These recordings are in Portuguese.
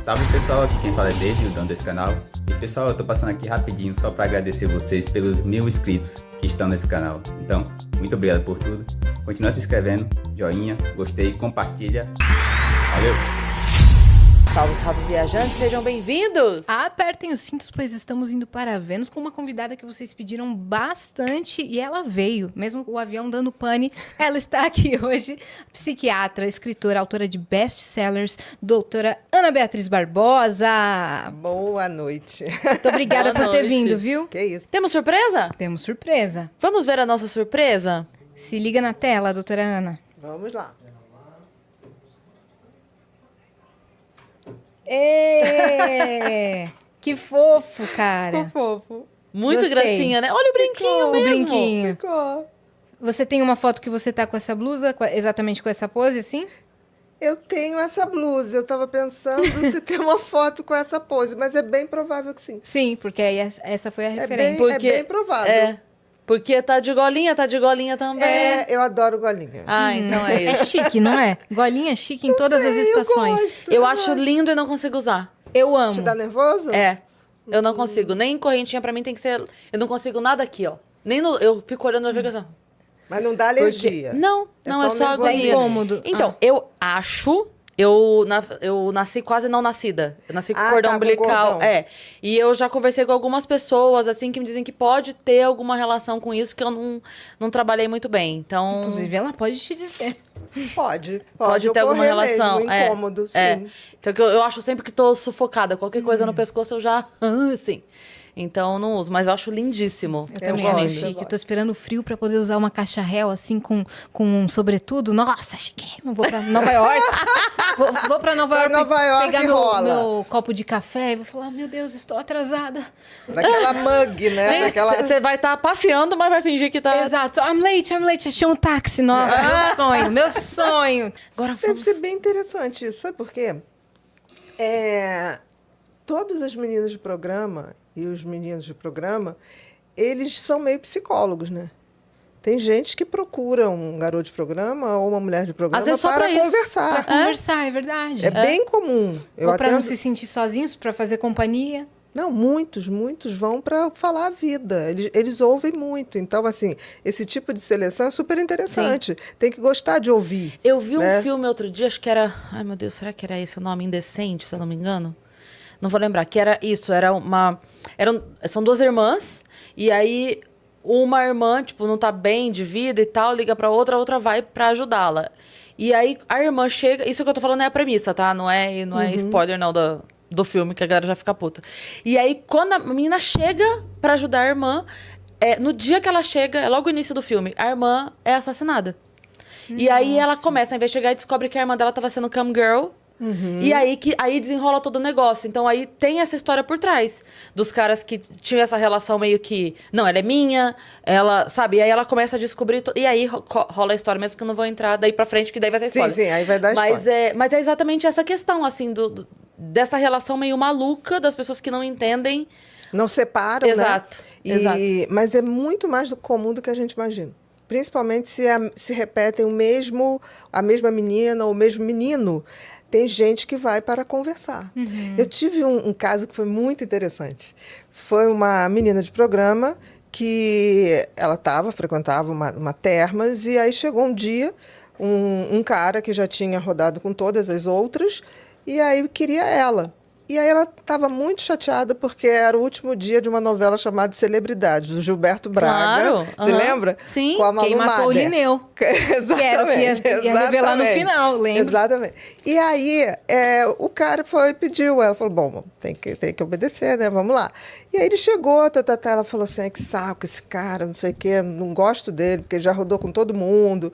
Salve pessoal, aqui quem fala é David, o dono desse canal. E pessoal, eu tô passando aqui rapidinho só pra agradecer vocês pelos 1000 inscritos que estão nesse canal. Então, muito obrigado por tudo. Continua se inscrevendo, joinha, gostei, compartilha. Valeu! Salve, salve, viajantes, sejam bem-vindos! Apertem os cintos, pois estamos indo para Vênus com uma convidada que vocês pediram bastante e ela veio. Mesmo o avião dando pane, ela está aqui hoje. Psiquiatra, escritora, autora de best-sellers, doutora Ana Beatriz Barbosa. Boa noite. Muito obrigada Boa por ter noite. vindo, viu? Que isso? Temos surpresa? Temos surpresa. Vamos ver a nossa surpresa? Se liga na tela, doutora Ana. Vamos lá. Ê! Que fofo, cara. Ficou fofo. Muito Gostei. gracinha, né? Olha o brinquinho O mesmo. brinquinho. Ficou. Você tem uma foto que você tá com essa blusa, exatamente com essa pose, assim? Eu tenho essa blusa. Eu tava pensando se tem uma foto com essa pose, mas é bem provável que sim. Sim, porque aí essa foi a É referência. bem provável. É, porque tá de golinha também. É, eu adoro golinha. Ah, então é É isso. chique, não é? Golinha chique em todas as estações. Eu acho lindo e não consigo usar. Eu amo. Te dá nervoso? É, eu não consigo. Nem correntinha pra mim tem que ser... Eu não consigo nada aqui, ó. Nem no... Eu fico olhando na assim. Mas não dá alergia. Não, não, é só só um nervosinho. agonia. Dá incômodo. Então, eu acho... Eu nasci quase não nascida. Eu nasci com Ah, cordão tá, com umbilical. cordão. É. E eu já conversei com algumas pessoas, assim, que me dizem que pode ter alguma relação com isso, que eu não trabalhei muito bem. Então. Inclusive, ela pode te dizer. Pode ter alguma ocorrer relação. mesmo, incômodo, sim. É. Então, que eu acho sempre que tô sufocada. Qualquer coisa no pescoço eu já. Assim. Então, não uso. Mas eu acho lindíssimo. Eu também gosto, acho eu chique. gosto. Eu tô esperando o frio pra poder usar uma caixa réu, assim, com um sobretudo. Nossa, chique. Vou pra Nova York. vou pra Nova Pra York, Nova York pegar rola. meu copo de café e vou falar, meu Deus, estou atrasada. Daquela mug, né? Daquela... Você vai estar passeando, mas vai fingir que tá. Exato. I'm late. Achei um táxi. Nossa, meu sonho. Agora Deve vamos... ser bem interessante isso. Sabe por quê? Todas as meninas de programa e os meninos de programa, eles são meio psicólogos, né? Tem gente que procura um garoto de programa ou uma mulher de programa Às vezes só pra isso. conversar. Pra conversar, é verdade. É bem comum. Eu Ou pra não atendo- se sentir sozinhos, pra fazer companhia. Não, muitos vão para falar a vida. Eles ouvem muito. Então, assim, esse tipo de seleção é super interessante. Tem que gostar de ouvir. Eu vi um né? filme outro dia, acho que era. Ai, meu Deus, será que era esse o nome? Indecente, se eu não me engano? Não vou lembrar. Que era isso, era uma. São duas irmãs, e aí uma irmã, tipo, não tá bem de vida e tal, liga pra outra, a outra vai pra ajudá-la. E aí a irmã chega. Isso que eu tô falando é a premissa, tá? Não é spoiler, não, do filme, que a galera já fica puta. E aí, quando a menina chega pra ajudar a irmã, no dia que ela chega, é logo o início do filme, a irmã é assassinada. E aí ela começa a investigar e descobre que a irmã dela tava sendo cam girl. E aí desenrola todo o negócio. Então aí tem essa história por trás dos caras que tinham essa relação meio que... Não, ela é minha, ela... Sabe? E aí ela começa a descobrir... E aí rola a história, mesmo que eu não vou entrar daí pra frente, que daí vai ser spoiler. Sim, aí vai dar spoiler. Mas é exatamente essa questão, assim, dessa relação meio maluca das pessoas que não entendem. Não separam, Exato, né? exato. Mas é muito mais comum do que a gente imagina. Principalmente se repetem a mesma menina ou o mesmo menino. Tem gente que vai para conversar. Eu tive um caso que foi muito interessante. Foi uma menina de programa que ela frequentava uma termas, e aí chegou um dia um cara que já tinha rodado com todas as outras, e aí queria ela. E aí ela estava muito chateada porque era o último dia de uma novela chamada Celebridades, do Gilberto Braga. Claro, Você lembra? Sim. Com a Malu Quem matou o Mader. Linneu. Exatamente. Que era o que ia revelar no exatamente. final, lembra? Exatamente. E aí, o cara foi e pediu. Ela falou, bom, tem que obedecer, né? Vamos lá. E aí ele chegou, ela falou assim, que saco esse cara, não sei o quê, não gosto dele, porque ele já rodou com todo mundo.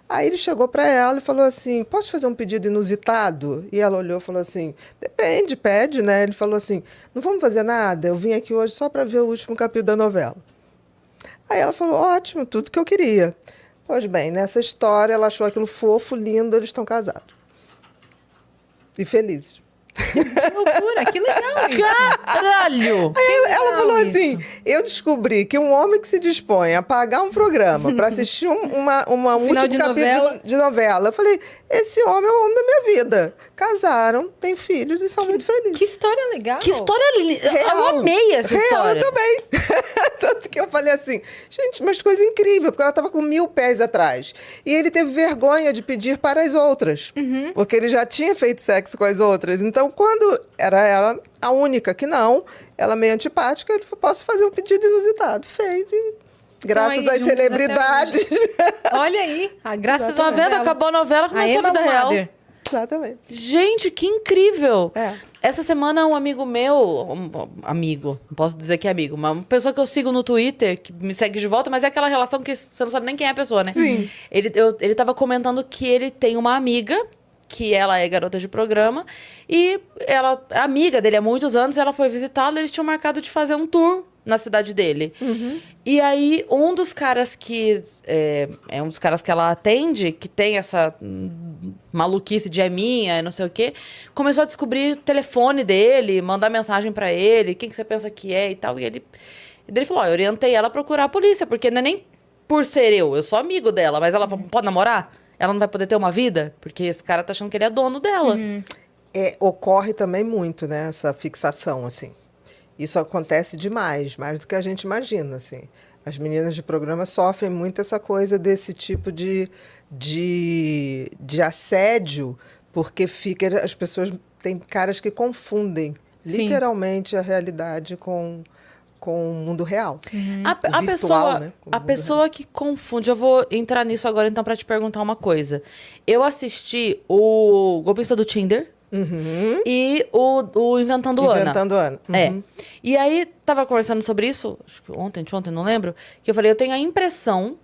Aí ele chegou para ela e falou assim, posso fazer um pedido inusitado? E ela olhou e falou assim, depende, pede, né? Ele falou assim, não vamos fazer nada, eu vim aqui hoje só para ver o último capítulo da novela. Aí ela falou, ótimo, tudo que eu queria. Pois bem, nessa história ela achou aquilo fofo, lindo, eles estão casados. E felizes. Que loucura, que legal isso. Caralho! Aí ela falou isso. assim, eu descobri que um homem que se dispõe a pagar um programa para assistir um Final último de capítulo novela. de novela, eu falei, esse homem é o homem da minha vida. Casaram, têm filhos e são muito felizes. Que história legal. Que história linda. Real. Eu amei essa história. Eu também. Tanto que eu falei assim, gente, mas coisa incrível, porque ela estava com 1000 pés atrás. E ele teve vergonha de pedir para as outras, porque ele já tinha feito sexo com as outras. Então, quando era ela a única que não, ela meio antipática, ele falou, posso fazer um pedido inusitado. Fez e... Graças aí às juntos celebridades. Olha aí, graças Vocês estão vendo? Acabou a novela, começou a vida real. Exatamente. Gente, que incrível! É. Essa semana um amigo meu, amigo, não posso dizer que é amigo, mas uma pessoa que eu sigo no Twitter, que me segue de volta, mas é aquela relação que você não sabe nem quem é a pessoa, né? Sim. Ele tava comentando que ele tem uma amiga, que ela é garota de programa, e ela, amiga dele há muitos anos, ela foi visitá-lo e eles tinham marcado de fazer um tour na cidade dele. E aí, um dos caras que... É um dos caras que ela atende, que tem essa maluquice de minha, não sei o quê, começou a descobrir o telefone dele, mandar mensagem pra ele, quem que você pensa que é e tal. E ele falou, eu orientei ela a procurar a polícia, porque não é nem por ser eu sou amigo dela, mas ela pode namorar? Ela não vai poder ter uma vida? Porque esse cara tá achando que ele é dono dela. Ocorre também muito, né, essa fixação, assim. Isso acontece demais, mais do que a gente imagina, assim. As meninas de programa sofrem muito essa coisa desse tipo de assédio, porque as pessoas... Tem caras que confundem literalmente a realidade com o mundo real. A pessoa, né, com o a mundo pessoa que confunde... Eu vou entrar nisso agora, então, pra te perguntar uma coisa. Eu assisti o Golpista do Tinder... E o Inventando Ana. Inventando Ana. É. E aí, tava conversando sobre isso, acho que ontem, não lembro, que eu falei, eu tenho a impressão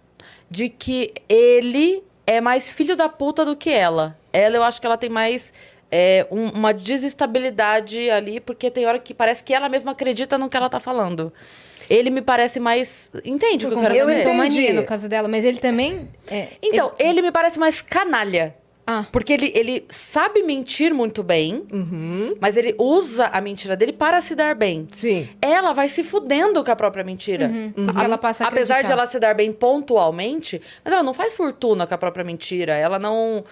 de que ele é mais filho da puta do que ela. Ela, eu acho que ela tem mais uma desestabilidade ali, porque tem hora que parece que ela mesma acredita no que ela tá falando. Ele me parece mais... Entende o que eu quero dizer? Mania no caso dela, mas ele também... Então, ele me parece mais canalha. Porque ele sabe mentir muito bem, mas ele usa a mentira dele para se dar bem. Sim. Ela vai se fudendo com a própria mentira. Ela passa a Apesar de acreditar. ela se dar bem pontualmente, mas ela não faz fortuna com a própria mentira. Ela não...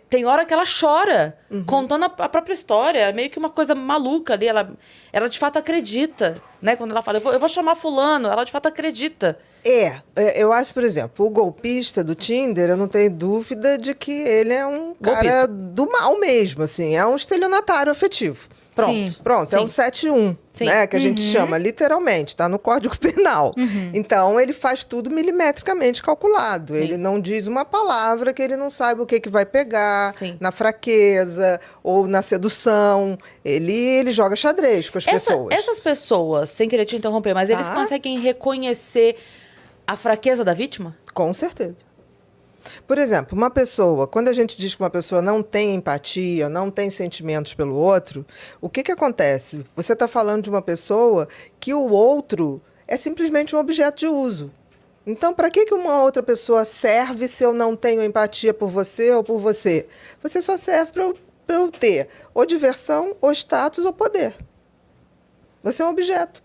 tem hora que ela chora, contando a própria história. É meio que uma coisa maluca ali. Ela de fato acredita, né? Quando ela fala, eu vou chamar fulano, ela de fato acredita. Eu acho, por exemplo, o golpista do Tinder, eu não tenho dúvida de que ele é um cara do mal mesmo, assim, é um estelionatário afetivo. Pronto, Sim. pronto, é um 7-1, né, que a gente chama, literalmente, tá no Código Penal. Então, ele faz tudo milimetricamente calculado. Ele não diz uma palavra que ele não saiba o que vai pegar, na fraqueza ou na sedução. Ele joga xadrez com as pessoas. Essas pessoas, sem querer te interromper, mas eles conseguem reconhecer a fraqueza da vítima? Com certeza. Por exemplo, uma pessoa, quando a gente diz que uma pessoa não tem empatia, não tem sentimentos pelo outro, o que acontece? Você está falando de uma pessoa que o outro é simplesmente um objeto de uso. Então, para que uma outra pessoa serve se eu não tenho empatia por você ou por você? Você só serve para eu ter ou diversão, ou status, ou poder. Você é um objeto.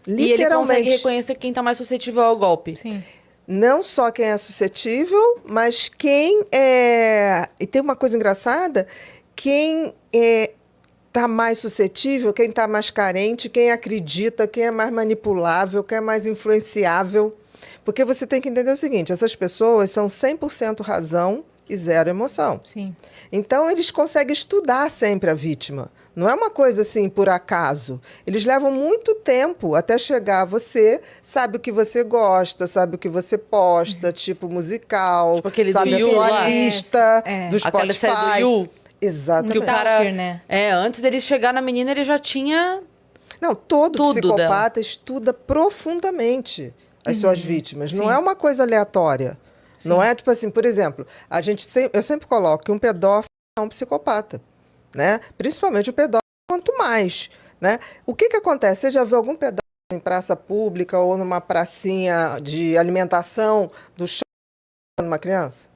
Literalmente. E ele consegue reconhecer quem está mais suscetível ao golpe. Sim. Não só quem é suscetível, mas quem é... E tem uma coisa engraçada, quem está mais suscetível, quem está mais carente, quem acredita, quem é mais manipulável, quem é mais influenciável. Porque você tem que entender o seguinte, essas pessoas são 100% razão e 0 emoção. Sim. Então, eles conseguem estudar sempre a vítima. Não é uma coisa assim, por acaso. Eles levam muito tempo até chegar a você, sabe o que você gosta, sabe o que você posta, tipo musical, Tipo aqueles sabe a You sua lá. lista do Aquela Spotify. série do You. Exatamente. Que o cara, Stalker, né? antes dele chegar na menina, ele já tinha... Não, todo Tudo psicopata estuda profundamente as suas vítimas. Não é uma coisa aleatória. Não é tipo assim, por exemplo, eu sempre coloco que um pedófilo é um psicopata, né? Principalmente o pedófilo, quanto mais, né? O que acontece? Você já viu algum pedófilo em praça pública ou numa pracinha de alimentação do chão de uma criança?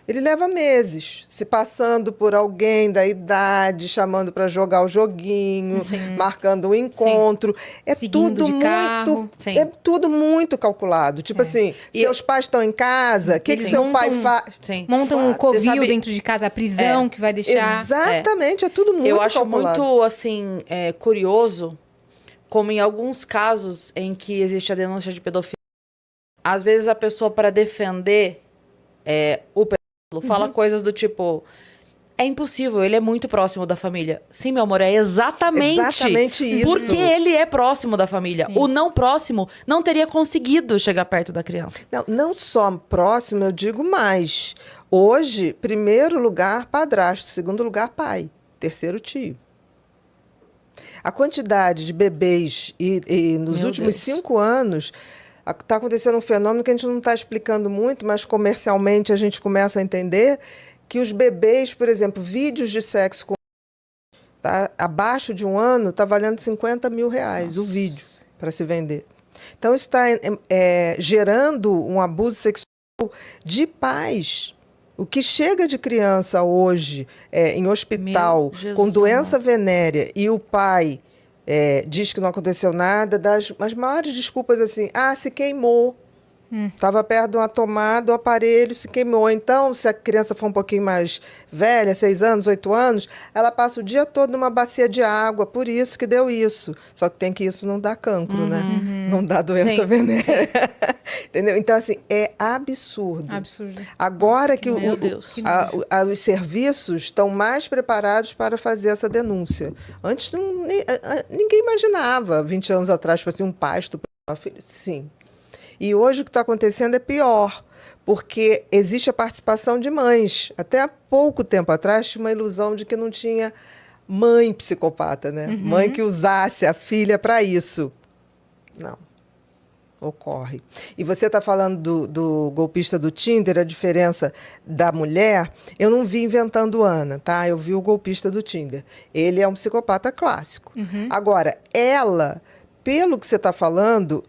Ele leva meses, se passando por alguém da idade, chamando para jogar o joguinho, marcando um encontro. É Seguindo tudo de muito, carro. Sim. é tudo muito calculado. Tipo assim, seus pais estão em casa, o que Eles seu pai montam- faz? Sim. Montam um Claro, covil você sabe- dentro de casa, a prisão que vai deixar. Exatamente, é tudo muito Eu acho calculado. muito, assim, curioso como em alguns casos em que existe a denúncia de pedofilia, às vezes a pessoa, para defender o pedófilo, fala coisas do tipo... É impossível, ele é muito próximo da família. Sim, meu amor, é exatamente isso. porque ele é próximo da família. Sim. O não próximo não teria conseguido chegar perto da criança. Não só próximo, eu digo mais. Hoje, primeiro lugar, padrasto. Segundo lugar, pai. Terceiro, tio. A quantidade de bebês e nos Meu últimos Deus. 5 anos está acontecendo um fenômeno que a gente não está explicando muito, mas comercialmente a gente começa a entender que os bebês, por exemplo, vídeos de sexo com abaixo de 1 ano, está valendo R$50 mil o vídeo para se vender. Então, isso está gerando um abuso sexual de pais. O que chega de criança hoje em hospital Meu Jesus com doença amado. venérea e o pai diz que não aconteceu nada, as maiores desculpas assim, se queimou. Estava perto de uma tomada, o aparelho se queimou. Então, se a criança for um pouquinho mais velha, 6 anos, 8 anos, ela passa o dia todo numa bacia de água, por isso que deu isso. Só que tem que isso não dá cancro, né? Não dá doença Sim, venérea. Entendeu? Então, assim, é absurdo. Absurdo. Agora que Meu Deus. os serviços estão mais preparados para fazer essa denúncia. Antes, ninguém imaginava, 20 anos atrás, tipo assim, um pai estuprar uma filha. Sim. E hoje o que está acontecendo é pior, porque existe a participação de mães. Até há pouco tempo atrás tinha uma ilusão de que não tinha mãe psicopata, né? Mãe que usasse a filha para isso. Não. Ocorre. E você está falando do golpista do Tinder, a diferença da mulher. Eu não vi Inventando Ana, tá? Eu vi o golpista do Tinder. Ele é um psicopata clássico. Agora, ela... Pelo que você está falando,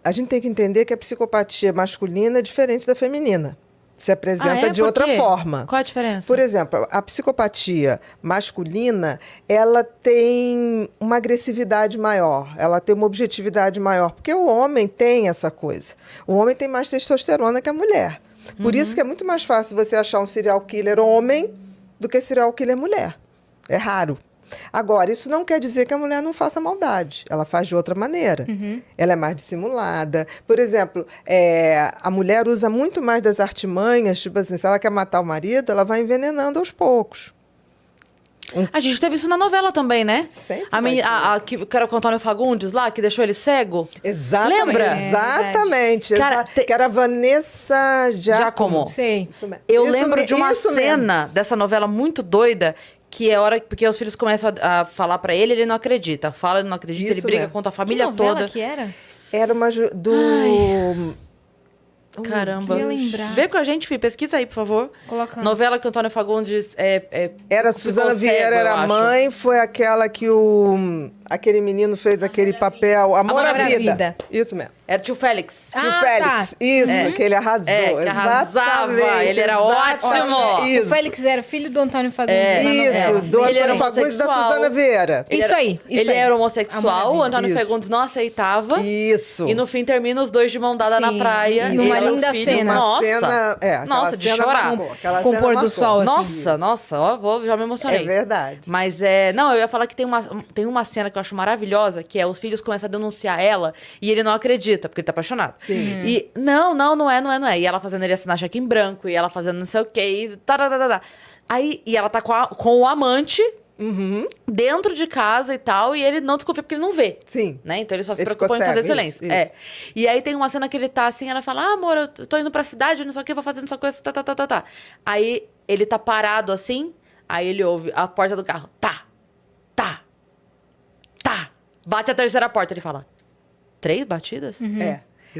a gente tem que entender que a psicopatia masculina é diferente da feminina. Se apresenta de Por outra quê? forma. Qual a diferença? Por exemplo, a psicopatia masculina, ela tem uma agressividade maior, ela tem uma objetividade maior, porque o homem tem essa coisa. O homem tem mais testosterona que a mulher. Por isso que é muito mais fácil você achar um serial killer homem do que serial killer mulher. É raro. Agora, isso não quer dizer que a mulher não faça maldade. Ela faz de outra maneira. Ela é mais dissimulada. Por exemplo, a mulher usa muito mais das artimanhas, tipo assim, se ela quer matar o marido, ela vai envenenando aos poucos. A gente teve isso na novela também, né? Sempre A vai menina, que era com o Antônio Fagundes lá, que deixou ele cego. Exatamente. Lembra? Exatamente. Cara, Que era a Vanessa Giacomo. Sei. Isso mesmo. Eu Isso lembro de uma isso mesmo. cena dessa novela muito doida, que é hora porque os filhos começam a falar pra ele, ele não acredita. Fala, ele não acredita, ele Isso briga mesmo. contra a Que família novela toda. que era? Era uma do... Caramba. queria lembrar. Vê com a gente, Fih, pesquisa aí, por favor. Colocando. Novela que o Antônio Fagundes Era ficou Suzana Vieira, cego, eu era a acho. mãe, foi aquela que aquele menino fez aquele papel, Amor à Vida. Isso mesmo. Era tio Félix. Tio Ah, Félix, tá. isso, que ele arrasou. Que arrasava, Exatamente, ele era exatamente. ótimo. Isso, O Félix era filho do Antônio Fagundes. É. na novela. isso, do Ele era Antônio Fagundes e da homossexual. Suzana Vieira. Isso aí, isso Ele aí. era homossexual, Amor à o Vida. Antônio Isso. Fagundes não aceitava. Isso. E no fim termina os dois de mão dada na Sim, praia. isso. Numa ele e o linda filho. cena. Nossa. aquela Nossa, de cena chorar. marcou, aquela Com o cena pôr do marcou. sol, assim. Nossa, ó, já me emocionei. É verdade. Mas não, eu ia falar que tem uma cena que eu acho maravilhosa, que é os filhos começam a denunciar ela e ele não acredita, porque ele tá apaixonado. Sim. E não é. E ela fazendo ele assinar cheque em branco, e ela fazendo não sei o quê, e tá. Aí, e ela tá com o amante dentro de casa e tal, e ele não desconfia porque ele não vê. Sim. Né? Então ele só se Ele preocupa ficou em fazer cego, silêncio. isso. É. E aí tem uma cena que ele tá assim, ela fala: amor, eu tô indo pra cidade, não sei o que, vou fazer não sei o que, tá. Aí ele tá parado assim, aí ele ouve a porta do carro. Tá. Bate a terceira porta, ele fala: 3 batidas?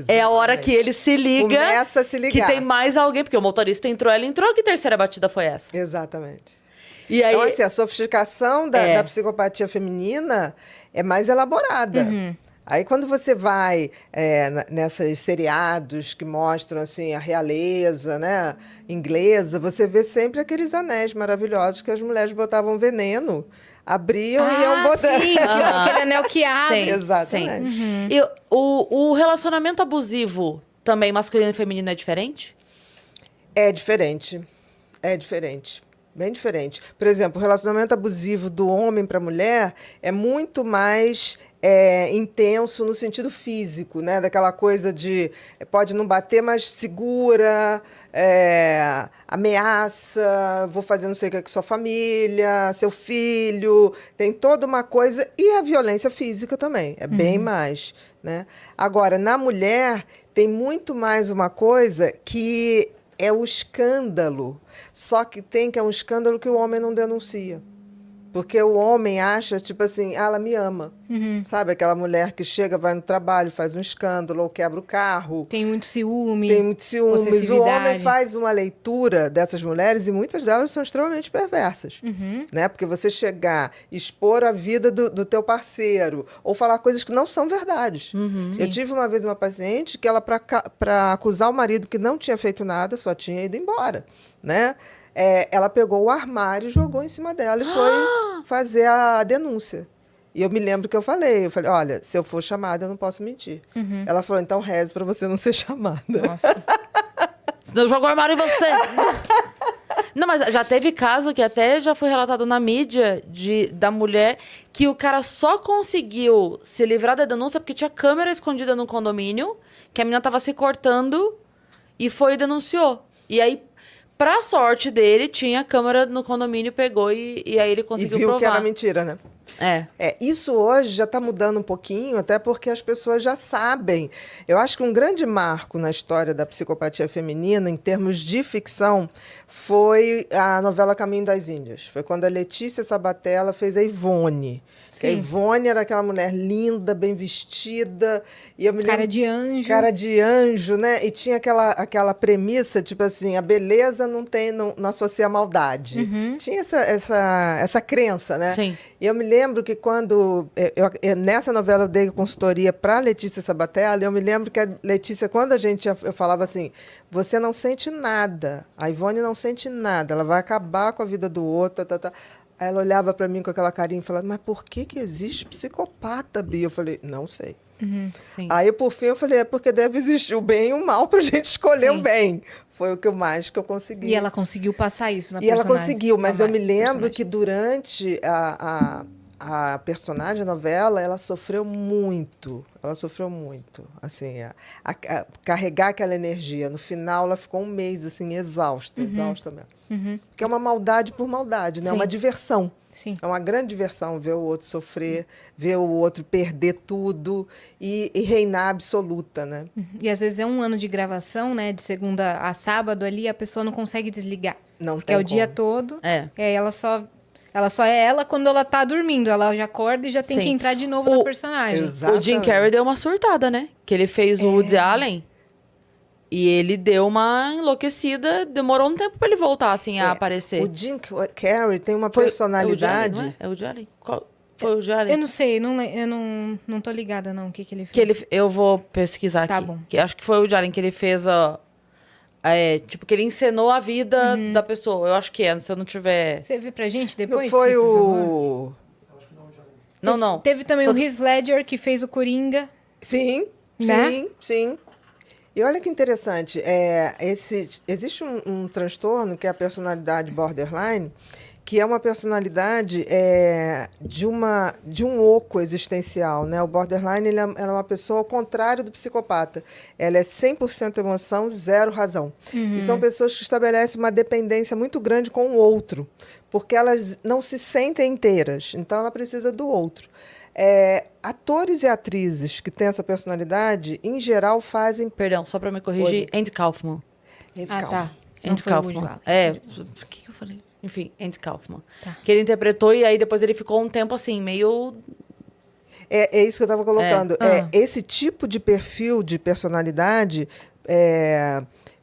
É a hora que ele se liga. Começa a se ligar. Que tem mais alguém, porque o motorista entrou, ela entrou, que terceira batida foi essa? Exatamente. E aí, Então, assim, a sofisticação da psicopatia feminina é mais elaborada. Aí quando você vai nessas seriados que mostram assim a realeza, né, inglesa, você vê sempre aqueles anéis maravilhosos que as mulheres botavam veneno, abriam e iam botando. Sim, aquele anel que abre. Sim, Exatamente. sim. E o relacionamento abusivo também masculino e feminino é diferente? É diferente. É diferente. Bem diferente. Por exemplo, o relacionamento abusivo do homem para a mulher é muito mais intenso no sentido físico, né? Daquela coisa de pode não bater, mas segura, ameaça, vou fazer não sei o que com sua família, seu filho. Tem toda uma coisa. E a violência física também. É bem mais. Né? Agora, na mulher, tem muito mais uma coisa que é o escândalo. Só que que é um escândalo que o homem não denuncia. Porque o homem acha, tipo assim, ela me ama. Sabe? Aquela mulher que chega, vai no trabalho, faz um escândalo ou quebra o carro. Tem muito ciúme. Tem muito ciúmes. O possessividade. homem faz uma leitura dessas mulheres e muitas delas são extremamente perversas. Né? Porque você chegar, expor a vida do teu parceiro ou falar coisas que não são verdades. Eu tive uma vez uma paciente que ela, para acusar o marido que não tinha feito nada, só tinha ido embora. Né? Ela pegou o armário, jogou em cima dela e foi fazer a denúncia. E eu me lembro que eu falei, olha, se eu for chamada, eu não posso mentir. Ela falou, então reze para você não ser chamada. Nossa. Senão eu jogo o armário em você. Não, mas já teve caso que até já foi relatado na mídia da mulher que o cara só conseguiu se livrar da denúncia porque tinha câmera escondida no condomínio, que a menina tava se cortando e foi e denunciou. E aí, pra sorte dele, tinha câmera no condomínio, pegou e aí ele conseguiu viu provar. que era mentira, né? Isso hoje já está mudando um pouquinho, até porque as pessoas já sabem. Eu acho que um grande marco na história da psicopatia feminina, em termos de ficção, foi a novela Caminho das Índias. Foi quando a Letícia Sabatella fez a Ivone. A Ivone era aquela mulher linda, bem vestida. E eu me Cara lembro, de anjo. Cara de anjo, né? E tinha aquela premissa, tipo assim, a beleza não associa a maldade. Tinha essa crença, né? Sim. E eu me lembro que quando... nessa novela eu dei consultoria para Letícia Sabatella, eu me lembro que a Letícia, quando eu falava assim, você não sente nada, a Ivone não sente nada, ela vai acabar com a vida do outro, Aí ela olhava para mim com aquela carinha e falava, mas por que existe psicopata, Bia? Eu falei, não sei. Sim. Aí, por fim, eu falei, é porque deve existir o bem e o mal para a gente escolher o bem. Foi o que eu consegui. E ela conseguiu passar isso na personagem. E ela conseguiu, mas eu me lembro personagem. que durante a personagem, a novela, ela sofreu muito. Ela sofreu muito. Assim, carregar aquela energia. No final, ela ficou um mês, assim, exausta mesmo. Porque é uma maldade por maldade, né? É uma diversão. Sim. É uma grande diversão ver o outro sofrer, ver o outro perder tudo e reinar absoluta, né? E às vezes é um ano de gravação, né? De segunda a sábado ali, a pessoa não consegue desligar. Não porque tem é o dia como. todo. É. Ela só é ela quando ela tá dormindo. Ela já acorda e já tem Sim. que entrar de novo na personagem. O Jim Carrey deu uma surtada, né? Que ele fez o Woody Allen. E ele deu uma enlouquecida. Demorou um tempo pra ele voltar, assim, a aparecer. O Jim Carrey tem uma Foi personalidade... É o Woody Allen? Foi o Woody Allen? Eu não sei, eu não tô ligada, não, o que ele fez. Eu vou pesquisar Tá aqui. bom. Acho que foi o Woody Allen que ele fez tipo, que ele encenou a vida da pessoa. Eu acho que é, se eu não tiver... Você vê pra gente depois? Não foi Fih, por favor? Não. Teve também o Heath Ledger, que fez o Coringa. Sim, Né? sim. E olha que interessante, existe um transtorno que é a personalidade borderline, que é uma personalidade de um oco existencial, né? O borderline ele é uma pessoa ao contrário do psicopata. Ela é 100% emoção, 0 razão. E são pessoas que estabelecem uma dependência muito grande com o outro, porque elas não se sentem inteiras, então ela precisa do outro. Atores e atrizes que têm essa personalidade, em geral, fazem... Perdão, só pra me corrigir. Andy Kaufman. Ah, tá. Não Andy foi o Woody Kaufman. Allen. O que eu falei? Enfim, Andy Kaufman. Tá. Que ele interpretou e aí depois ele ficou um tempo assim, meio... É isso que eu estava colocando. Esse tipo de perfil de personalidade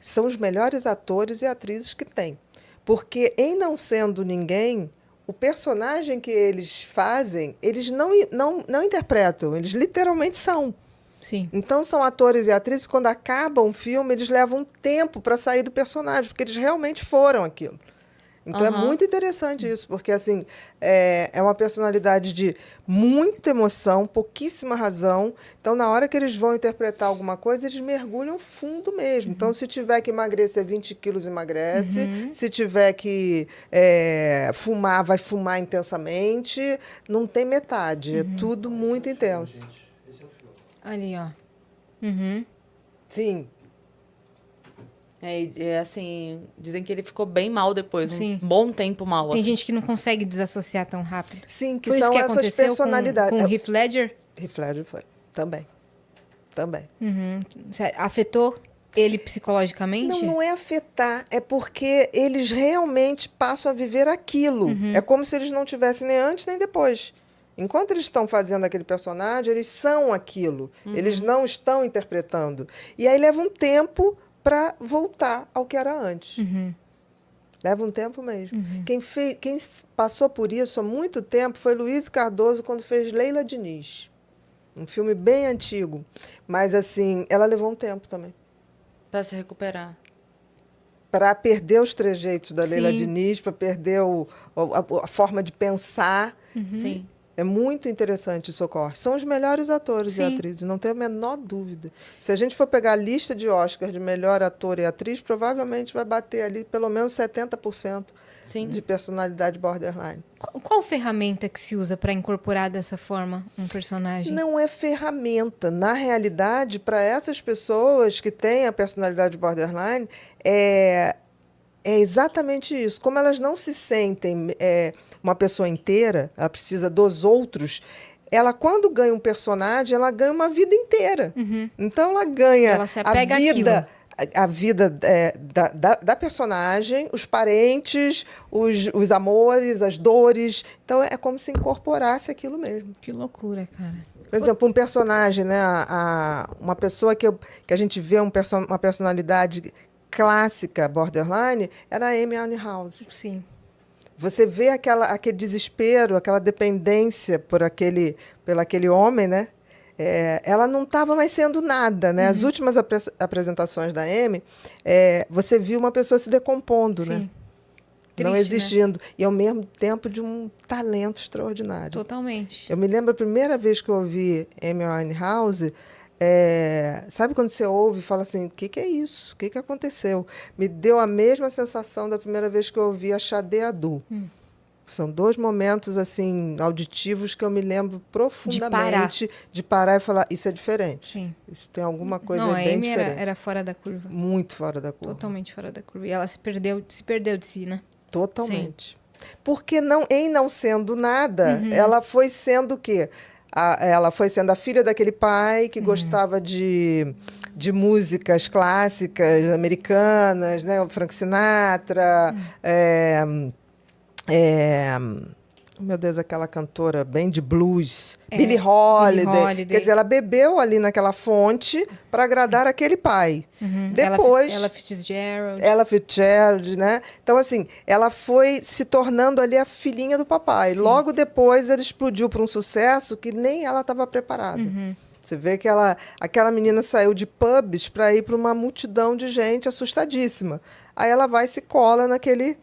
são os melhores atores e atrizes que tem. Porque, em não sendo ninguém, o personagem que eles fazem, eles não interpretam, eles literalmente são. Sim. Então, são atores e atrizes, quando acabam o filme, eles levam tempo para sair do personagem, porque eles realmente foram aquilo. Então, é muito interessante isso, porque, assim, é uma personalidade de muita emoção, pouquíssima razão. Então, na hora que eles vão interpretar alguma coisa, eles mergulham fundo mesmo. Então, se tiver que emagrecer 20 quilos, emagrece. Se tiver que fumar, vai fumar intensamente. Não tem metade. É tudo muito intenso. Ali, ó. Sim. Assim, dizem que ele ficou bem mal depois, Sim. um bom tempo mal. Tem assim. gente que não consegue desassociar tão rápido. Sim, que Foi isso são que essas aconteceu personalidades. com o Heath Ledger? Heath Ledger foi. Também. Também. Afetou ele psicologicamente? Não é afetar, é porque eles realmente passam a viver aquilo. É como se eles não tivessem nem antes nem depois. Enquanto eles estão fazendo aquele personagem, eles são aquilo. Eles não estão interpretando. E aí leva um tempo para voltar ao que era antes. Leva um tempo mesmo. Quem passou por isso há muito tempo foi Luiz Cardoso, quando fez Leila Diniz. Um filme bem antigo. Mas, assim, ela levou um tempo também. Pra se recuperar. Para perder os trejeitos da Leila Sim. Diniz, para perder a forma de pensar. Sim. É muito interessante isso ocorre. São os melhores atores e Sim. atrizes, não tenho a menor dúvida. Se a gente for pegar a lista de Oscar de melhor ator e atriz, provavelmente vai bater ali pelo menos 70% Sim. de personalidade borderline. Qual ferramenta que se usa para incorporar dessa forma um personagem? Não é ferramenta. Na realidade, para essas pessoas que têm a personalidade borderline, é exatamente isso. Como elas não se sentem uma pessoa inteira, ela precisa dos outros. Ela, quando ganha um personagem, ela ganha uma vida inteira. Então, ela ganha Ela se apega a vida da personagem, os parentes, os amores, as dores. Então, é como se incorporasse aquilo mesmo. Que loucura, cara. Por exemplo, um personagem, né? Uma pessoa que a gente vê uma personalidade clássica borderline era a Amy Winehouse. Sim. Você vê aquele desespero, aquela dependência por aquele homem, né? Ela não estava mais sendo nada, né? As últimas apresentações da Amy, você viu uma pessoa se decompondo, Sim. né? Triste, Não né? existindo. E, ao mesmo tempo, de um talento extraordinário. Totalmente. Eu me lembro a primeira vez que eu ouvi Amy Winehouse, sabe quando você ouve e fala assim, o que é isso? O que aconteceu? Me deu a mesma sensação da primeira vez que eu ouvi a Sade Adu. São dois momentos assim auditivos que eu me lembro profundamente de parar e falar, isso é diferente. Sim. Isso tem alguma coisa Não, a bem Amy diferente. era fora da curva. Muito fora da curva. Totalmente fora da curva. E ela se perdeu de si, né? Totalmente. Porque em não sendo nada, ela foi sendo o quê? Ela foi sendo a filha daquele pai que gostava de músicas clássicas americanas, né? O Frank Sinatra, meu Deus, aquela cantora bem de blues, Billie Holiday. Quer dizer, ela bebeu ali naquela fonte para agradar aquele pai. Depois, Ella Fitzgerald. Ella Fitzgerald, né? Então, assim, ela foi se tornando ali a filhinha do papai. Sim. Logo depois, ela explodiu para um sucesso que nem ela estava preparada. Você vê que aquela menina saiu de pubs para ir para uma multidão de gente assustadíssima. Aí ela vai e se cola naquele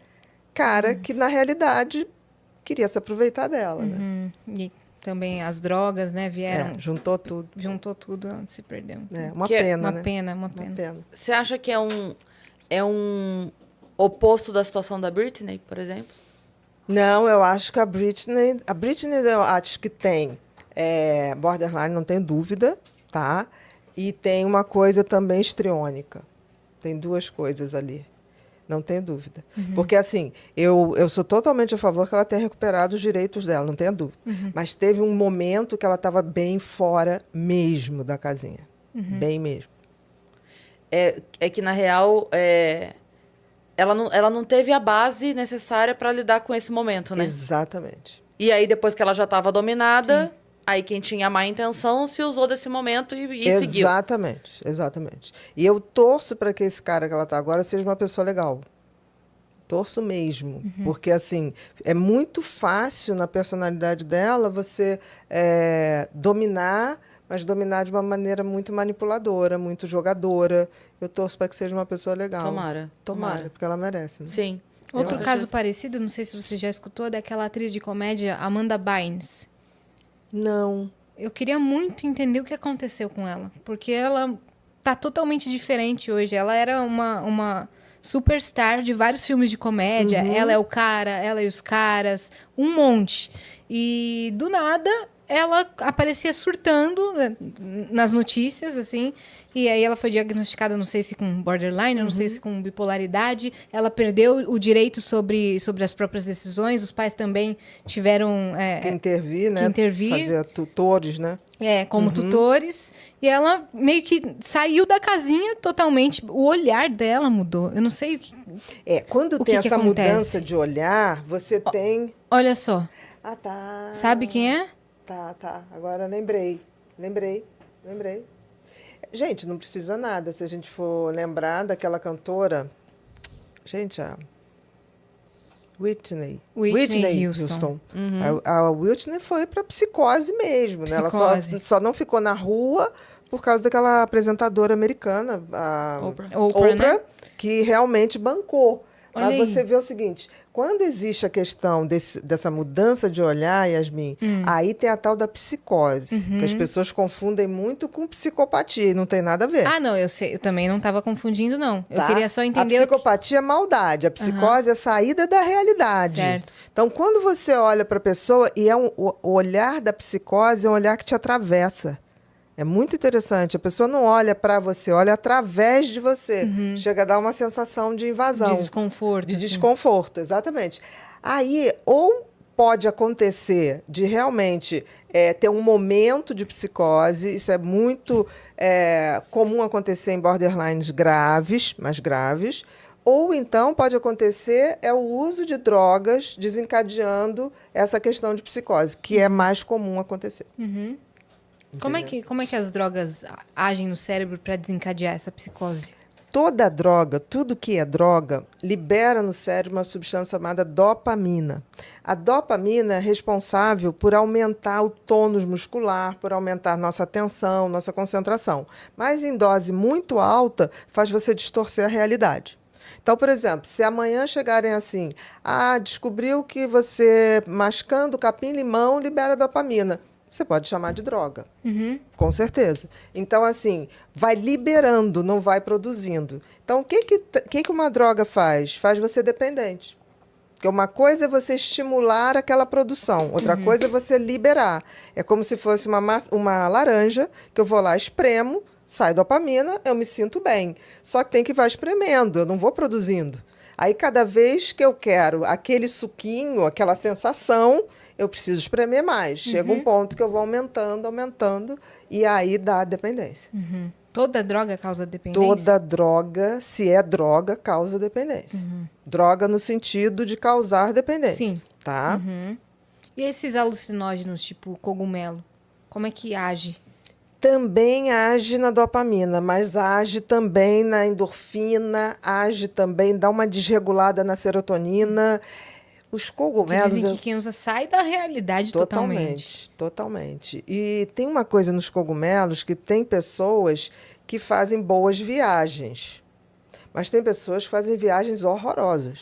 cara que, na realidade, queria se aproveitar dela, né? E também as drogas, né? Vieram. Juntou tudo. Juntou tudo, se perdeu. Uma Que pena, Uma né? pena. Uma pena. Você acha que é um oposto da situação da Britney, por exemplo? Não, eu acho que a Britney eu acho que tem borderline, não tenho dúvida, tá? E tem uma coisa também histriônica. Tem duas coisas ali. Não tenho dúvida. Porque, assim, eu sou totalmente a favor que ela tenha recuperado os direitos dela, não tenho dúvida. Mas teve um momento que ela estava bem fora mesmo da casinha. Bem mesmo. É que, na real, ela não teve a base necessária para lidar com esse momento, né? Exatamente. E aí, depois que ela já estava dominada, aí quem tinha má intenção se usou desse momento e seguiu. Exatamente. E eu torço para que esse cara que ela está agora seja uma pessoa legal. Torço mesmo. Porque, assim, é muito fácil na personalidade dela você dominar, mas dominar de uma maneira muito manipuladora, muito jogadora. Eu torço para que seja uma pessoa legal. Tomara, porque ela merece. Né? Sim. Outro Com caso certeza. parecido, não sei se você já escutou, é daquela atriz de comédia Amanda Bynes. Não. Eu queria muito entender o que aconteceu com ela, porque ela tá totalmente diferente hoje. Ela era uma superstar de vários filmes de comédia. Ela é o cara, ela e os caras, um monte. E do nada ela aparecia surtando, né, nas notícias, assim. E aí ela foi diagnosticada, não sei se com borderline, não sei se com bipolaridade. Ela perdeu o direito sobre as próprias decisões. Os pais também tiveram Que intervir, né? que intervir. Fazer tutores, né? Como tutores. E ela meio que saiu da casinha totalmente. O olhar dela mudou. Eu não sei o que... Quando O tem que essa acontece? mudança de olhar, você tem... Olha só. Ah, tá. Sabe quem é? Tá. Agora lembrei. Gente, não precisa nada. Se a gente for lembrar daquela cantora... Gente, a Whitney Houston. A Whitney foi para psicose mesmo, né? Ela Psicose. só não ficou na rua por causa daquela apresentadora americana, a Oprah. Né? que realmente bancou. Olha Mas aí. você vê o seguinte, quando existe a questão dessa mudança de olhar, Yasmin, aí tem a tal da psicose, que as pessoas confundem muito com psicopatia, e não tem nada a ver. Ah, não, eu sei. Eu também não estava confundindo, não. Eu Tá? queria só entender A psicopatia é maldade, a psicose é a saída da realidade. Certo. Então, quando você olha para a pessoa, e o olhar da psicose é um olhar que te atravessa. É muito interessante. A pessoa não olha para você, olha através de você. Chega a dar uma sensação de invasão. de desconforto. De assim. desconforto, exatamente. Aí, ou pode acontecer de realmente ter um momento de psicose, isso é muito comum acontecer em borderlines graves, mais graves, ou então pode acontecer o uso de drogas desencadeando essa questão de psicose, que é mais comum acontecer. Como é que as drogas agem no cérebro para desencadear essa psicose? Toda droga, tudo que é droga, libera no cérebro uma substância chamada dopamina. A dopamina é responsável por aumentar o tônus muscular, por aumentar nossa atenção, nossa concentração. Mas em dose muito alta, faz você distorcer a realidade. Então, por exemplo, se amanhã chegarem assim, descobriu que você mascando capim-limão libera dopamina. Você pode chamar de droga, com certeza. Então, assim, vai liberando, não vai produzindo. Então, o que uma droga faz? Faz você dependente. Porque uma coisa é você estimular aquela produção, outra coisa é você liberar. É como se fosse uma laranja, que eu vou lá, espremo, sai dopamina, eu me sinto bem. Só que tem que ir espremendo, eu não vou produzindo. Aí, cada vez que eu quero aquele suquinho, aquela sensação, eu preciso espremer mais. Chega um ponto que eu vou aumentando, e aí dá a dependência. Toda droga causa dependência? Toda droga, se é droga, causa dependência. Droga no sentido de causar dependência. Sim. Tá? E esses alucinógenos, tipo cogumelo, como é que age? Também age na dopamina, mas age também na endorfina, age também, dá uma desregulada na serotonina. Os Porque cogumelos... dizem que quem usa sai da realidade totalmente. Totalmente. E tem uma coisa nos cogumelos que tem pessoas que fazem boas viagens, mas tem pessoas que fazem viagens horrorosas.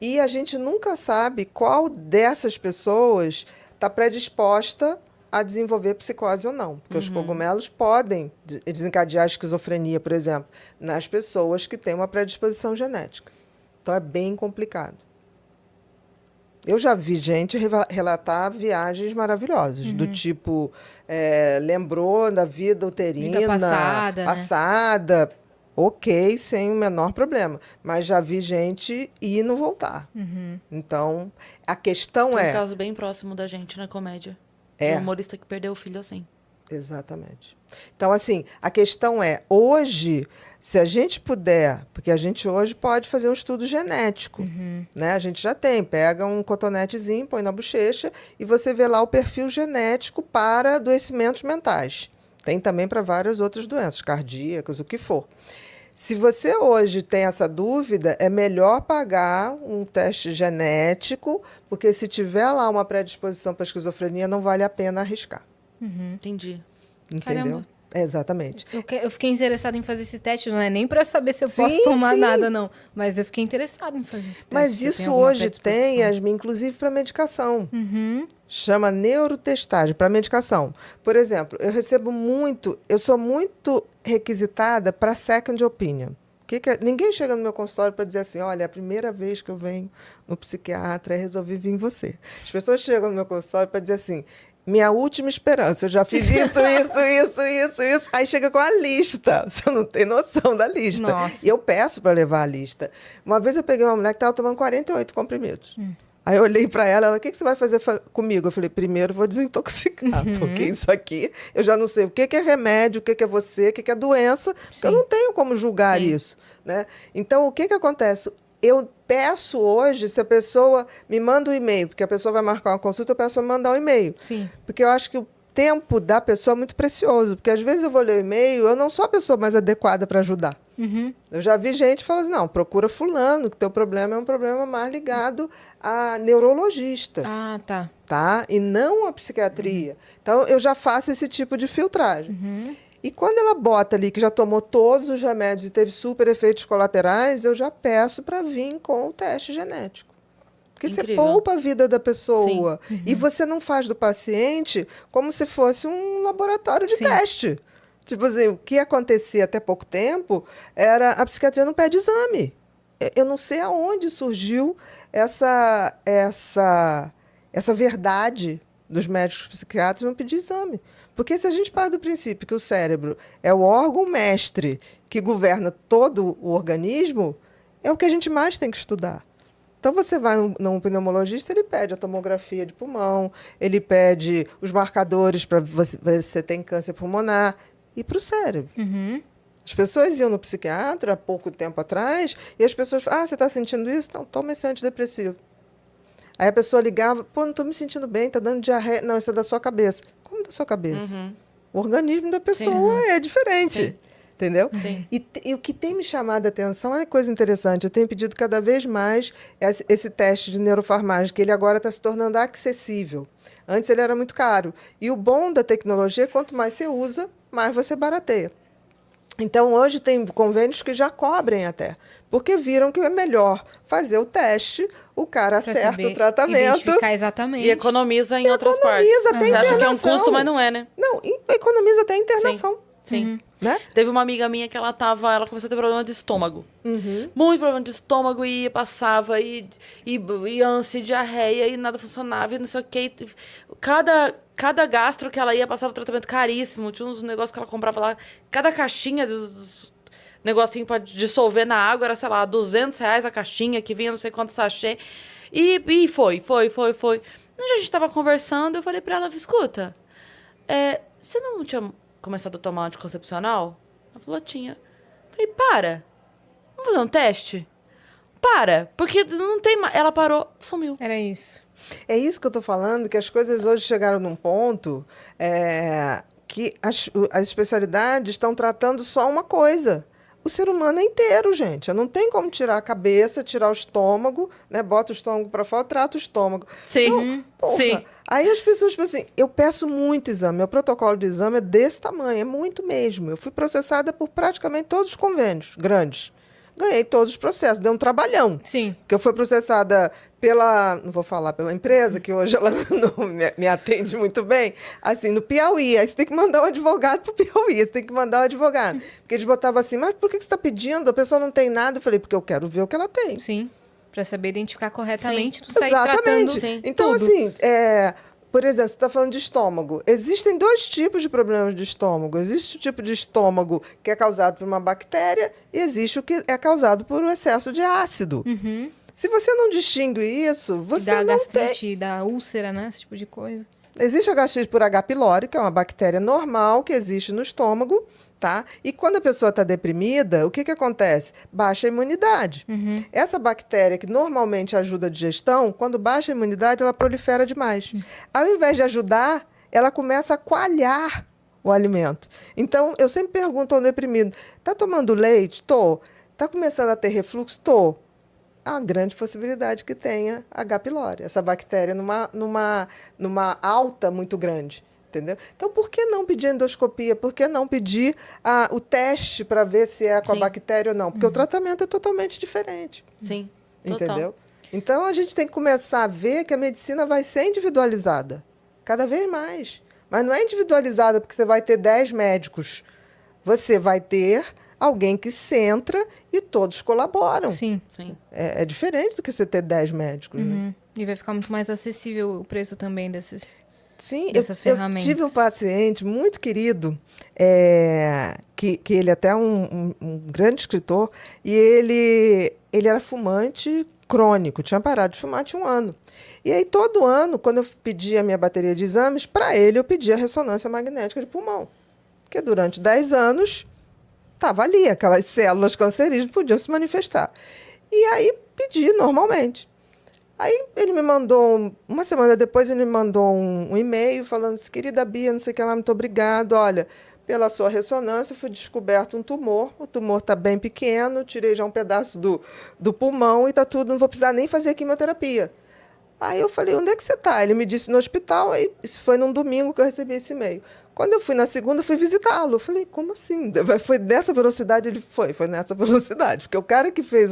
E a gente nunca sabe qual dessas pessoas está predisposta a desenvolver psicose ou não. Porque os cogumelos podem desencadear a esquizofrenia, por exemplo, nas pessoas que têm uma predisposição genética. Então é bem complicado. Eu já vi gente relatar viagens maravilhosas, do tipo, lembrou da vida uterina, Vida passada, né? Ok, sem o menor problema. Mas já vi gente ir e não voltar. Então, a questão Tem um caso bem próximo da gente na comédia. É. Um humorista que perdeu o filho assim. Exatamente. Então, assim, a questão hoje, se a gente puder, porque a gente hoje pode fazer um estudo genético, né? A gente já tem, pega um cotonetezinho, põe na bochecha e você vê lá o perfil genético para adoecimentos mentais. Tem também para várias outras doenças, cardíacas, o que for. Se você hoje tem essa dúvida, é melhor pagar um teste genético, porque se tiver lá uma predisposição para esquizofrenia, não vale a pena arriscar. Entendi. Entendeu? Caramba. Exatamente. Eu fiquei interessada em fazer esse teste, não é nem para saber se eu Sim, posso tomar sim. nada, não. Mas eu fiquei interessada em fazer esse teste. Mas se eu tenho isso alguma hoje predisposição. tem, Yasmin, inclusive para medicação. Uhum. Chama neurotestagem para medicação. Por exemplo, eu sou muito requisitada para second opinion. Ninguém chega no meu consultório para dizer assim, olha, é a primeira vez que eu venho no psiquiatra e resolvi vir em você. As pessoas chegam no meu consultório para dizer assim, minha última esperança, eu já fiz isso. Aí chega com a lista. Você não tem noção da lista. Nossa. E eu peço para levar a lista. Uma vez eu peguei uma mulher que estava tomando 48 comprimidos. Aí eu olhei para ela, o que você vai fazer comigo? Eu falei, primeiro vou desintoxicar, porque isso aqui, eu já não sei o que é remédio, o que é você, o que é doença, porque eu não tenho como julgar isso. Né? Então, o que acontece? Eu peço hoje, se a pessoa me manda um e-mail, porque a pessoa vai marcar uma consulta, eu peço para mandar um e-mail. Sim. Porque eu acho que o tempo da pessoa é muito precioso, porque às vezes eu vou ler o e-mail, eu não sou a pessoa mais adequada para ajudar. Eu já vi gente falando assim, não, procura fulano, que teu problema é um problema mais ligado a neurologista, Ah, tá. tá? E não a psiquiatria. Então, eu já faço esse tipo de filtragem. E quando ela bota ali que já tomou todos os remédios e teve super efeitos colaterais, eu já peço para vir com o teste genético. Porque você Incrível. poupa a vida da pessoa. E você não faz do paciente como se fosse um laboratório de Sim. teste. Tipo assim, o que acontecia até pouco tempo era a psiquiatria não pede exame. Eu não sei aonde surgiu essa verdade dos médicos psiquiatras não pedir exame. Porque se a gente parte do princípio que o cérebro é o órgão mestre que governa todo o organismo, é o que a gente mais tem que estudar. Então, você vai num pneumologista, ele pede a tomografia de pulmão, ele pede os marcadores para você ver se você tem câncer pulmonar e para o cérebro. As pessoas iam no psiquiatra há pouco tempo atrás e as pessoas falavam, você está sentindo isso? Não, toma esse antidepressivo. Aí a pessoa ligava, não estou me sentindo bem, está dando diarreia. Não, isso é da sua cabeça. Como da sua cabeça? O organismo da pessoa é diferente. Sim. Entendeu? Sim. E o que tem me chamado a atenção, olha que coisa interessante, eu tenho pedido cada vez mais esse teste de neurofarmagem, que ele agora está se tornando acessível. Antes ele era muito caro. E o bom da tecnologia é quanto mais você usa, mais você barateia. Então, hoje tem convênios que já cobrem até, porque viram que é melhor fazer o teste, o cara Pra acerta saber o tratamento. identificar exatamente. E economiza em outras partes. Economiza até Você acha que é um internação. custo, mas não é, né? Não, economiza até a internação. Sim. Né? Teve uma amiga minha que ela começou a ter problema de estômago. Muito problema de estômago e passava, e ânsia, e diarreia, e nada funcionava, e não sei o quê. Cada gastro que ela ia passava um tratamento caríssimo. Tinha uns negócios que ela comprava lá. Cada caixinha dos negocinho pra dissolver na água era, sei lá, R$200 a caixinha, que vinha não sei quanto sachê. E foi. Um dia a gente tava conversando, eu falei pra ela, escuta, você não tinha começado a tomar anticoncepcional? Ela falou, tinha. Falei, para. Vamos fazer um teste? Para, porque não tem mais. Ela parou, sumiu. Era isso. É isso que eu estou falando, que as coisas hoje chegaram num ponto que as especialidades estão tratando só uma coisa. O ser humano é inteiro, gente. Eu não tenho como tirar a cabeça, tirar o estômago, né? Bota o estômago para fora, trata o estômago. Sim. Não, porra. Sim. Aí as pessoas, tipo assim, eu peço muito exame. Meu protocolo de exame é desse tamanho, é muito mesmo. Eu fui processada por praticamente todos os convênios grandes. Ganhei todos os processos, deu um trabalhão. Sim. Que eu fui processada não vou falar pela empresa, que hoje ela não me atende muito bem, assim, no Piauí. Aí você tem que mandar um advogado pro Piauí, você tem que mandar um advogado. Porque eles botavam assim, mas por que você está pedindo? A pessoa não tem nada. Eu falei, porque eu quero ver o que ela tem. Sim. Pra saber identificar corretamente, Sim. tu sair tratando Exatamente. Sim. Então, tudo. assim, por exemplo, você está falando de estômago. Existem dois tipos de problemas de estômago. Existe o tipo de estômago que é causado por uma bactéria e existe o que é causado por um excesso de ácido. Se você não distingue isso, você Da não gastrite, da úlcera, né? Esse tipo de coisa. Existe a gastrite por H. pylori, que é uma bactéria normal que existe no estômago, tá? E quando a pessoa está deprimida, o que acontece? Baixa a imunidade. Essa bactéria que normalmente ajuda a digestão, quando baixa a imunidade, ela prolifera demais. Ao invés de ajudar, ela começa a coalhar o alimento. Então, eu sempre pergunto ao deprimido, tá tomando leite? Tô. Tá começando a ter refluxo? Tô. Há grande possibilidade que tenha H. pylori, essa bactéria numa alta muito grande. Entendeu? Então, por que não pedir endoscopia? Por que não pedir o teste para ver se é com a bactéria ou não? Porque o tratamento é totalmente diferente. Sim, total. Entendeu? Então, a gente tem que começar a ver que a medicina vai ser individualizada, cada vez mais. Mas não é individualizada porque você vai ter 10 médicos. Você vai ter alguém que centra e todos colaboram. Sim. É diferente do que você ter 10 médicos. Né? E vai ficar muito mais acessível o preço também dessas... Sim, dessas eu ferramentas. tive um paciente muito querido, que ele até é um grande escritor, e ele era fumante crônico, tinha parado de fumar, tinha 1 ano. E aí, todo ano, quando eu pedia a minha bateria de exames, para ele eu pedia ressonância magnética de pulmão. Porque durante 10 anos, estava ali, aquelas células cancerígenas podiam se manifestar. E aí, pedi normalmente. Aí ele me mandou, uma semana depois, ele me mandou um e-mail falando assim, querida Bia, não sei o que lá, muito obrigado, olha, pela sua ressonância foi descoberto um tumor, o tumor está bem pequeno, tirei já um pedaço do pulmão e está tudo, não vou precisar nem fazer quimioterapia. Aí eu falei, onde é que você está? Ele me disse no hospital, aí isso foi num domingo que eu recebi esse e-mail. Quando eu fui na segunda, eu fui visitá-lo. Eu falei, como assim? Foi nessa velocidade? Ele foi nessa velocidade. Porque o cara que fez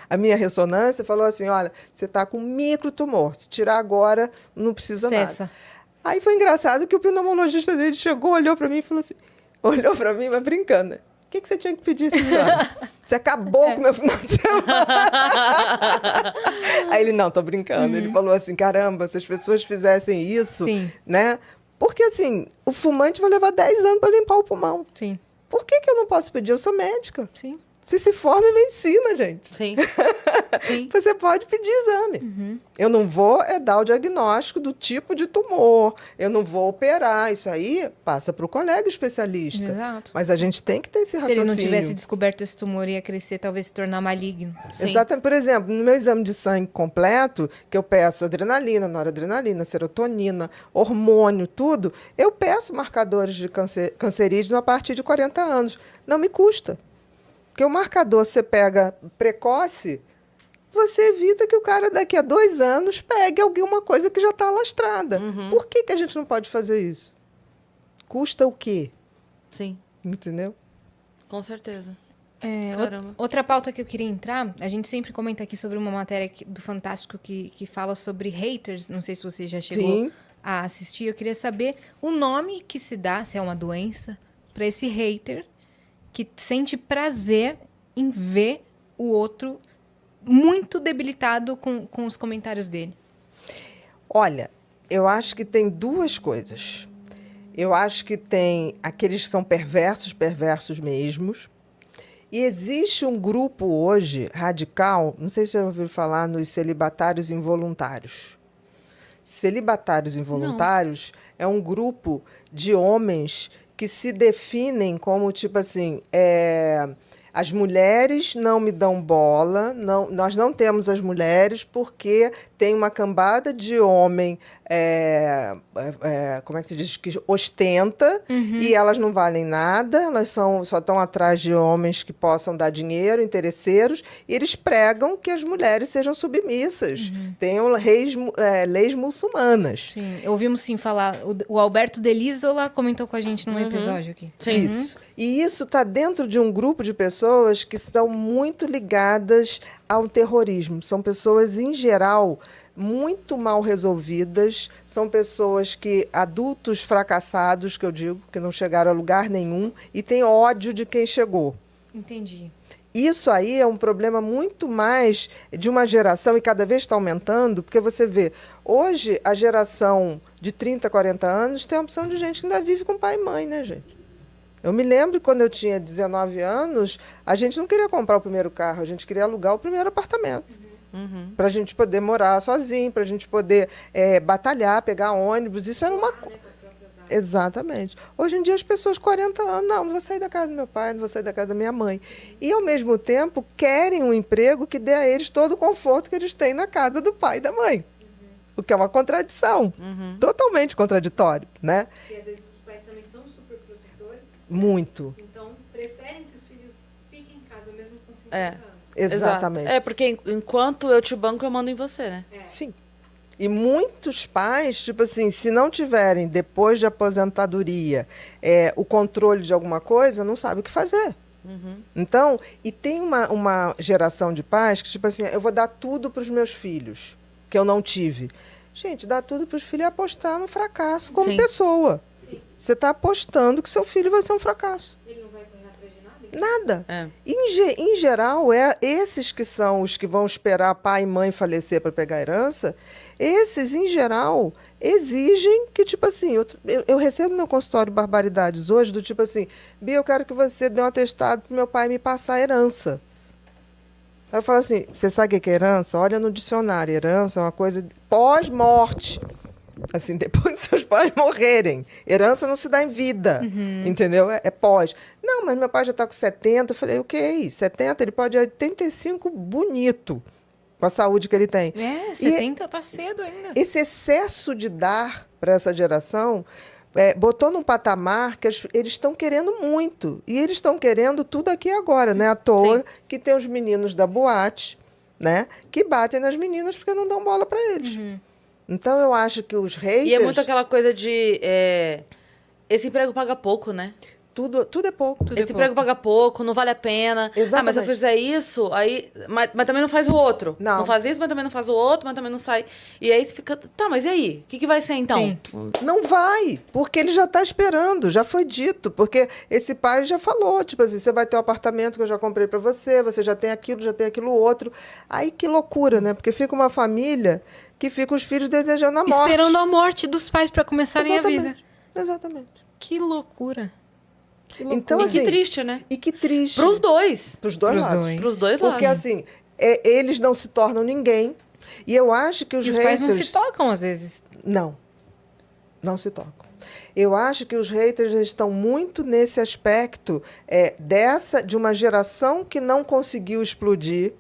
a minha ressonância falou assim, olha, você está com microtumor. Se tirar agora, não precisa Cessa. nada. Aí foi engraçado que o pneumologista dele chegou, olhou para mim e falou assim, olhou para mim, mas brincando, né? O que você tinha que pedir esse exame? Você acabou com o meu final de semana. Aí ele, não, tô brincando. Ele falou assim, caramba, se as pessoas fizessem isso, Sim. né? Porque, assim, o fumante vai levar 10 anos para limpar o pulmão. Sim. Por que eu não posso pedir? Eu sou médica. Sim. Você se forma em medicina, gente. Sim. Sim. Você pode pedir exame. Eu não vou dar o diagnóstico do tipo de tumor. Eu não vou operar. Isso aí passa para o colega especialista. Exato. Mas a gente tem que ter esse Se ele raciocínio. não tivesse descoberto esse tumor, ia crescer, talvez se tornar maligno. Sim. Exatamente. Por exemplo, no meu exame de sangue completo, que eu peço adrenalina, noradrenalina, serotonina, hormônio, tudo, eu peço marcadores de cancerígeno a partir de 40 anos. Não me custa. Porque o marcador você pega precoce, você evita que o cara daqui a 2 anos pegue alguma coisa que já está alastrada. Por que a gente não pode fazer isso? Custa o quê? Sim, Entendeu? com certeza. Caramba. Outra pauta que eu queria entrar, a gente sempre comenta aqui sobre uma matéria do Fantástico que fala sobre haters, não sei se você já chegou Sim. a assistir, eu queria saber o nome que se dá, se é uma doença, para esse hater que sente prazer em ver o outro muito debilitado com os comentários dele. Olha, eu acho que tem 2 coisas. Eu acho que tem aqueles que são perversos mesmos. E existe um grupo hoje radical, não sei se você já ouviu falar nos celibatários involuntários. Celibatários involuntários é um grupo de homens que se definem como, tipo assim, as mulheres não me dão bola, nós não temos as mulheres porque tem uma cambada de homem, como é que se diz, que ostenta, e elas não valem nada, elas só estão atrás de homens que possam dar dinheiro, interesseiros, e eles pregam que as mulheres sejam submissas, tenham leis muçulmanas. Sim, ouvimos sim falar, o Alberto Delisola comentou com a gente num episódio aqui. Sim. Isso. E isso está dentro de um grupo de pessoas que estão muito ligadas ao terrorismo. São pessoas, em geral, muito mal resolvidas. São pessoas adultos fracassados, que eu digo, que não chegaram a lugar nenhum e têm ódio de quem chegou. Entendi. Isso aí é um problema muito mais de uma geração, e cada vez está aumentando, porque você vê, hoje a geração de 30, 40 anos tem a opção de gente que ainda vive com pai e mãe, né, gente? Eu me lembro que quando eu tinha 19 anos, a gente não queria comprar o primeiro carro, a gente queria alugar o primeiro apartamento. Para a gente poder morar sozinho, para a gente poder batalhar, pegar ônibus, isso era uma coisa. Exatamente. Hoje em dia as pessoas 40 anos, não vou sair da casa do meu pai, não vou sair da casa da minha mãe. E, ao mesmo tempo, querem um emprego que dê a eles todo o conforto que eles têm na casa do pai e da mãe. O que é uma contradição. Totalmente contraditório, né? E às vezes os pais também são super protetores. Muito. Então, preferem que os filhos fiquem em casa mesmo com 50 É. anos. Exatamente. Exato. É, porque enquanto eu te banco, eu mando em você, né? Sim. E muitos pais, tipo assim, se não tiverem, depois de aposentadoria, o controle de alguma coisa, não sabe o que fazer. Então, e tem uma geração de pais que, tipo assim, eu vou dar tudo para os meus filhos, que eu não tive. Gente, dar tudo para os filhos é apostar no fracasso como Sim. pessoa. Você está apostando que seu filho vai ser um fracasso. Ele não vai correr atrás de nada? Nada. É. Em geral, esses que são os que vão esperar pai e mãe falecer para pegar a herança, esses, em geral, exigem que, tipo assim, eu recebo no meu consultório barbaridades hoje, do tipo assim, Bia, eu quero que você dê um atestado para meu pai me passar a herança. Aí eu falo assim, você sabe o que é herança? Olha no dicionário, herança é uma coisa pós-morte. Assim, depois dos seus pais morrerem. Herança não se dá em vida, entendeu? É pós. Não, mas meu pai já está com 70. Eu falei, ok, 70, ele pode ir a 85 bonito, com a saúde que ele tem. 70 tá cedo ainda. Esse excesso de dar para essa geração botou num patamar que eles estão querendo muito. E eles estão querendo tudo aqui e agora, né? À toa Sim. que tem os meninos da boate, né? Que batem nas meninas porque não dão bola para eles. Então, eu acho que os haters... E é muito aquela coisa de... esse emprego paga pouco, né? Tudo é pouco. Esse emprego paga pouco, não vale a pena. Ah, mas se eu Exatamente. fizer isso, aí... Mas também não faz o outro. Não. faz isso, mas também não faz o outro, mas também não sai. E aí você fica... Tá, mas e aí? O que vai ser, então? Sim. Não vai, porque ele já está esperando, já foi dito. Porque esse pai já falou, tipo assim, você vai ter o apartamento que eu já comprei para você, você já tem aquilo outro. Aí que loucura, né? Porque fica uma família que fica os filhos desejando a morte. Esperando a morte dos pais para começarem a vida. Exatamente. Que loucura. Que loucura. Então, E assim, que triste, né? E que triste. Pros dois. Pros dois Pros lados. dois. Pros dois lados. Porque, assim, eles não se tornam ninguém. E eu acho que os E os haters... pais não se tocam, às vezes. Não se tocam. Eu acho que os haters estão muito nesse aspecto de uma geração que não conseguiu explodir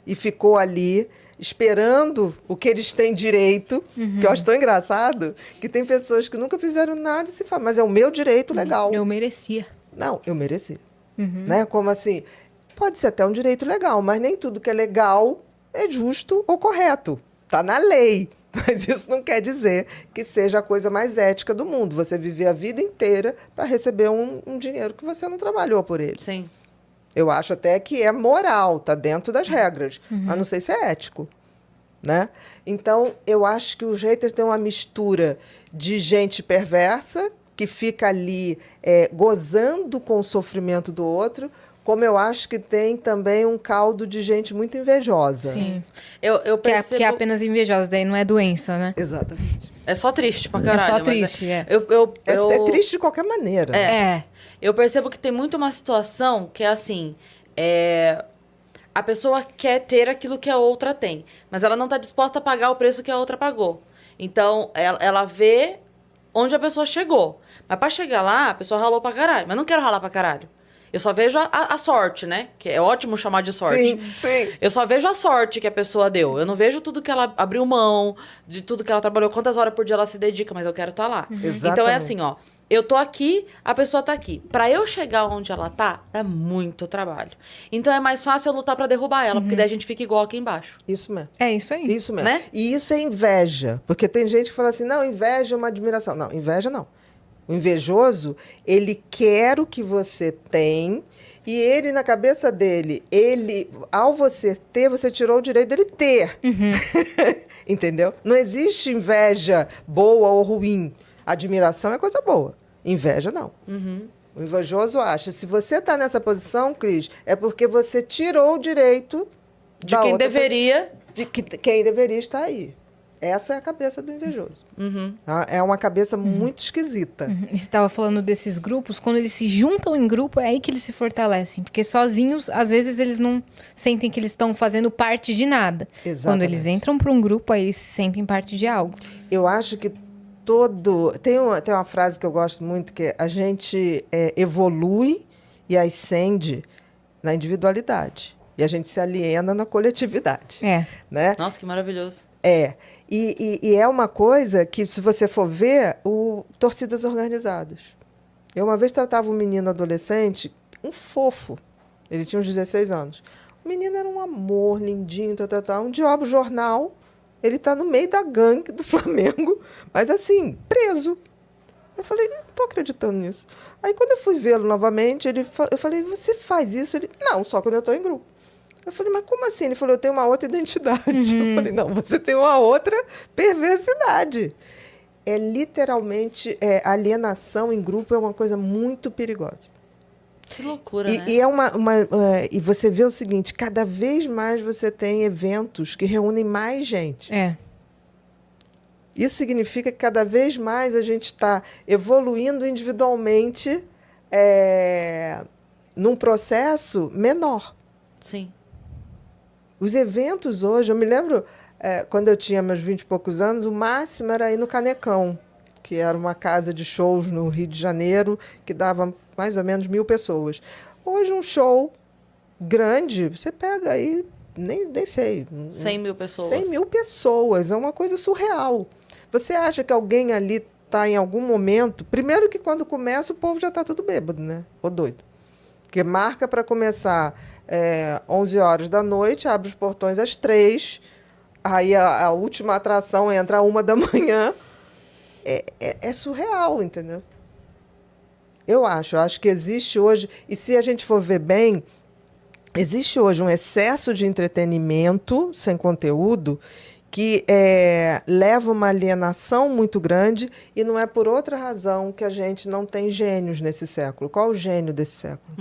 e ficou ali esperando o que eles têm direito, que eu acho tão engraçado, que tem pessoas que nunca fizeram nada e se falam, mas é o meu direito legal. Eu merecia. Não, eu mereci. Né? Como assim, pode ser até um direito legal, mas nem tudo que é legal é justo ou correto. Está na lei. Mas isso não quer dizer que seja a coisa mais ética do mundo. Você viver a vida inteira para receber um dinheiro que você não trabalhou por ele. Sim. Eu acho até que é moral, está dentro das regras. Mas não sei se é ético. Né? Então, eu acho que os haters têm uma mistura de gente perversa, que fica ali gozando com o sofrimento do outro, como eu acho que tem também um caldo de gente muito invejosa. Sim. Eu percebo... Que é apenas invejosa, daí não é doença, né? Exatamente. É só triste pra caralho. É só mas triste, é. É triste de qualquer maneira. É. Eu percebo que tem muito uma situação que é assim... A pessoa quer ter aquilo que a outra tem, mas ela não tá disposta a pagar o preço que a outra pagou. Então, ela vê onde a pessoa chegou. Mas pra chegar lá, a pessoa ralou pra caralho. Mas não quero ralar pra caralho. Eu só vejo a sorte, né? Que é ótimo chamar de sorte. Sim. Eu só vejo a sorte que a pessoa deu. Eu não vejo tudo que ela abriu mão, de tudo que ela trabalhou, quantas horas por dia ela se dedica, mas eu quero estar lá. Exatamente. Então é assim, ó. Eu tô aqui, a pessoa tá aqui. Pra eu chegar onde ela tá, dá muito trabalho. Então é mais fácil eu lutar pra derrubar ela, porque daí a gente fica igual aqui embaixo. Isso mesmo. É isso aí. Isso mesmo. Né? E isso é inveja. Porque tem gente que fala assim, não, inveja é uma admiração. Não, inveja não. O invejoso, ele quer o que você tem e ele, na cabeça dele, ao você ter, você tirou o direito dele ter. Entendeu? Não existe inveja boa ou ruim. Admiração é coisa boa. Inveja, não. O invejoso acha, se você está nessa posição, Cris, é porque você tirou o direito De quem deveria. de que quem deveria estar aí. Essa é a cabeça do invejoso. Tá? É uma cabeça muito esquisita. E você estava falando desses grupos, quando eles se juntam em grupo, é aí que eles se fortalecem. Porque sozinhos, às vezes, eles não sentem que eles estão fazendo parte de nada. Exatamente. Quando eles entram para um grupo, aí eles se sentem parte de algo. Eu acho que tem uma frase que eu gosto muito, que é a gente evolui e ascende na individualidade. E a gente se aliena na coletividade. Né? Nossa, que maravilhoso. E é uma coisa que, se você for ver, torcidas organizadas. Eu uma vez tratava um menino adolescente, um fofo. Ele tinha uns 16 anos. O menino era um amor, lindinho, tal. Um dia eu abro o jornal, ele está no meio da gangue do Flamengo, mas assim, preso. Eu falei, não estou acreditando nisso. Aí, quando eu fui vê-lo novamente, eu falei, você faz isso? Ele, não, só quando eu estou em grupo. Eu falei, mas como assim? Ele falou, eu tenho uma outra identidade. Eu falei, não, você tem uma outra perversidade. É literalmente, alienação em grupo é uma coisa muito perigosa. Que loucura, né? E você vê o seguinte, cada vez mais você tem eventos que reúnem mais gente. Isso significa que cada vez mais a gente está evoluindo individualmente num processo menor. Sim. Os eventos hoje, eu me lembro, quando eu tinha meus 20 e poucos anos, o máximo era ir no Canecão, que era uma casa de shows no Rio de Janeiro, que dava mais ou menos 1.000 pessoas. Hoje, um show grande, você pega aí, nem sei... 100 mil pessoas. 100 mil pessoas, é uma coisa surreal. Você acha que alguém ali está em algum momento... Primeiro que quando começa, o povo já está tudo bêbado, né? Ou doido. Porque marca para começar 11 horas da noite, abre os portões às 3, aí a última atração entra às 1 da manhã. É surreal, entendeu? Eu acho que existe hoje... E se a gente for ver bem, existe hoje um excesso de entretenimento sem conteúdo que leva uma alienação muito grande e não é por outra razão que a gente não tem gênios nesse século. Qual o gênio desse século?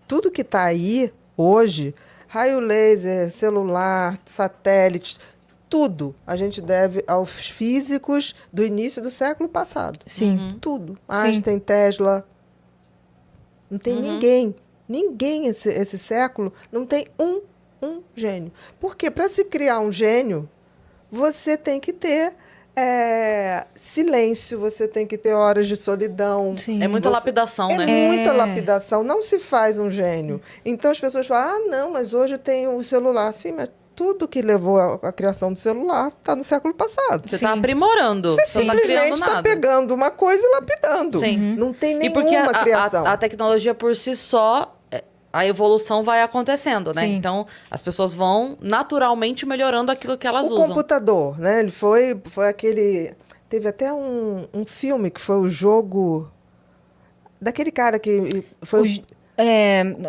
Tudo que está aí hoje, raio laser, celular, satélites, tudo a gente deve aos físicos do início do século passado. Sim. Tudo. Einstein, Tesla. Não tem ninguém esse século, não tem um gênio. Porque para se criar um gênio, você tem que ter silêncio, você tem que ter horas de solidão. Sim. É muita lapidação, né? É muita lapidação, não se faz um gênio. Então as pessoas falam, não, mas hoje tem o celular. Sim, mas tudo que levou à criação do celular está no século passado. Você está aprimorando. Você não tá criando simplesmente está nada. pegando uma coisa e lapidando. Sim. Não tem E porque nenhuma criação. a tecnologia por si só, a evolução vai acontecendo, né? Sim. Então, as pessoas vão naturalmente melhorando aquilo que elas O usam. computador, né? Ele foi aquele... Teve até um filme que foi o jogo... Daquele cara que foi...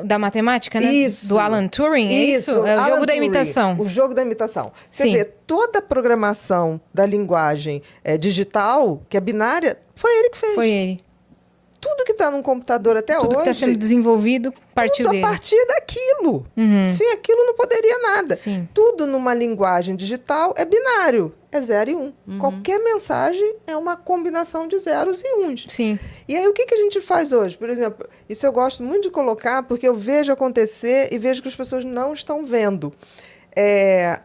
Da matemática, né? Isso. Do Alan Turing, é isso? É o Alan jogo da Turing, imitação. O jogo da imitação. Você Sim. vê toda a programação da linguagem digital, que é binária, foi ele que fez. Foi ele. Tudo que está num computador até Tudo hoje... que está sendo desenvolvido partiu tudo dele. a partir daquilo. Sem aquilo não poderia nada. Sim. Tudo numa linguagem digital é binário. É 0 e 1. Qualquer mensagem é uma combinação de zeros e uns. Sim. E aí, o que a gente faz hoje? Por exemplo, isso eu gosto muito de colocar, porque eu vejo acontecer e vejo que as pessoas não estão vendo.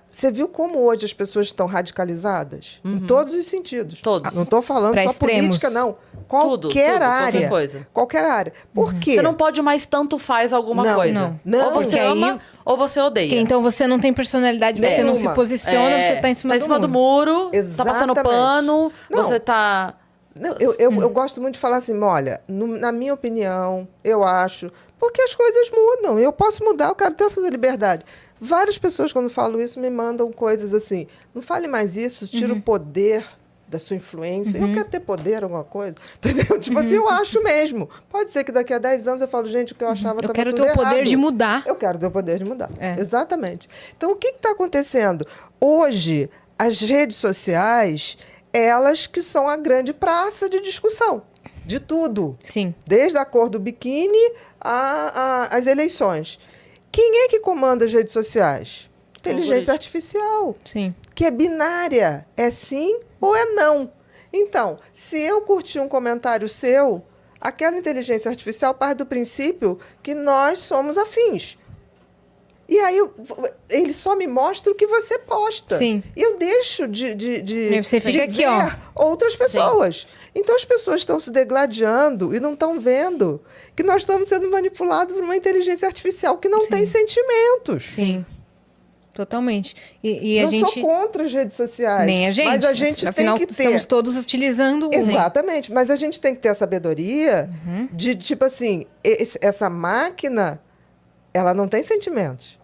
Você viu como hoje as pessoas estão radicalizadas? Em todos os sentidos. Todos. Não estou falando Pra só extremos. política, não. Tudo, Qualquer área. qualquer coisa. Qualquer área. Por quê? Você não pode mais tanto faz alguma Não, coisa. não. Ou você Porque aí- ama ou você odeia. Porque então você não tem personalidade, você não se Nenhuma. posiciona, você está em cima, do muro, tá passando Exatamente. pano, Não. você tá... Não, eu gosto muito de falar assim, olha, na minha opinião, eu acho, porque as coisas mudam, eu posso mudar, eu quero ter essa liberdade. Várias pessoas, quando falo isso, me mandam coisas assim, não fale mais isso, tira o poder da sua influência. Eu quero ter poder, alguma coisa, entendeu? Tipo assim, eu acho mesmo. Pode ser que daqui a 10 anos eu falo, gente, o que eu achava Eu estava quero tudo ter o poder errado. de mudar. Eu quero ter o poder de mudar. É. Exatamente. Então, o que está acontecendo? Hoje, as redes sociais, elas que são a grande praça de discussão de tudo. Sim. Desde a cor do biquíni às eleições. Quem é que comanda as redes sociais? Inteligência artificial, Sim. que é binária. É sim ou é não. Então, se eu curtir um comentário seu, aquela inteligência artificial parte do princípio que nós somos afins. E aí, ele só me mostra o que você posta. Sim. E eu deixo de E você fica aqui, ver ó. outras pessoas. Então, as pessoas estão se degladiando e não estão vendo que nós estamos sendo manipulados por uma inteligência artificial que não tem sentimentos. Sim. Totalmente. E a Não gente... sou contra as redes sociais. Nem a gente. Mas a gente afinal, tem que ter... estamos todos utilizando uma. Exatamente. Mas a gente tem que ter a sabedoria de, tipo assim, essa máquina, ela não tem sentimentos,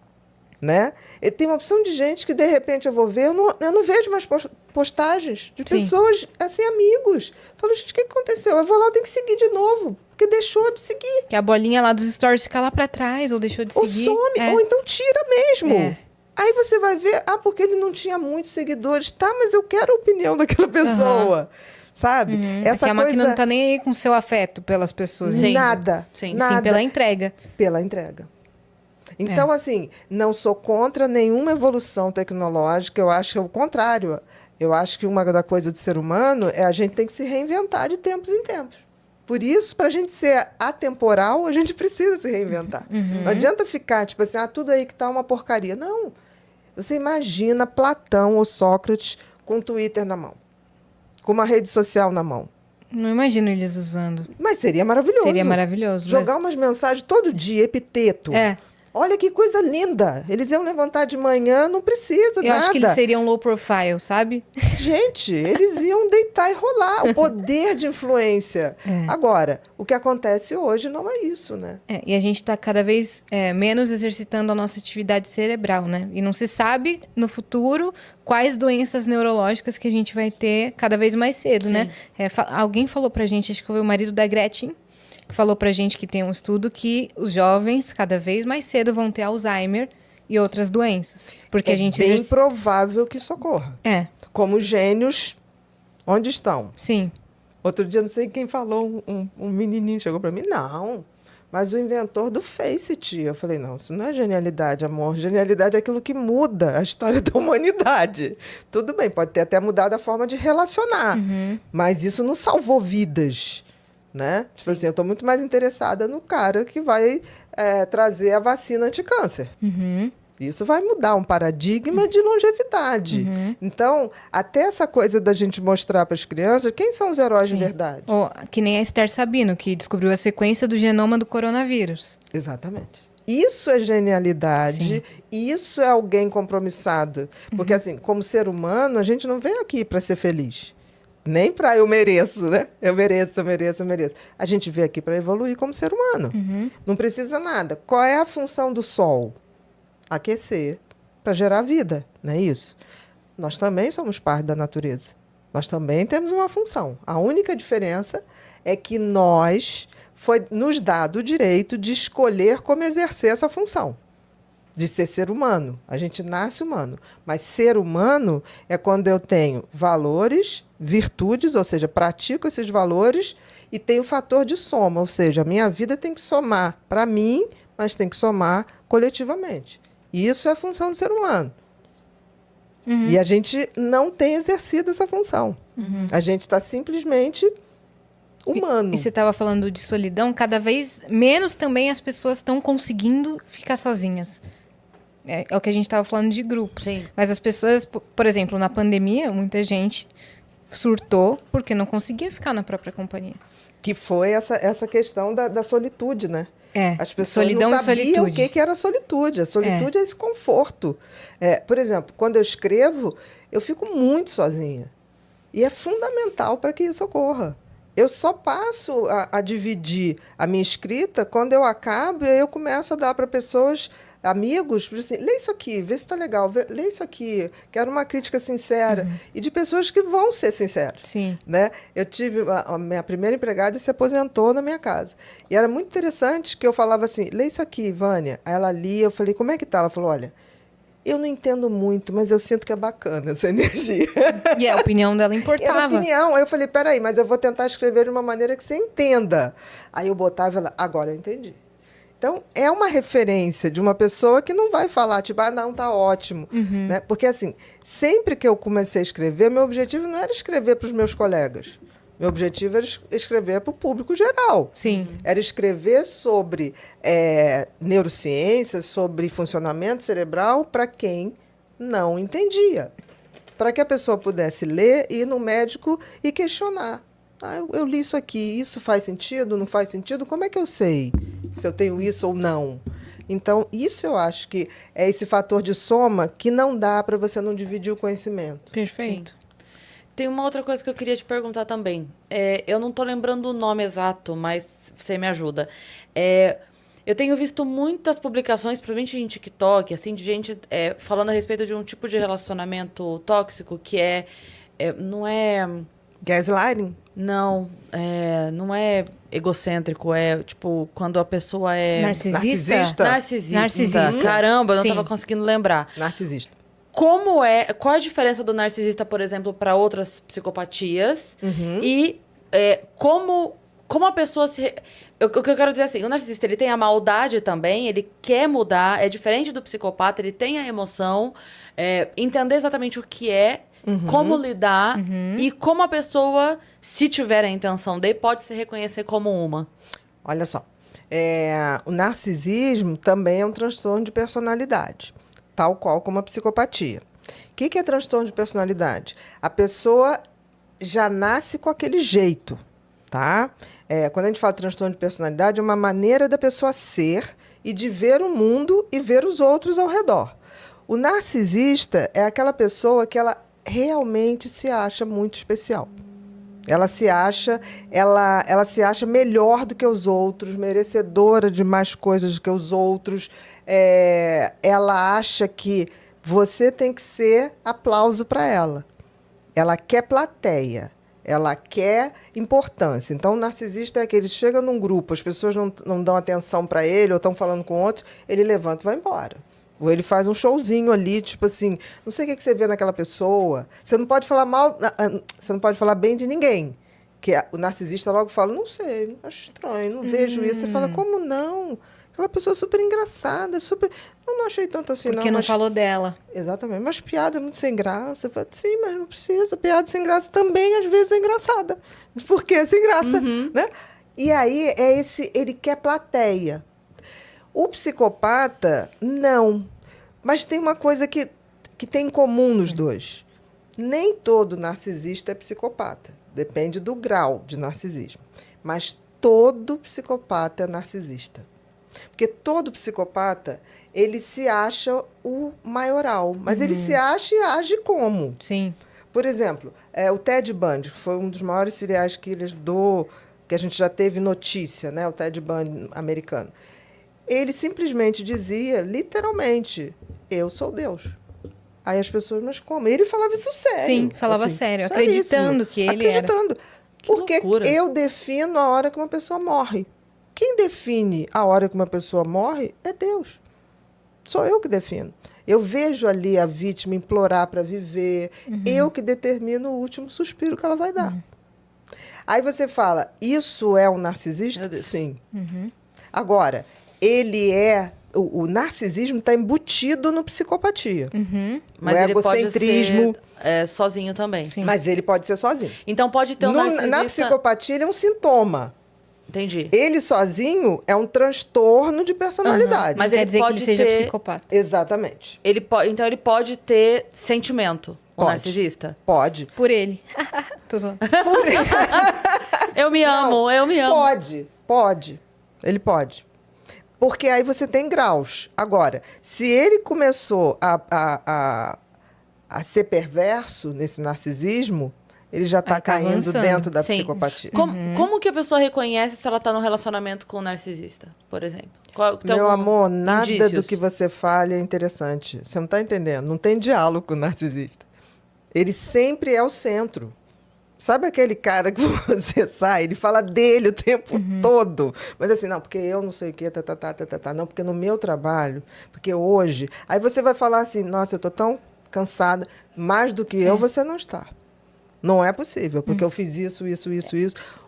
né? E tem uma opção de gente que, de repente, eu vou ver, eu não vejo mais postagens de pessoas, assim, amigos. Eu falo, gente, o que aconteceu? Eu vou lá, eu tenho que seguir de novo, porque deixou de seguir. Que a bolinha lá dos stories fica lá pra trás, ou deixou de Ou seguir. some, ou então tira mesmo. É. Aí você vai ver, porque ele não tinha muitos seguidores. Tá, mas eu quero a opinião daquela pessoa, sabe? Essa que a máquina não tá nem aí com seu afeto pelas pessoas. Sim. Nada, Sim. nada. Sim, pela entrega. Pela entrega. Então, assim, não sou contra nenhuma evolução tecnológica. Eu acho que é o contrário. Eu acho que uma da coisa do ser humano é a gente tem que se reinventar de tempos em tempos. Por isso, para a gente ser atemporal, a gente precisa se reinventar. Não adianta ficar, tipo assim, tudo aí que tá uma porcaria. Não. Você imagina Platão ou Sócrates com o Twitter na mão, com uma rede social na mão. Não imagino eles usando. Mas seria maravilhoso. Seria maravilhoso. Jogar umas mensagens todo dia, epiteto. Olha que coisa linda. Eles iam levantar de manhã, não precisa Eu nada. acho que eles seriam low profile, sabe? Gente, eles iam deitar e rolar. O poder de influência. Agora, o que acontece hoje não é isso, né? E a gente está cada vez menos exercitando a nossa atividade cerebral, né? E não se sabe no futuro quais doenças neurológicas que a gente vai ter cada vez mais cedo, né? Alguém falou pra gente, acho que foi o marido da Gretchen, que falou pra gente que tem um estudo que os jovens cada vez mais cedo vão ter Alzheimer e outras doenças. Porque a gente bem provável que isso ocorra. Como gênios, onde estão? Sim. Outro dia, não sei quem falou, um menininho chegou para mim, não, mas o inventor do Face, tia. Eu falei, não, isso não é genialidade, amor. Genialidade é aquilo que muda a história da humanidade. Tudo bem, pode ter até mudado a forma de relacionar, mas isso não salvou vidas, né? Tipo assim, eu estou muito mais interessada no cara que vai trazer a vacina anti-câncer. Isso vai mudar um paradigma de longevidade. Então, até essa coisa da gente mostrar para as crianças quem são os heróis de verdade. Que nem a Esther Sabino, que descobriu a sequência do genoma do coronavírus. Exatamente. Isso é genialidade, isso é alguém compromissado. Porque, assim, como ser humano, a gente não vem aqui para ser feliz. Nem para eu mereço, né? Eu mereço. A gente veio aqui para evoluir como ser humano. Não precisa nada. Qual é a função do sol? Aquecer para gerar vida, não é isso? Nós também somos parte da natureza. Nós também temos uma função. A única diferença é que foi nos dado o direito de escolher como exercer essa função, de ser humano. A gente nasce humano, mas ser humano é quando eu tenho valores, virtudes, ou seja, pratico esses valores e tenho o fator de soma, ou seja, a minha vida tem que somar para mim, mas tem que somar coletivamente. Isso é a função do ser humano. E a gente não tem exercido essa função. A gente está simplesmente humano. E você estava falando de solidão, cada vez menos também as pessoas estão conseguindo ficar sozinhas. É o que a gente estava falando de grupos. Sim. Mas as pessoas, por exemplo, na pandemia, muita gente surtou porque não conseguia ficar na própria companhia. Que foi essa questão da solitude, né? As pessoas solidão não sabiam e solitude. o que era solitude. A solitude é esse conforto. Por exemplo, quando eu escrevo, eu fico muito sozinha. E é fundamental para que isso ocorra. Eu só passo a dividir a minha escrita quando eu acabo e aí eu começo a dar para pessoas, amigos, assim, lê isso aqui, vê se está legal, lê isso aqui, quero uma crítica sincera. E de pessoas que vão ser sinceras. Sim. Né? Eu tive, a minha primeira empregada se aposentou na minha casa. E era muito interessante que eu falava assim, lê isso aqui, Vânia. Aí ela lia, eu falei, como é que tá? Ela falou, olha, eu não entendo muito, mas eu sinto que é bacana essa energia. E a opinião dela Era importava. opinião. Aí eu falei, peraí, mas eu vou tentar escrever de uma maneira que você entenda. Aí eu botava ela, agora eu entendi. Então, é uma referência de uma pessoa que não vai falar, tipo, não, tá ótimo. Né? Porque, assim, sempre que eu comecei a escrever, meu objetivo não era escrever para os meus colegas. Meu objetivo era escrever para o público geral. Sim. Era escrever sobre neurociências, sobre funcionamento cerebral para quem não entendia. Para que a pessoa pudesse ler, ir no médico e questionar. Eu li isso aqui, isso faz sentido, não faz sentido? Como é que eu sei se eu tenho isso ou não? Então, isso eu acho que é esse fator de soma que não dá para você não dividir o conhecimento. Perfeito. Tem uma outra coisa que eu queria te perguntar também. Eu não tô lembrando o nome exato, mas você me ajuda. Eu tenho visto muitas publicações, principalmente em TikTok, assim, de gente falando a respeito de um tipo de relacionamento tóxico que não é... Gaslighting? Não, não é egocêntrico, é tipo quando a pessoa é... Narcisista? Narcisista. Caramba, eu não Sim. tava conseguindo lembrar. Narcisista. Qual é a diferença do narcisista, por exemplo, para outras psicopatias? E como a pessoa se... O que eu quero dizer assim, o narcisista, ele tem a maldade também, ele quer mudar, é diferente do psicopata, ele tem a emoção, entender exatamente o que é, como lidar e como a pessoa, se tiver a intenção de, pode se reconhecer como uma. Olha só, o narcisismo também é um transtorno de personalidade, tal qual como a psicopatia. O que é transtorno de personalidade? A pessoa já nasce com aquele jeito, tá? Quando a gente fala de transtorno de personalidade, é uma maneira da pessoa ser e de ver o mundo e ver os outros ao redor. O narcisista é aquela pessoa que ela realmente se acha muito especial. Ela se acha melhor do que os outros, merecedora de mais coisas do que os outros. Ela acha que você tem que ser aplauso para ela. Ela quer plateia. Ela quer importância. Então, o narcisista é aquele que chega num grupo, as pessoas não dão atenção para ele, ou estão falando com outro, ele levanta e vai embora. Ou ele faz um showzinho ali, tipo assim, não sei o que você vê naquela pessoa. Você não pode falar mal, você não pode falar bem de ninguém. O narcisista logo fala, não sei, acho estranho, não vejo isso. Você fala, como não? Aquela pessoa super engraçada, super... Eu não achei tanto assim, Porque não falou dela. Exatamente, mas piada é muito sem graça. Eu falo, sim, mas não precisa. Piada sem graça também, às vezes, é engraçada. Porque é sem graça, né? E aí, ele quer plateia. O psicopata, não. Mas tem uma coisa que tem em comum nos dois. Nem todo narcisista é psicopata. Depende do grau de narcisismo. Mas todo psicopata é narcisista. Porque todo psicopata, ele se acha o maioral. Mas ele se acha e age como? Sim. Por exemplo, o Ted Bundy, que foi um dos maiores serial killers que a gente já teve notícia, né? O Ted Bundy americano. Ele simplesmente dizia, literalmente, eu sou Deus. Aí as pessoas, mas como? Ele falava isso sério. Sim, falava assim, sério, seríssimo. acreditando que ele era. Acreditando. Porque loucura. eu defino a hora que uma pessoa morre. Quem define a hora que uma pessoa morre é Deus. Sou eu que defino. Eu vejo ali a vítima implorar para viver. Eu que determino o último suspiro que ela vai dar. Aí você fala, isso é um narcisista? Meu Deus. Sim. Agora, ele o narcisismo está embutido no psicopatia. Mas o ele pode egocentrismo. ser sozinho também. Sim. Mas ele pode ser sozinho. Então pode ter um narcisista... Na psicopatia, ele é um sintoma. Entendi. Ele sozinho é um transtorno de personalidade. Mas Não quer ele dizer que pode ele seja ter- psicopata. Exatamente. Então ele pode ter sentimento, o Pode. narcisista? Pode. Por ele. Tô zoando. Eu me amo, eu me amo. Pode. Ele pode. Porque aí você tem graus. Agora, se ele começou a ser perverso nesse narcisismo, ele já está Aí tá caindo avançando. dentro da Sim. psicopatia. Como que a pessoa reconhece se ela está num relacionamento com um narcisista, por exemplo? Tem Meu algum amor, nada indícios? do que você fale é interessante. Você não está entendendo. Não tem diálogo com o narcisista. Ele sempre é o centro. Sabe aquele cara que você sai, ele fala dele o tempo todo. Mas assim, não, porque eu não sei o quê, não, porque no meu trabalho, porque hoje... Aí você vai falar assim, nossa, eu estou tão cansada, mais do que eu, você não está. Não é possível, porque eu fiz isso.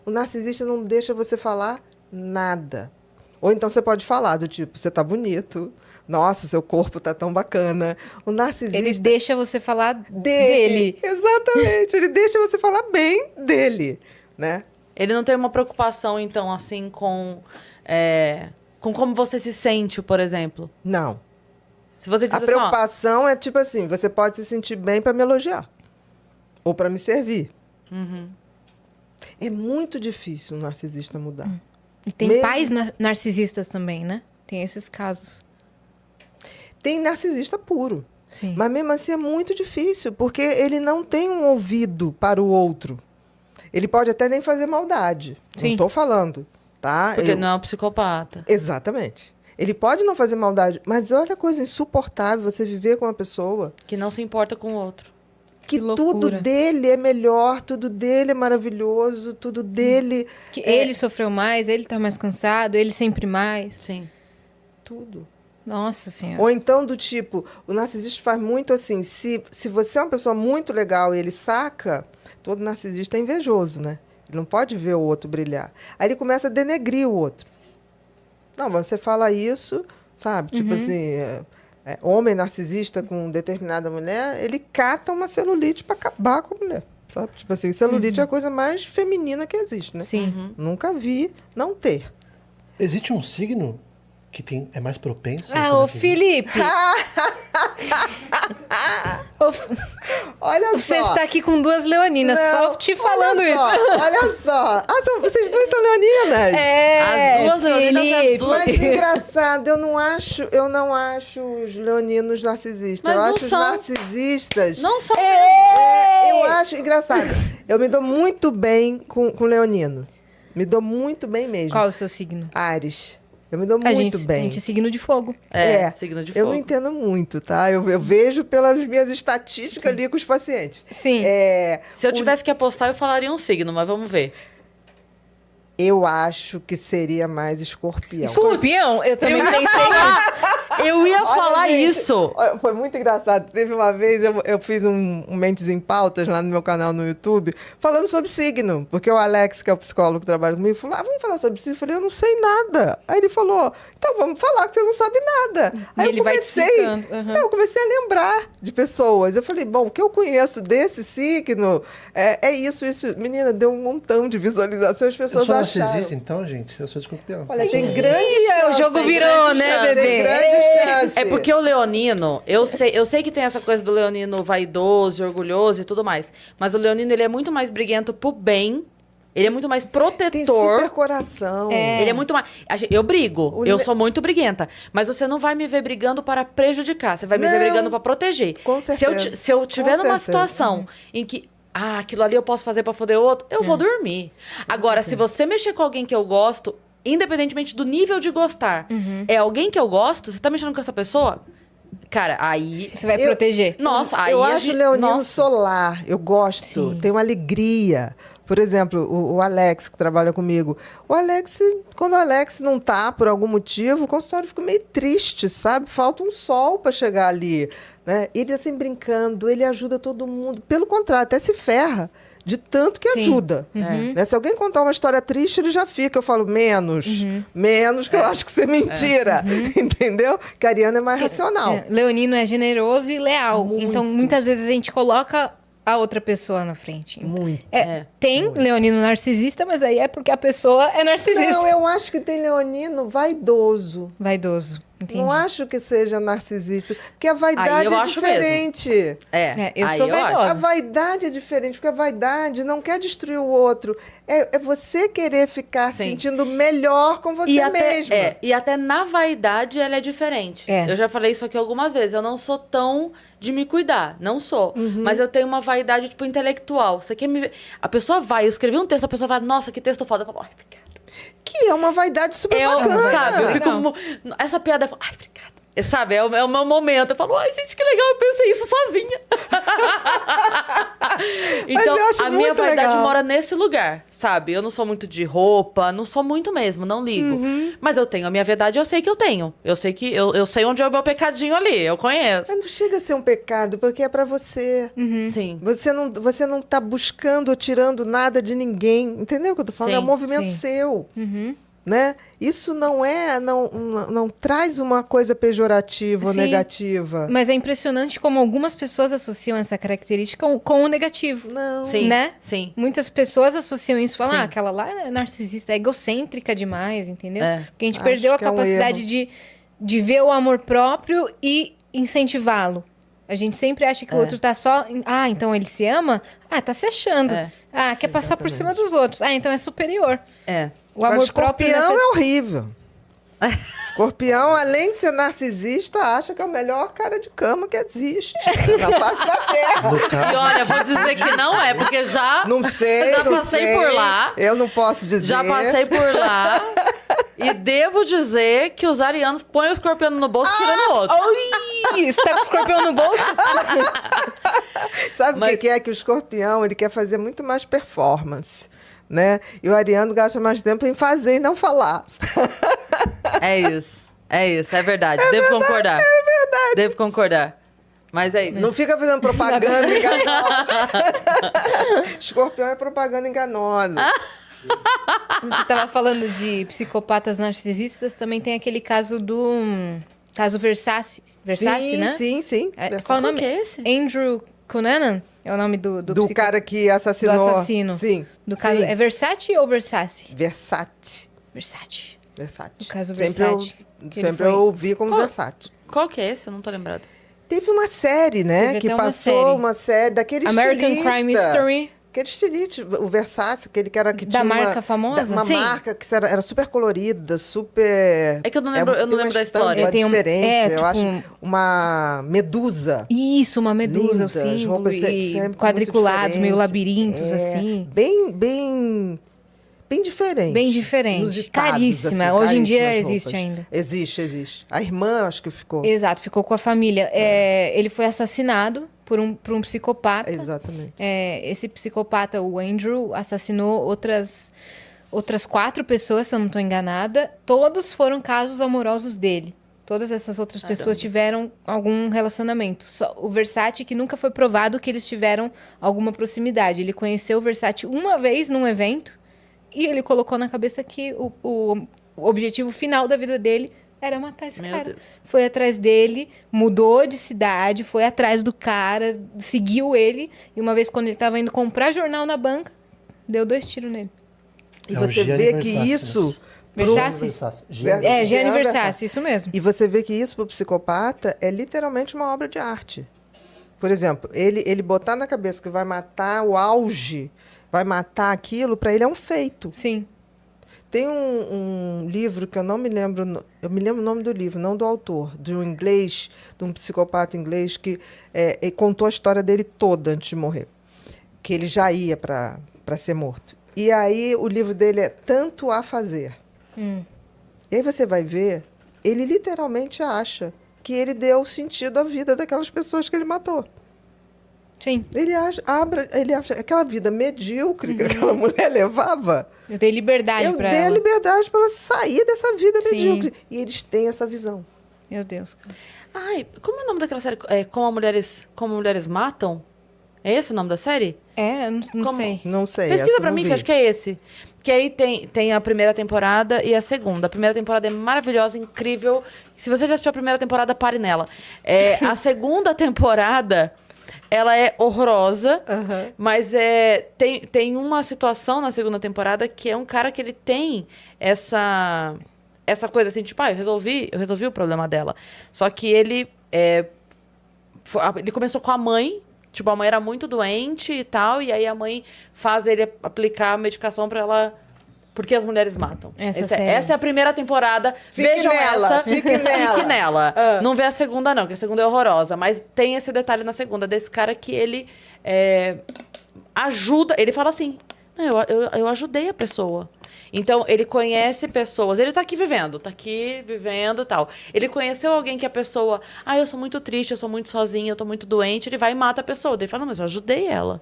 O narcisista não deixa você falar nada. Ou então você pode falar do tipo, você está bonito, nossa, seu corpo está tão bacana. O narcisista... Ele deixa você falar dele. Exatamente, ele deixa você falar bem dele, né? Ele não tem uma preocupação, então, assim, com como você se sente, por exemplo? Não. Se você diz A assim, ó, preocupação é tipo assim, você pode se sentir bem para me elogiar. Ou para me servir. É muito difícil um narcisista mudar. E tem Mesmo- pais narcisistas também, né? Tem esses casos. Tem narcisista puro. Sim. Mas mesmo assim é muito difícil, porque ele não tem um ouvido para o outro. Ele pode até nem fazer maldade. Sim. Não estou falando, tá? Porque não é um psicopata. Exatamente. Ele pode não fazer maldade, mas olha a coisa insuportável você viver com uma pessoa Que não se importa com o outro. que Que loucura. tudo dele é melhor, tudo dele é maravilhoso, tudo dele Que ele sofreu mais, ele tá mais cansado, ele sempre mais. Sim. tudo. Nossa Senhora. Ou então do tipo, o narcisista faz muito assim, se você é uma pessoa muito legal e ele saca, todo narcisista é invejoso, né? Ele não pode ver o outro brilhar. Aí ele começa a denegrir o outro. Não, você fala isso, sabe? Tipo assim, homem narcisista com determinada mulher, ele cata uma celulite para acabar com a mulher. Sabe? Tipo assim, celulite é a coisa mais feminina que existe, né? Sim. Nunca vi não ter. Existe um signo que é mais propenso? a ser Ah, ô narcisista? Felipe! Olha Você só. está aqui com duas leoninas, só te falando olha isso. só, olha só. vocês duas são leoninas. As duas leoninas e as Felipe. duas- Mas engraçado, eu não acho os leoninos narcisistas. Mas eu não acho os são. narcisistas. Não são. Eu acho engraçado. Eu me dou muito bem com leonino. Me dou muito bem mesmo. Qual é o seu signo? Áries. Eu me dou A muito gente, bem. A gente é signo de fogo. Signo de Eu fogo. não entendo muito, tá? Eu vejo pelas minhas estatísticas ali com os pacientes. Sim. Se eu tivesse que apostar, eu falaria um signo, mas vamos ver. Eu acho que seria mais escorpião. Escorpião? Eu também pensei nisso. Eu ia Olha, falar gente, isso. olha, foi muito engraçado. Teve uma vez, eu fiz um Mentes em Pautas lá no meu canal no YouTube, falando sobre signo. Porque o Alex, que é o psicólogo que trabalha comigo, falou, vamos falar sobre signo? Eu falei, eu não sei nada. Aí ele falou, então vamos falar que você não sabe nada. Aí ele vai te explicando, uhum. Então, eu comecei a lembrar de pessoas. Eu falei, bom, o que eu conheço desse signo é isso. Menina, deu um montão de visualização, as Eu pessoas sou acharam. narcisista, então, gente? Eu sou escorpião. Olha, tem grande Ih, chance. o jogo tem virou, grande né, chance. bebê? Tem grande chance. É porque o leonino, eu sei que tem essa coisa do leonino vaidoso, orgulhoso e tudo mais. Mas o leonino, ele é muito mais briguento pro bem. Ele é muito mais Tem protetor. super coração. Ele é muito mais. Eu brigo. Eu Le- sou muito briguenta. Mas você não vai me ver brigando para prejudicar. Você vai me ver Não. brigando para proteger. Com certeza. Se eu tiver Com numa certeza. situação em que. Aquilo ali eu posso fazer para foder o outro, eu vou dormir. Agora, se você mexer com alguém que eu gosto, independentemente do nível de gostar, é alguém que eu gosto, você tá mexendo com essa pessoa, cara, aí. Você vai proteger. Nossa, aí eu a acho o gente- leonino nossa. solar. Eu gosto. Sim. Tem uma alegria. Por exemplo, o Alex, que trabalha comigo. Quando o Alex não tá, por algum motivo, o consultório fica meio triste, sabe? Falta um sol para chegar ali. Né? Ele, assim, brincando, ele ajuda todo mundo. Pelo contrário, até se ferra de tanto que Sim. ajuda. Né? Se alguém contar uma história triste, ele já fica. Eu falo, menos, que eu acho que isso é mentira. Entendeu? Que a Ariana é mais racional. Leonino é generoso e leal. Muito. Então, muitas vezes a gente coloca a outra pessoa na frente. Muito. Tem leonino narcisista, mas aí é porque a pessoa é narcisista. Não, eu acho que tem leonino vaidoso. Vaidoso. Entendi. Não acho que seja narcisista. Porque a vaidade eu é acho diferente. Eu aí sou acho. vaidosa. A vaidade é diferente, porque a vaidade não quer destruir o outro. É você querer ficar Sim. sentindo melhor com você mesma. E até na vaidade ela é diferente. É. Eu já falei isso aqui algumas vezes. Eu não sou tão de me cuidar. Não sou. Mas eu tenho uma vaidade, tipo, intelectual. Você quer me ver? A pessoa vai, eu escrevi um texto, a pessoa vai, nossa, que texto foda. Eu falo, ai, obrigada. Que é uma vaidade super bacana. Sabe? Eu fico. Legal. Essa piada, eu falo, ai, obrigada. Sabe? É o meu momento. Eu falo, ai, gente, que legal, eu pensei isso sozinha. Então, eu acho a minha muito vaidade legal. mora nesse lugar, sabe? Eu não sou muito de roupa, não sou muito mesmo, não ligo. Mas eu tenho a minha verdade, eu sei que eu tenho. Eu sei que eu sei onde é o meu pecadinho ali, eu conheço. Mas não chega a ser um pecado, porque é pra você. Sim. Você não tá buscando ou tirando nada de ninguém. Entendeu o que eu tô falando? Sim, É um movimento sim. seu. Né? Isso não traz uma coisa pejorativa ou Sim. negativa. Mas é impressionante como algumas pessoas associam essa característica com o negativo. Não. Sim. Né? Sim. Muitas pessoas associam isso, falam, Sim. aquela lá é narcisista, é egocêntrica demais, entendeu? É. Porque a gente Acho perdeu a que é um capacidade erro. de ver o amor próprio e incentivá-lo. A gente sempre acha que o outro tá só... então ele se ama? Tá se achando. É. Quer passar por cima dos outros. Então é superior. É. O amor Agora, próprio... escorpião é horrível. Escorpião, além de ser narcisista, acha que é o melhor cara de cama que existe na face da Terra. E olha, vou dizer que não é, porque já... Não sei, já não passei sei. por lá. Eu não posso dizer. Já passei por lá. E devo dizer que os arianos põem o escorpião no bolso tirando o outro. Ih, você tá com o escorpião no bolso? Sabe o Mas- que é? Que o escorpião, ele quer fazer muito mais performance, né? E o ariano gasta mais tempo em fazer e não falar. É isso, é verdade. Devo concordar. É verdade. Devo concordar. Mas é isso. Não fica fazendo propaganda enganosa. Escorpião é propaganda enganosa. Você tava falando de psicopatas narcisistas, também tem aquele caso do... caso Versace. Versace, sim, né? sim. Qual o nome? que é esse? Andrew Cunanan é o nome do Do psico- cara que assassinou. do assassino. Sim. Do caso. sim. É Versace ou Versace? Versace. Versace. Versace. O caso Sempre Versace, que ele sempre foi- eu ouvi como Qual- Versace. Qual que é esse? Eu não tô lembrada. Teve uma série, né? Teve Que até uma passou série. uma série daquele American estilista. Crime History. Aquele estilista, o Versace, aquele que era que Da tinha marca famosa? Uma Sim. marca que era super colorida, super... É que eu não lembro- eu não tem uma lembro da estampa história. Tem diferente, eu tipo acho. Uma medusa. Isso, uma medusa, Linda, o as símbolo, roupas e sempre quadriculados, muito meio diferentes. labirintos, É, assim. Bem diferente. Bem diferente. Inusitados, Caríssima. assim, Hoje em dia caríssimas existe roupas. ainda. Existe. A irmã, acho que ficou. Exato, ficou com a família. Ele foi assassinado por um psicopata. Exatamente. Esse psicopata, o Andrew, assassinou outras 4 pessoas, se eu não estou enganada. Todos foram casos amorosos dele. Todas essas outras pessoas tiveram algum relacionamento. Só o Versace, que nunca foi provado que eles tiveram alguma proximidade. Ele conheceu o Versace uma vez num evento e ele colocou na cabeça que o objetivo final da vida dele era matar esse Meu cara. Deus. Foi atrás dele, mudou de cidade, foi atrás do cara, seguiu ele. E uma vez, quando ele estava indo comprar jornal na banca, deu 2 tiros nele. E É o você Gianni vê que Versace, isso... né? Versace? Versace. Ver- É, Gianni Gianni Versace, Versace. isso mesmo. E você vê que isso para o psicopata é literalmente uma obra de arte. Por exemplo, ele botar na cabeça que vai matar o auge, vai matar aquilo, para ele é um feito. Sim. Tem um livro que eu não me lembro, eu me lembro o nome do livro, não do autor, de um inglês, de um psicopata inglês que ele contou a história dele toda antes de morrer, que ele já ia para ser morto. E aí o livro dele é Tanto a Fazer. E aí você vai ver, ele literalmente acha que ele deu sentido à vida daquelas pessoas que ele matou. Sim. Ele acha aquela vida medíocre que aquela mulher levava. Eu dei liberdade Eu pra dei a ela. liberdade para ela sair dessa vida Sim. medíocre. E eles têm essa visão. Meu Deus, cara. Ai, como é o nome daquela série? Como mulheres matam? É esse o nome da série? Eu não Como? sei. Não sei. Pesquisa essa eu pra não mim, vi. que acho que é esse. Que aí tem a primeira temporada e a segunda. A primeira temporada é maravilhosa, incrível. Se você já assistiu a primeira temporada, pare nela. A segunda temporada, ela é horrorosa, Aham. mas tem uma situação na segunda temporada que é um cara que ele tem essa coisa assim, tipo, eu resolvi o problema dela. Só que ele começou com a mãe. Tipo, a mãe era muito doente e tal, e aí a mãe faz ele aplicar a medicação pra ela... Porque as mulheres matam. Essa Essa é a primeira temporada. Fique Vejam nela, essa. fique nela. Fique nela. Ah. Não vê a segunda, não, que a segunda é horrorosa. Mas tem esse detalhe na segunda, desse cara que ele ajuda... Ele fala assim, não, eu ajudei a pessoa. Então, ele conhece pessoas. Ele tá aqui vivendo e tal. Ele conheceu alguém que a pessoa... eu sou muito triste, eu sou muito sozinha, eu tô muito doente. Ele vai e mata a pessoa. Ele fala, não, mas eu ajudei ela.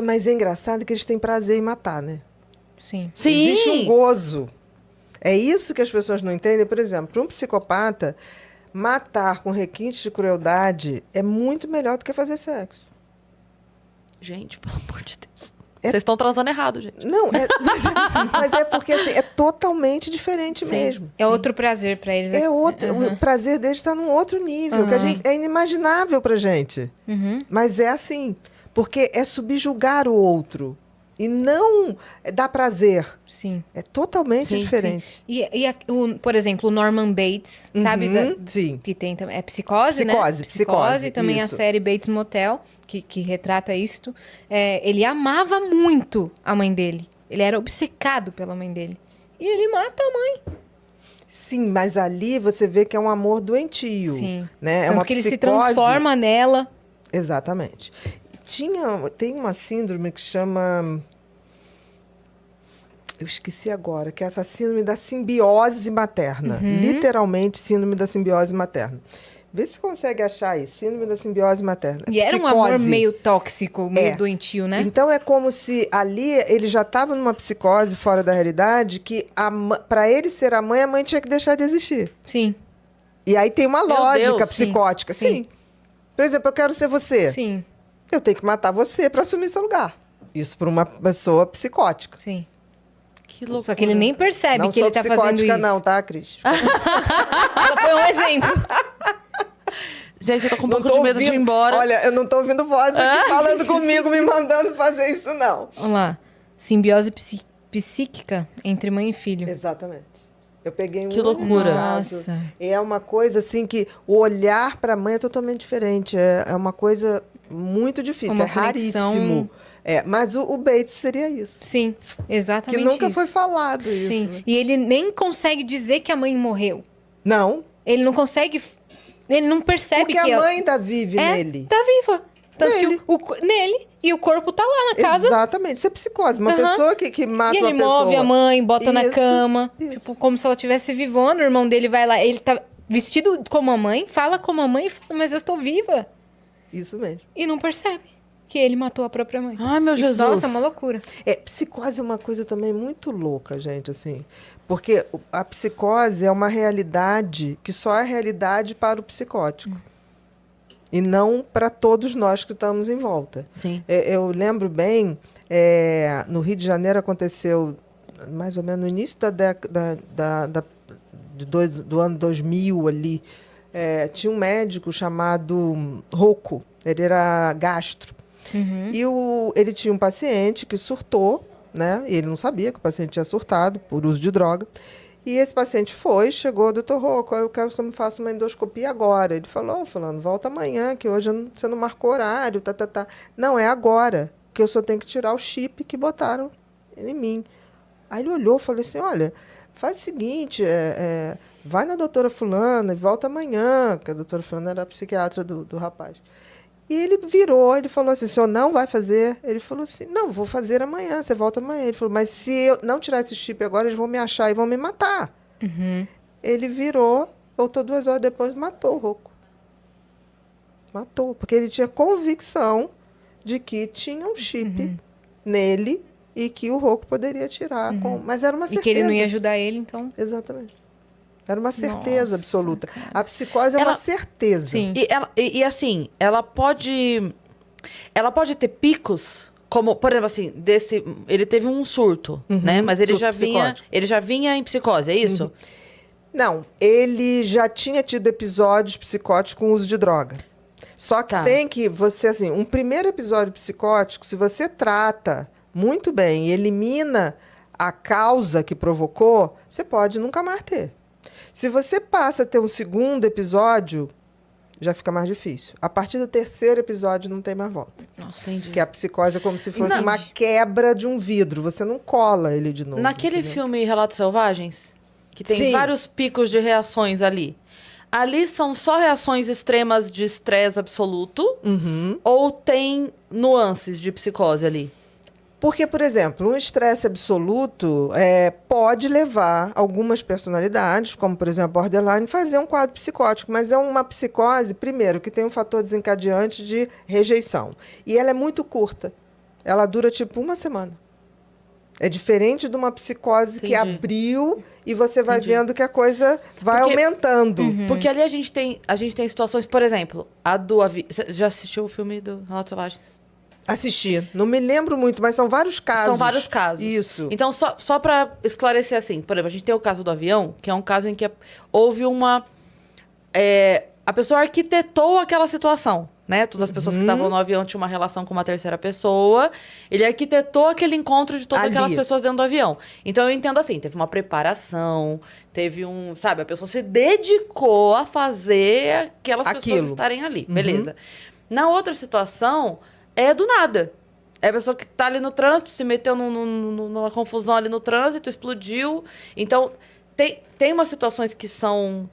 Mas é engraçado que eles têm prazer em matar, né? Sim. Sim! Existe um gozo. É isso que as pessoas não entendem. Por exemplo, para um psicopata, matar com requintes de crueldade é muito melhor do que fazer sexo. Gente, pelo amor de Deus. Vocês estão transando errado, gente. Não, mas é porque assim, é totalmente diferente mesmo. É outro prazer pra eles. É outro, o prazer deles está num outro nível, que é inimaginável pra gente. Mas é assim, porque é subjugar o outro e não dar prazer. Sim. É totalmente diferente. E por exemplo, o Norman Bates, sabe? Sim. Que tem também. É Psicose, né? Psicose, Também isso. a série Bates Motel, que retrata isto. Ele amava muito a mãe dele. Ele era obcecado pela mãe dele. E ele mata a mãe. Sim, mas ali você vê que é um amor doentio. Sim. Né? É Tanto uma que ele se psicose. transforma nela. Exatamente. Tem uma síndrome que chama... Eu esqueci agora, que é essa síndrome da simbiose materna. Literalmente, síndrome da simbiose materna. Vê se consegue achar aí, síndrome da simbiose materna. E era um amor meio tóxico, meio doentio, né? Então é como se ali ele já estava numa psicose fora da realidade que para ele ser a mãe tinha que deixar de existir. Sim. E aí tem uma Meu lógica Deus, psicótica. Sim. Por exemplo, eu quero ser você. Sim. Eu tenho que matar você para assumir seu lugar. Isso para uma pessoa psicótica. Sim. Que loucura. Só que ele nem percebe Não que ele tá fazendo psicótica isso. não, tá, Cris? Só foi um exemplo. Gente, eu tô com um Não pouco tô de medo de ir ouvindo- embora. Olha, eu não tô ouvindo voz aqui falando comigo, me mandando fazer isso, não. Vamos lá. Simbiose psíquica entre mãe e filho. Exatamente. Eu peguei um Que loucura. caso. Nossa. É uma coisa assim que o olhar para a mãe é totalmente diferente. É uma coisa muito difícil, Uma é conexão. raríssimo. Mas o Bates seria isso. Sim, exatamente Que nunca isso. foi falado isso. Sim. né? E ele nem consegue dizer que a mãe morreu. Não, Ele não consegue... Ele não percebe porque que a ela... mãe ainda vive nele. Tá viva. Tanto Nele. que nele. E o corpo tá lá na casa. Exatamente, isso é psicose. Uma Aham. pessoa que mata E ele uma pessoa. move a mãe, bota na Isso, cama. isso. Tipo, como se ela estivesse vivona. O irmão dele vai lá. Ele tá vestido como a mãe, fala como a mãe e fala, mas eu estou viva. Isso mesmo. E não percebe que ele matou a própria mãe. Ai, meu Isso, Jesus. Nossa, é uma loucura. Psicose é uma coisa também muito louca, gente, assim. Porque a psicose é uma realidade que só é realidade para o psicótico. E não para todos nós que estamos em volta. Sim. Eu lembro bem, no Rio de Janeiro aconteceu mais ou menos no início do ano 2000 ali. Tinha um médico chamado Rocco, ele era gastro. E ele tinha um paciente que surtou, né? E ele não sabia que o paciente tinha surtado por uso de droga. E esse paciente chegou, doutor Rocco, eu quero que você me faça uma endoscopia agora. Ele falou, fulano, volta amanhã, que hoje você não marcou horário, tá. Não, é agora, que eu só tenho que tirar o chip que botaram em mim. Aí ele olhou e falou assim, olha, faz o seguinte, vai na doutora fulana e volta amanhã, que a doutora fulana era a psiquiatra do rapaz. E ele virou, ele falou assim, o senhor não vai fazer? Ele falou assim, não, vou fazer amanhã, você volta amanhã. Ele falou, mas se eu não tirar esse chip agora, eles vão me achar e vão me matar. Ele virou, voltou 2 horas depois, matou o Rocco. Matou, porque ele tinha convicção de que tinha um chip nele e que o Rocco poderia tirar. Mas era uma E certeza. que ele não ia ajudar ele, então... Exatamente. Era uma certeza Nossa, absoluta. cara. A psicose é uma certeza. Sim. E assim, ela pode ter picos, como, por exemplo, assim, ele teve um surto, né? Mas ele surto psicótico. ele já vinha em psicose, é isso? Não, ele já tinha tido episódios psicóticos com uso de droga. Só que Tá. tem que você, assim, um primeiro episódio psicótico, se você trata muito bem e elimina a causa que provocou, você pode nunca mais ter. Se você passa a ter um segundo episódio, já fica mais difícil. A partir do 3º episódio não tem mais volta. Nossa, Que a psicose é como se fosse Não. uma quebra de um vidro. Você não cola ele de novo. Naquele entendeu? filme Relatos Selvagens, que tem Sim. vários picos de reações ali. Ali são só reações extremas de estresse absoluto? Ou tem nuances de psicose ali? Porque, por exemplo, um estresse absoluto pode levar algumas personalidades, como, por exemplo, borderline, a fazer um quadro psicótico. Mas é uma psicose, primeiro, que tem um fator desencadeante de rejeição. E ela é muito curta. Ela dura, tipo, 1 semana. É diferente de uma psicose que Entendi. abriu e você vai Entendi. vendo que a coisa vai Porque- aumentando. Porque ali a gente tem situações, por exemplo, a do avião. Você já assistiu o filme do Relatos Selvagens? Assisti. Não me lembro muito, mas são vários casos. São vários casos. Isso. Então, só para esclarecer assim, por exemplo, a gente tem o caso do avião, que é um caso em que houve uma... a pessoa arquitetou aquela situação, né? Todas as pessoas que estavam no avião tinham uma relação com uma terceira pessoa. Ele arquitetou aquele encontro de todas Ali. aquelas pessoas dentro do avião. Então, eu entendo assim, teve uma preparação, teve sabe, a pessoa se dedicou a fazer aquelas pessoas Aquilo. estarem ali. Beleza. Na outra situação, é do nada. É a pessoa que tá ali no trânsito, se meteu numa confusão ali no trânsito, explodiu. Então, tem umas situações que são...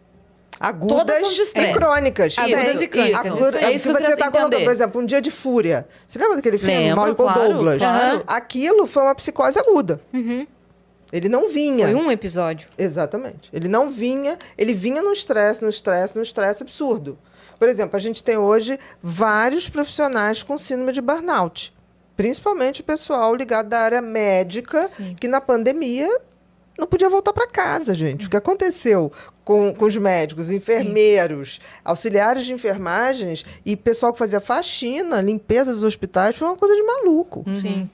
Agudas Todas são de e estresse. crônicas. Agudas e crônicas. É isso que eu você queria está colocando, entender. por exemplo, Um Dia de Fúria. Você lembra daquele filme? Lembro, Michael claro, Douglas. claro. Aquilo foi uma psicose aguda. Ele não vinha. Foi um episódio. Exatamente. Ele não vinha, ele vinha num estresse absurdo. Por exemplo, a gente tem hoje vários profissionais com síndrome de burnout. Principalmente o pessoal ligado da área médica, que na pandemia não podia voltar para casa, gente. O que aconteceu com os médicos, enfermeiros, auxiliares de enfermagens e pessoal que fazia faxina, limpeza dos hospitais, foi uma coisa de maluco. Sim.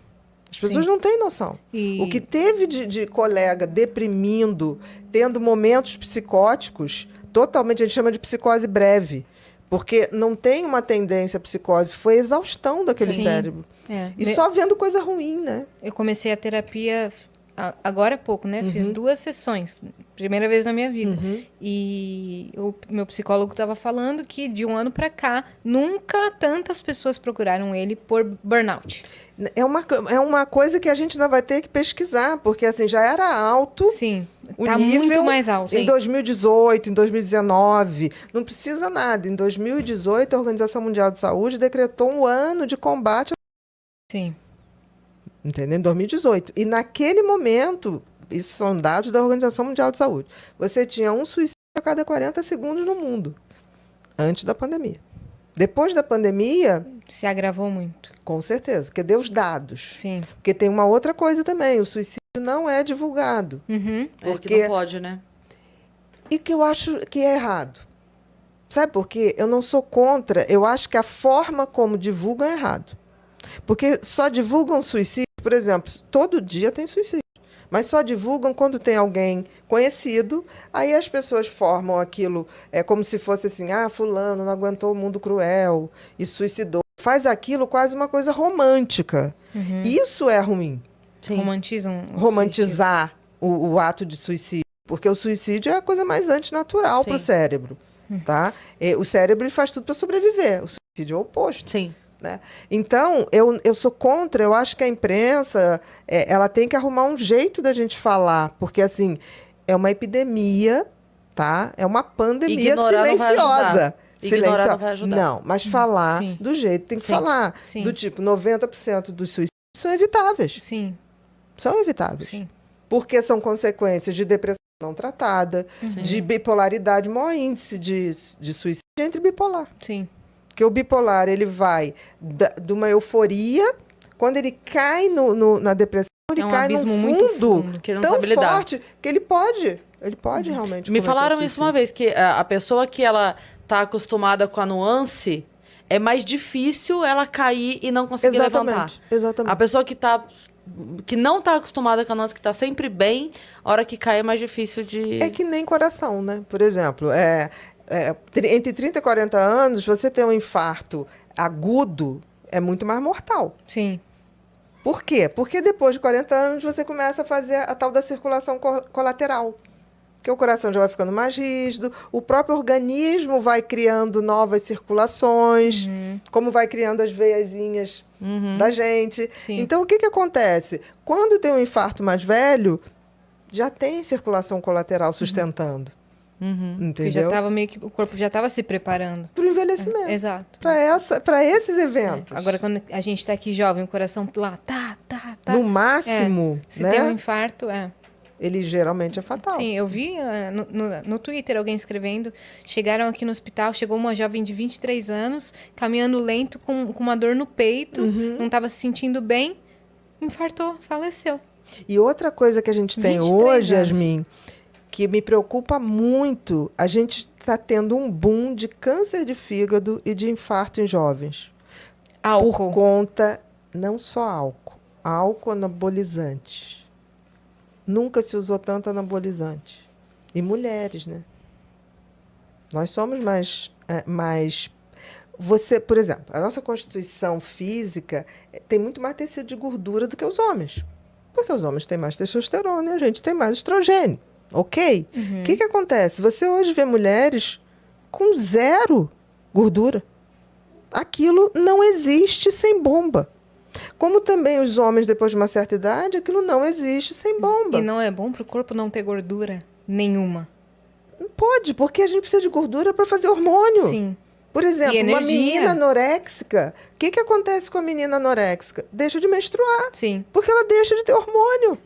As pessoas não têm noção. E- O que teve de colega deprimindo, tendo momentos psicóticos, totalmente, a gente chama de psicose breve, porque não tem uma tendência à psicose, foi exaustão daquele Sim. cérebro. É. E só vendo coisa ruim, né? Eu comecei a terapia agora há pouco, né? Fiz 2 sessões. Primeira vez na minha vida. E o meu psicólogo estava falando que de um ano para cá, nunca tantas pessoas procuraram ele por burnout. É uma coisa que a gente ainda vai ter que pesquisar, porque assim, já era alto Sim, o tá nível muito mais alto. em Sim. 2018, em 2019. Não precisa nada. Em 2018, a Organização Mundial de Saúde decretou um ano de combate, Sim. entendeu? Em 2018. E naquele momento, isso são dados da Organização Mundial de Saúde, você tinha um suicídio a cada 40 segundos no mundo, antes da pandemia. Depois da pandemia, Se agravou muito. com certeza, porque deu os dados. Sim. Porque tem uma outra coisa também, o suicídio não é divulgado. Uhum. É que Porque não pode, né? E que eu acho que é errado. Sabe por quê? Eu não sou contra, eu acho que a forma como divulgam é errado. Porque só divulgam suicídio, por exemplo, todo dia tem suicídio, mas só divulgam quando tem alguém conhecido, aí as pessoas formam aquilo como se fosse assim, fulano não aguentou o mundo cruel e suicidou. Faz aquilo quase uma coisa romântica. Isso é ruim, Sim. Romantizam. o romantizar o ato de suicídio, porque o suicídio é a coisa mais antinatural para o Sim. cérebro. Tá? O cérebro ele faz tudo para sobreviver, o suicídio é o oposto. Sim. Né? Então, eu sou contra, eu acho que a imprensa ela tem que arrumar um jeito da gente falar, porque assim, é uma epidemia, tá? É uma pandemia Ignorar não vai silenciosa. ajudar. Ignorar não vai ajudar. Não, mas falar Sim. do jeito que tem que Sim. falar. Sim. Do tipo, 90% dos suicídios são evitáveis. Sim, São evitáveis. sim. Porque são consequências de depressão não tratada, de bipolaridade, maior índice de suicídio entre bipolar. Sim. Porque o bipolar, ele vai de uma euforia, quando ele cai na depressão, ele É um cai num abismo muito fundo fundo, que ele não tão sabe lidar. forte que ele pode realmente Me cometer falaram o isso uma suicídio. vez, que a pessoa que ela tá acostumada com a nuance, é mais difícil ela cair e não conseguir levantar. Exatamente. A pessoa que não tá acostumada com a nuance, que tá sempre bem, a hora que cai é mais difícil de... É que nem coração, né? Por exemplo, entre 30 e 40 anos, você ter um infarto agudo é muito mais mortal. Sim. Por quê? Porque depois de 40 anos você começa a fazer a tal da circulação colateral. Que o coração já vai ficando mais rígido, o próprio organismo vai criando novas circulações, como vai criando as veiazinhas da gente. Sim. Então, o que acontece? Quando tem um infarto mais velho, já tem circulação colateral sustentando. Porque Entendeu? já tava meio que o corpo já estava se preparando. Para o envelhecimento. Exato. Para esses eventos. Agora, quando a gente está aqui jovem, o coração lá, tá. No máximo, Se né? tem um infarto, Ele geralmente é fatal. Sim, eu vi no Twitter alguém escrevendo, chegaram aqui no hospital, chegou uma jovem de 23 anos, caminhando lento, com uma dor no peito, não estava se sentindo bem, infartou, faleceu. E outra coisa que a gente tem 23 hoje, anos. Yasmin, que me preocupa muito, a gente está tendo um boom de câncer de fígado e de infarto em jovens. Por Álcool. conta, não só álcool anabolizante. Nunca se usou tanto anabolizante. E mulheres, né? Nós somos mais... Você, por exemplo, a nossa constituição física tem muito mais tecido de gordura do que os homens. Porque os homens têm mais testosterona e a gente tem mais estrogênio. Ok? O que acontece? Você hoje vê mulheres com 0 gordura. Aquilo não existe sem bomba. Como também os homens, depois de uma certa idade, aquilo não existe sem bomba. E não é bom pro corpo não ter gordura. Nenhuma. Não pode, porque a gente precisa de gordura para fazer hormônio. Sim. Por exemplo, E uma energia. menina anoréxica, o que acontece com a menina anoréxica? Deixa de menstruar, Sim. porque ela deixa de ter hormônio.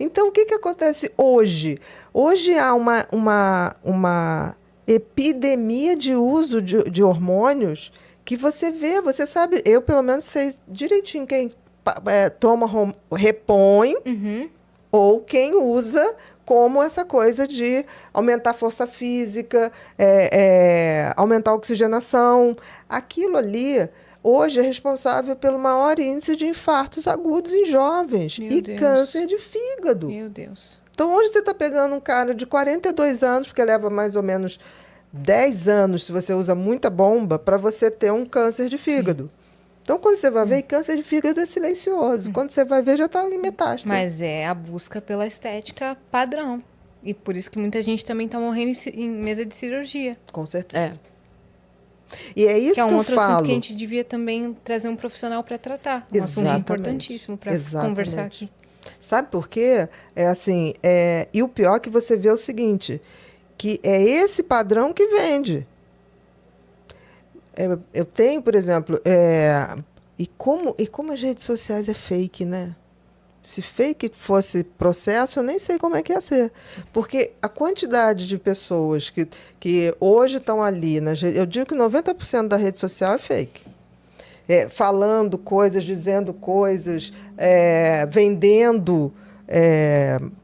Então, o que acontece hoje? Hoje há uma epidemia de uso de hormônios que você vê, você sabe, eu pelo menos sei direitinho quem repõe ou quem usa como essa coisa de aumentar a força física, aumentar a oxigenação. Aquilo ali, hoje, é responsável pelo maior índice de infartos agudos em jovens Meu e Deus. câncer de fígado. Meu Deus. Então, hoje você está pegando um cara de 42 anos, porque leva mais ou menos 10 anos, se você usa muita bomba, para você ter um câncer de fígado. Então, quando você vai ver, câncer de fígado é silencioso. Quando você vai ver, já está em metástase. Mas é a busca pela estética padrão. E por isso que muita gente também está morrendo em mesa de cirurgia. Com certeza. É. E é isso Que é um que eu outro falo. assunto que a gente devia também trazer um profissional para tratar. Um assunto Exatamente. importantíssimo para Exatamente. conversar aqui. Sabe por quê? E o pior é que você vê o seguinte, que é esse padrão que vende. Eu tenho, por exemplo, e como as redes sociais é fake, né? Se fake fosse processo, eu nem sei como é que ia ser. Porque a quantidade de pessoas que hoje estão ali, eu digo que 90% da rede social é fake. Falando coisas, dizendo coisas, vendendo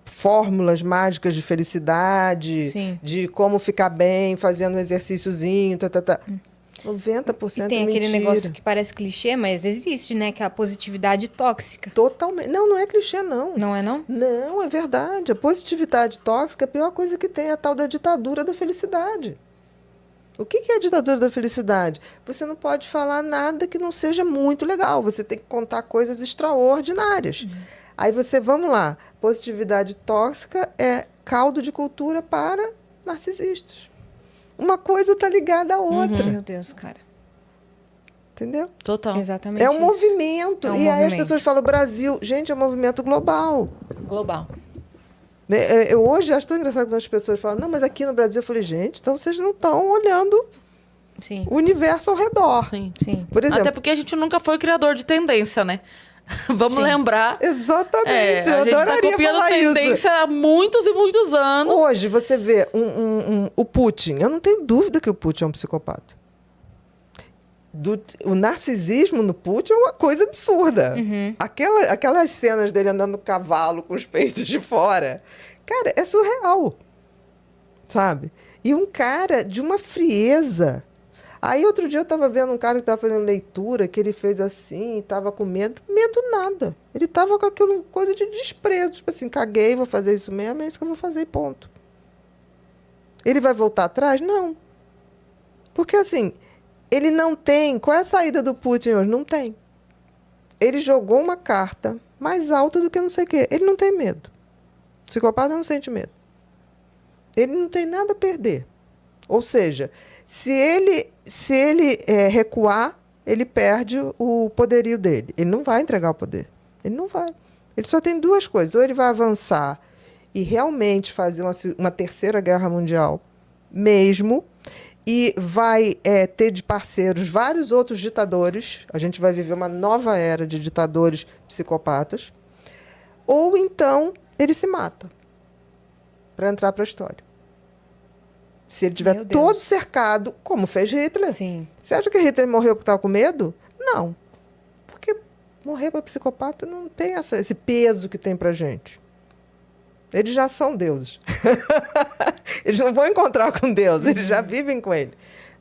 fórmulas mágicas de felicidade, Sim. de como ficar bem, fazendo um exercíciozinho, 90% E tem é aquele mentira. negócio que parece clichê, mas existe, né? Que é a positividade tóxica. Totalmente. Não é clichê, não. Não é, não? Não, é verdade. A positividade tóxica é a pior coisa que tem, a tal da ditadura da felicidade. O que é a ditadura da felicidade? Você não pode falar nada que não seja muito legal. Você tem que contar coisas extraordinárias. Aí vamos lá. Positividade tóxica é caldo de cultura para narcisistas. Uma coisa está ligada à outra. Meu Deus, cara. Entendeu? Total. Exatamente É um isso. movimento. É um E aí as movimento. pessoas falam Brasil. Gente, é um movimento global. Global. Eu hoje acho tão engraçado quando as pessoas falam, não, mas aqui no Brasil, eu falei, gente, então vocês não estão olhando Sim. o universo ao redor. Sim. Sim. Por exemplo, Até porque a gente nunca foi criador de tendência, né? Vamos Sim. lembrar. exatamente, eu a gente tá adoraria copiando falar tendência isso. há muitos e muitos anos. Hoje você vê o Putin, eu não tenho dúvida que o Putin é um psicopata. O narcisismo no Putin é uma coisa absurda. Aquelas cenas dele andando no cavalo com os peitos de fora, cara, é surreal, sabe? E um cara de uma frieza. Aí outro dia eu estava vendo um cara que estava fazendo leitura, que ele fez assim, estava com medo. Medo nada. Ele estava com aquela coisa de desprezo. Tipo assim, caguei, vou fazer isso mesmo, é isso que eu vou fazer e ponto. Ele vai voltar atrás? Não. Porque assim, ele não tem... Qual é a saída do Putin hoje? Não tem. Ele jogou uma carta mais alta do que não sei o quê. Ele não tem medo. O psicopata não sente medo. Ele não tem nada a perder. Ou seja, se ele recuar, ele perde o poderio dele. Ele não vai entregar o poder. Ele não vai. Ele só tem duas coisas. Ou ele vai avançar e realmente fazer uma terceira guerra mundial mesmo, e vai ter de parceiros vários outros ditadores. A gente vai viver uma nova era de ditadores psicopatas. Ou então ele se mata para entrar para a história. Se ele Meu tiver Deus. todo cercado, como fez Hitler. Sim. Você acha que Hitler morreu porque estava com medo? Não. Porque morrer para psicopata não tem esse peso que tem para gente. Eles já são deuses. Eles não vão encontrar com Deus, eles já vivem com ele,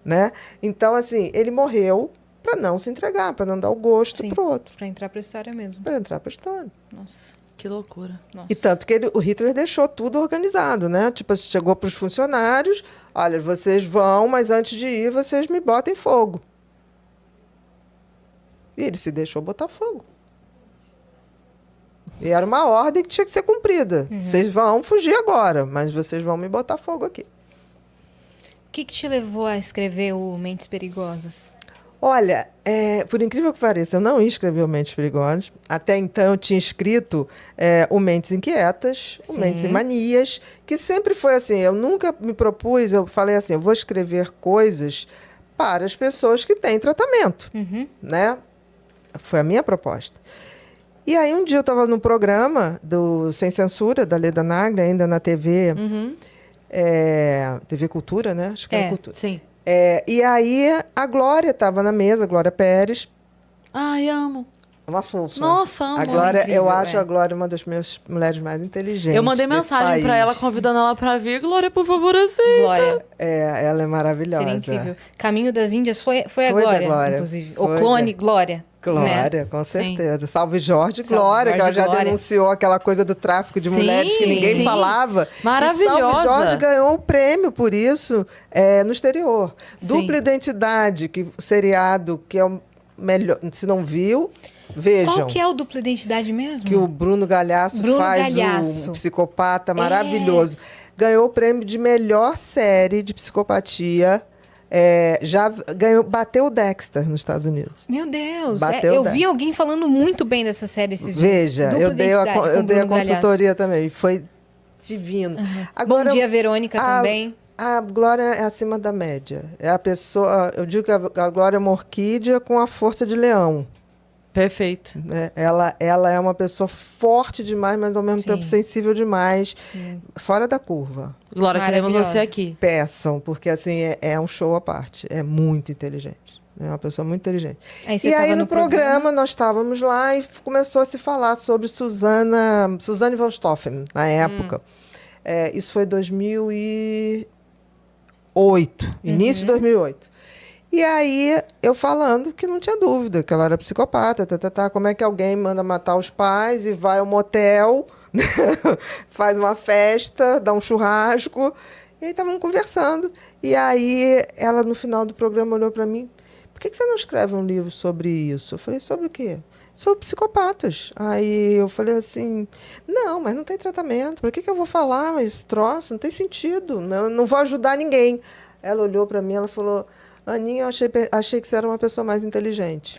né? Então, assim, ele morreu para não se entregar, para não dar o gosto Sim. para o outro, Pra entrar pra história mesmo. para entrar para a história. Nossa. Que loucura. Nossa. E tanto que o Hitler deixou tudo organizado, né? Tipo, chegou para os funcionários, olha, vocês vão, mas antes de ir, vocês me botem fogo. E ele se deixou botar fogo. E era uma ordem que tinha que ser cumprida. Vocês vão fugir agora, mas vocês vão me botar fogo aqui. O que te levou a escrever o Mentes Perigosas? Olha, por incrível que pareça, eu não ia escrever o Mentes Perigosas. Até então, eu tinha escrito o Mentes Inquietas, o Sim. Mentes e Manias, que sempre foi assim. Eu nunca me propus, eu falei assim, eu vou escrever coisas para as pessoas que têm tratamento, né? Foi a minha proposta. E aí, um dia eu estava no programa do Sem Censura, da Leda Nagli, ainda na TV, TV Cultura, né? Acho que era Cultura. Sim. E aí, a Glória estava na mesa, a Glória Pérez, Ai, amo. uma fofa. Nossa, amo. A Glória, incrível, eu acho a Glória uma das minhas mulheres mais inteligentes. Eu mandei desse mensagem pra país. ela, convidando ela pra vir. Glória, por favor, assim. Glória. Ela é maravilhosa. Seria incrível. Caminho das Índias foi a Foi da Glória, Glória. inclusive. Foi O clone da- Glória. Glória, né? com certeza. Salve Jorge, Salve Glória, que ela Jorge, já Glória. denunciou aquela coisa do tráfico de Sim, mulheres que ninguém sim. falava. Maravilhosa. E Salve Jorge ganhou o prêmio por isso no exterior. Sim. Dupla Identidade, que o seriado que é o melhor. Se não viu, vejam. Qual que é o dupla identidade mesmo? Que o Bruno Galhaço Bruno faz Galhaço. um psicopata maravilhoso. Ganhou o prêmio de melhor série de psicopatia. Já ganhou, bateu o Dexter nos Estados Unidos. Meu Deus. Bateu Eu dez. vi alguém falando muito bem dessa série esses dias. Veja, Dupla eu dei a, Identidade com eu dei a Bruno Galhaço. consultoria também. Foi divino. Bom dia, Verônica, a- também. A Glória é acima da média. É a pessoa. Eu digo que a Glória é uma orquídea com a força de leão. Perfeito. Né? Ela é uma pessoa forte demais, mas ao mesmo Sim. tempo sensível demais. Sim. Fora da curva. Glória, queremos Maravilhosa. você aqui. Peçam, porque assim é um show à parte. É muito inteligente. É uma pessoa muito inteligente. Aí você E tava aí no programa nós estávamos lá e começou a se falar sobre Suzane von Stoffen, na época. Isso foi 2008, início de 2008. E aí eu falando que não tinha dúvida, que ela era psicopata, como é que alguém manda matar os pais e vai ao motel, faz uma festa, dá um churrasco. E aí estavam conversando. E aí ela no final do programa olhou para mim, por que você não escreve um livro sobre isso? Eu falei, sobre o quê? Sobre psicopatas. Aí eu falei assim, não, mas não tem tratamento. Para que eu vou falar esse troço? Não tem sentido. Não vou ajudar ninguém. Ela olhou para mim, ela falou, Aninha, eu achei que você era uma pessoa mais inteligente.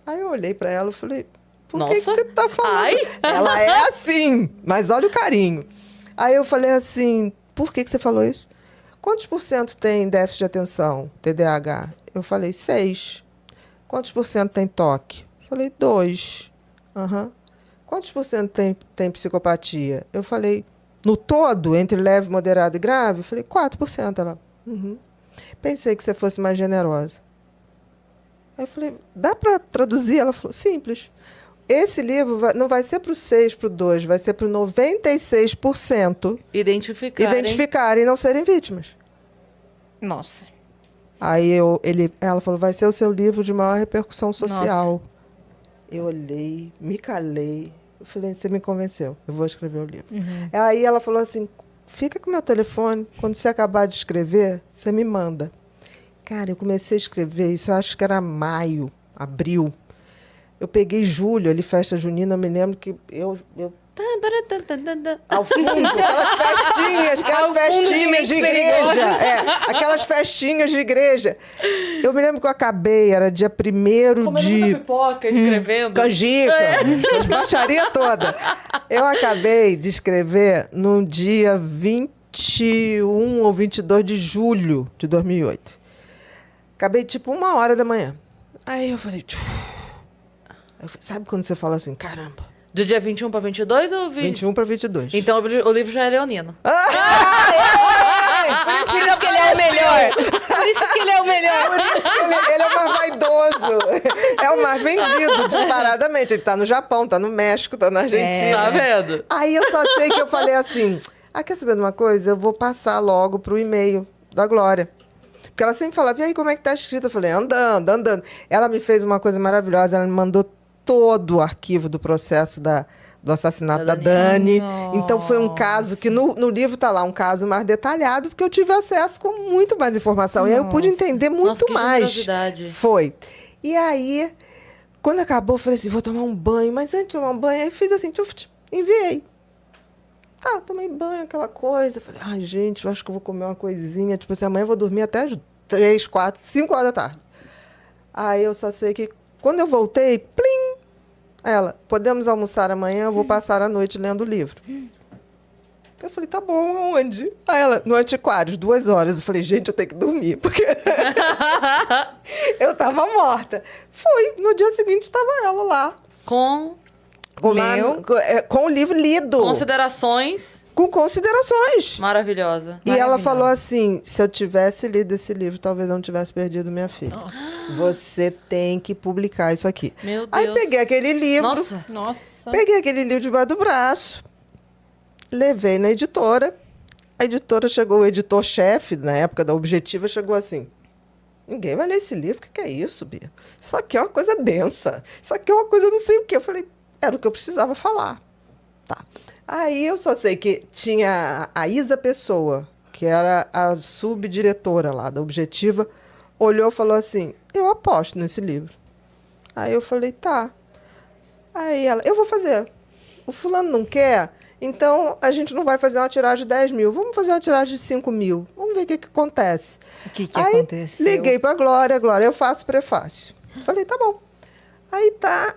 Aí eu olhei para ela e falei, por que Nossa. você está falando? Ai. Ela é assim, mas olha o carinho. Aí eu falei assim, por que você falou isso? Quantos por cento tem déficit de atenção, TDAH? Eu falei, 6. Quantos por cento tem toque? Eu falei, 2. Aham. Quantos por cento tem psicopatia? Eu falei, no todo, entre leve, moderado e grave? Eu falei, 4%. Ela, pensei que você fosse mais generosa. Aí eu falei, dá para traduzir? Ela falou, simples. Esse livro não vai ser para o 6, para o 2, vai ser para o 96% identificarem e não serem vítimas. Nossa. Aí ela falou, vai ser o seu livro de maior repercussão social. Eu olhei, me calei. Eu falei, você me convenceu, eu vou escrever o livro. Aí ela falou assim, fica com o meu telefone, quando você acabar de escrever, você me manda. Cara, eu comecei a escrever isso, eu acho que era maio, abril. Eu peguei julho, ali, festa junina, eu me lembro que eu ao fundo, aquelas festinhas de igreja. Aquelas festinhas de igreja. Eu me lembro que eu acabei, era dia 1º de pipoca, escrevendo. canjica, baixaria toda. Eu acabei de escrever no dia 21 ou 22 de julho de 2008. Acabei tipo 1h da manhã. Aí eu falei, sabe quando você fala assim, caramba, Do dia 21 pra 22 ou 21 para 22. Então o livro já é leonino. Por isso que ele é o melhor. Por isso que ele é o melhor. Ele é o mais vaidoso. É o mais vendido, disparadamente. Ele tá no Japão, tá no México, tá na Argentina. Tá vendo? Aí eu só sei que eu falei assim, quer saber de uma coisa? Eu vou passar logo pro e-mail da Glória. Porque ela sempre falava, e aí, como é que tá escrito? Eu falei, andando. Ela me fez uma coisa maravilhosa, ela me mandou todo o arquivo do processo do assassinato da Dani. Nossa. Então foi um caso que no livro tá lá, um caso mais detalhado, porque eu tive acesso com muito mais informação. E aí eu pude Nossa. entender muito Nossa, que mais. generosidade. Foi. E aí, quando acabou, eu falei assim, vou tomar um banho. Mas antes de tomar um banho, aí fiz assim, enviei. Tá, tomei banho, aquela coisa. Falei, ai, gente, eu acho que eu vou comer uma coisinha. Tipo assim, amanhã eu vou dormir até as 3, 4, 5 horas da tarde. Aí eu só sei que quando eu voltei, plim! Ela, podemos almoçar amanhã? Eu vou passar a noite lendo o livro. Eu falei, tá bom, aonde? Aí ela, no Antiquários, 2 horas. Eu falei, gente, eu tenho que dormir, porque eu tava morta. Fui, no dia seguinte estava ela lá. Com Com o livro lido. considerações Com considerações. maravilhosa. E ela falou assim, se eu tivesse lido esse livro, talvez eu não tivesse perdido minha filha. Nossa. Você tem que publicar isso aqui. Meu Deus. Aí peguei aquele livro, Nossa. peguei aquele livro debaixo do braço, levei na editora. A editora chegou, o editor-chefe, na época da Objetiva, chegou assim, ninguém vai ler esse livro, o que é isso, Bia? Isso aqui é uma coisa densa, isso aqui é uma coisa não sei o quê. Eu falei, era o que eu precisava falar. Tá. Aí eu só sei que tinha a Isa Pessoa, que era a subdiretora lá da Objetiva, olhou e falou assim, eu aposto nesse livro. Aí eu falei, tá. Aí ela, eu vou fazer. O fulano não quer, então a gente não vai fazer uma tiragem de 10 mil, vamos fazer uma tiragem de 5 mil. Vamos ver o que acontece. O que Aí, aconteceu? liguei pra Glória, eu faço prefácio. Falei, tá bom. Aí tá,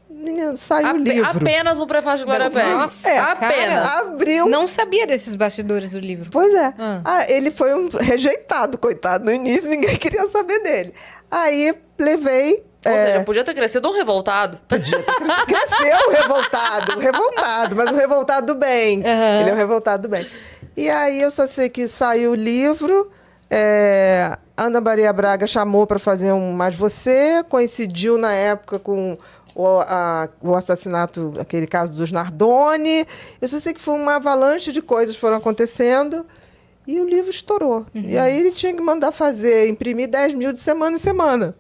menino, saiu o livro. Apenas um prefácio de Glória Pérez. Nossa, apenas. cara. Abriu. Não sabia desses bastidores do livro. Pois é. Ah. Ele foi rejeitado, coitado. No início, ninguém queria saber dele. Aí, levei... Ou seja, podia ter crescido um revoltado. Cresceu o revoltado, mas o revoltado do bem. Ele é um revoltado do bem. E aí, eu só sei que saiu o livro... Ana Maria Braga chamou para fazer um Mais Você, coincidiu na época com o assassinato, aquele caso dos Nardoni. Eu só sei que foi uma avalanche de coisas que foram acontecendo e o livro estourou. E aí ele tinha que mandar fazer, imprimir 10 mil de semana em semana.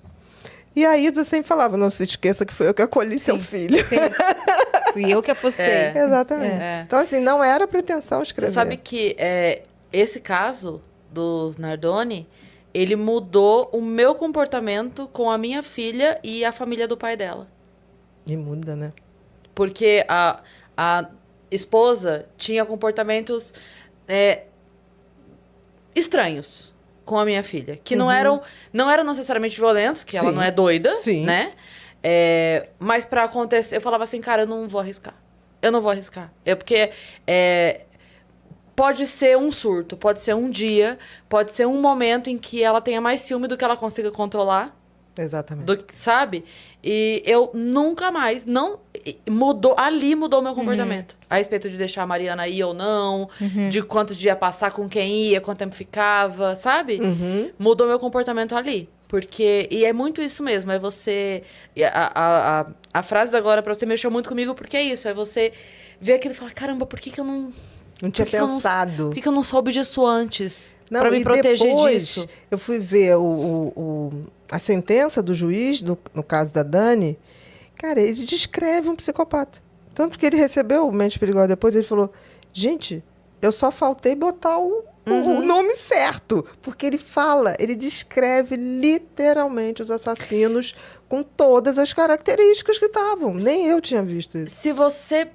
E a Isa sempre falava, não se esqueça que foi eu que acolhi seu filho. Sim. Fui eu que apostei. Exatamente. Então, assim, não era pretensão escrever. Você sabe que esse caso dos Nardoni, ele mudou o meu comportamento com a minha filha e a família do pai dela. E muda, né? Porque a esposa tinha comportamentos estranhos com a minha filha. Que não eram necessariamente violentos, que ela Sim. não é doida, Sim. né? Mas pra acontecer, eu falava assim, cara, eu não vou arriscar. Eu não vou arriscar. Porque pode ser um surto, pode ser um dia, pode ser um momento em que ela tenha mais ciúme do que ela consiga controlar. Exatamente. Sabe? E eu nunca mais, mudou meu comportamento. A respeito de deixar a Mariana ir ou não, de quanto dia passar, com quem ia, quanto tempo ficava, sabe? Mudou meu comportamento ali. Porque, e é muito isso mesmo, é você... A frase da Glória pra você mexeu muito comigo, porque é isso, é você ver aquilo e falar, caramba, por que eu não... Não tinha pensado. Por que eu não soube disso antes? Não, pra me e proteger depois, disso. Eu fui ver a sentença do juiz, no caso da Dani. Cara, ele descreve um psicopata. Tanto que ele recebeu o Mente Perigosa depois, ele falou, gente, eu só faltei botar o nome certo. Porque ele descreve literalmente os assassinos com todas as características que estavam. Nem eu tinha visto isso. Se você...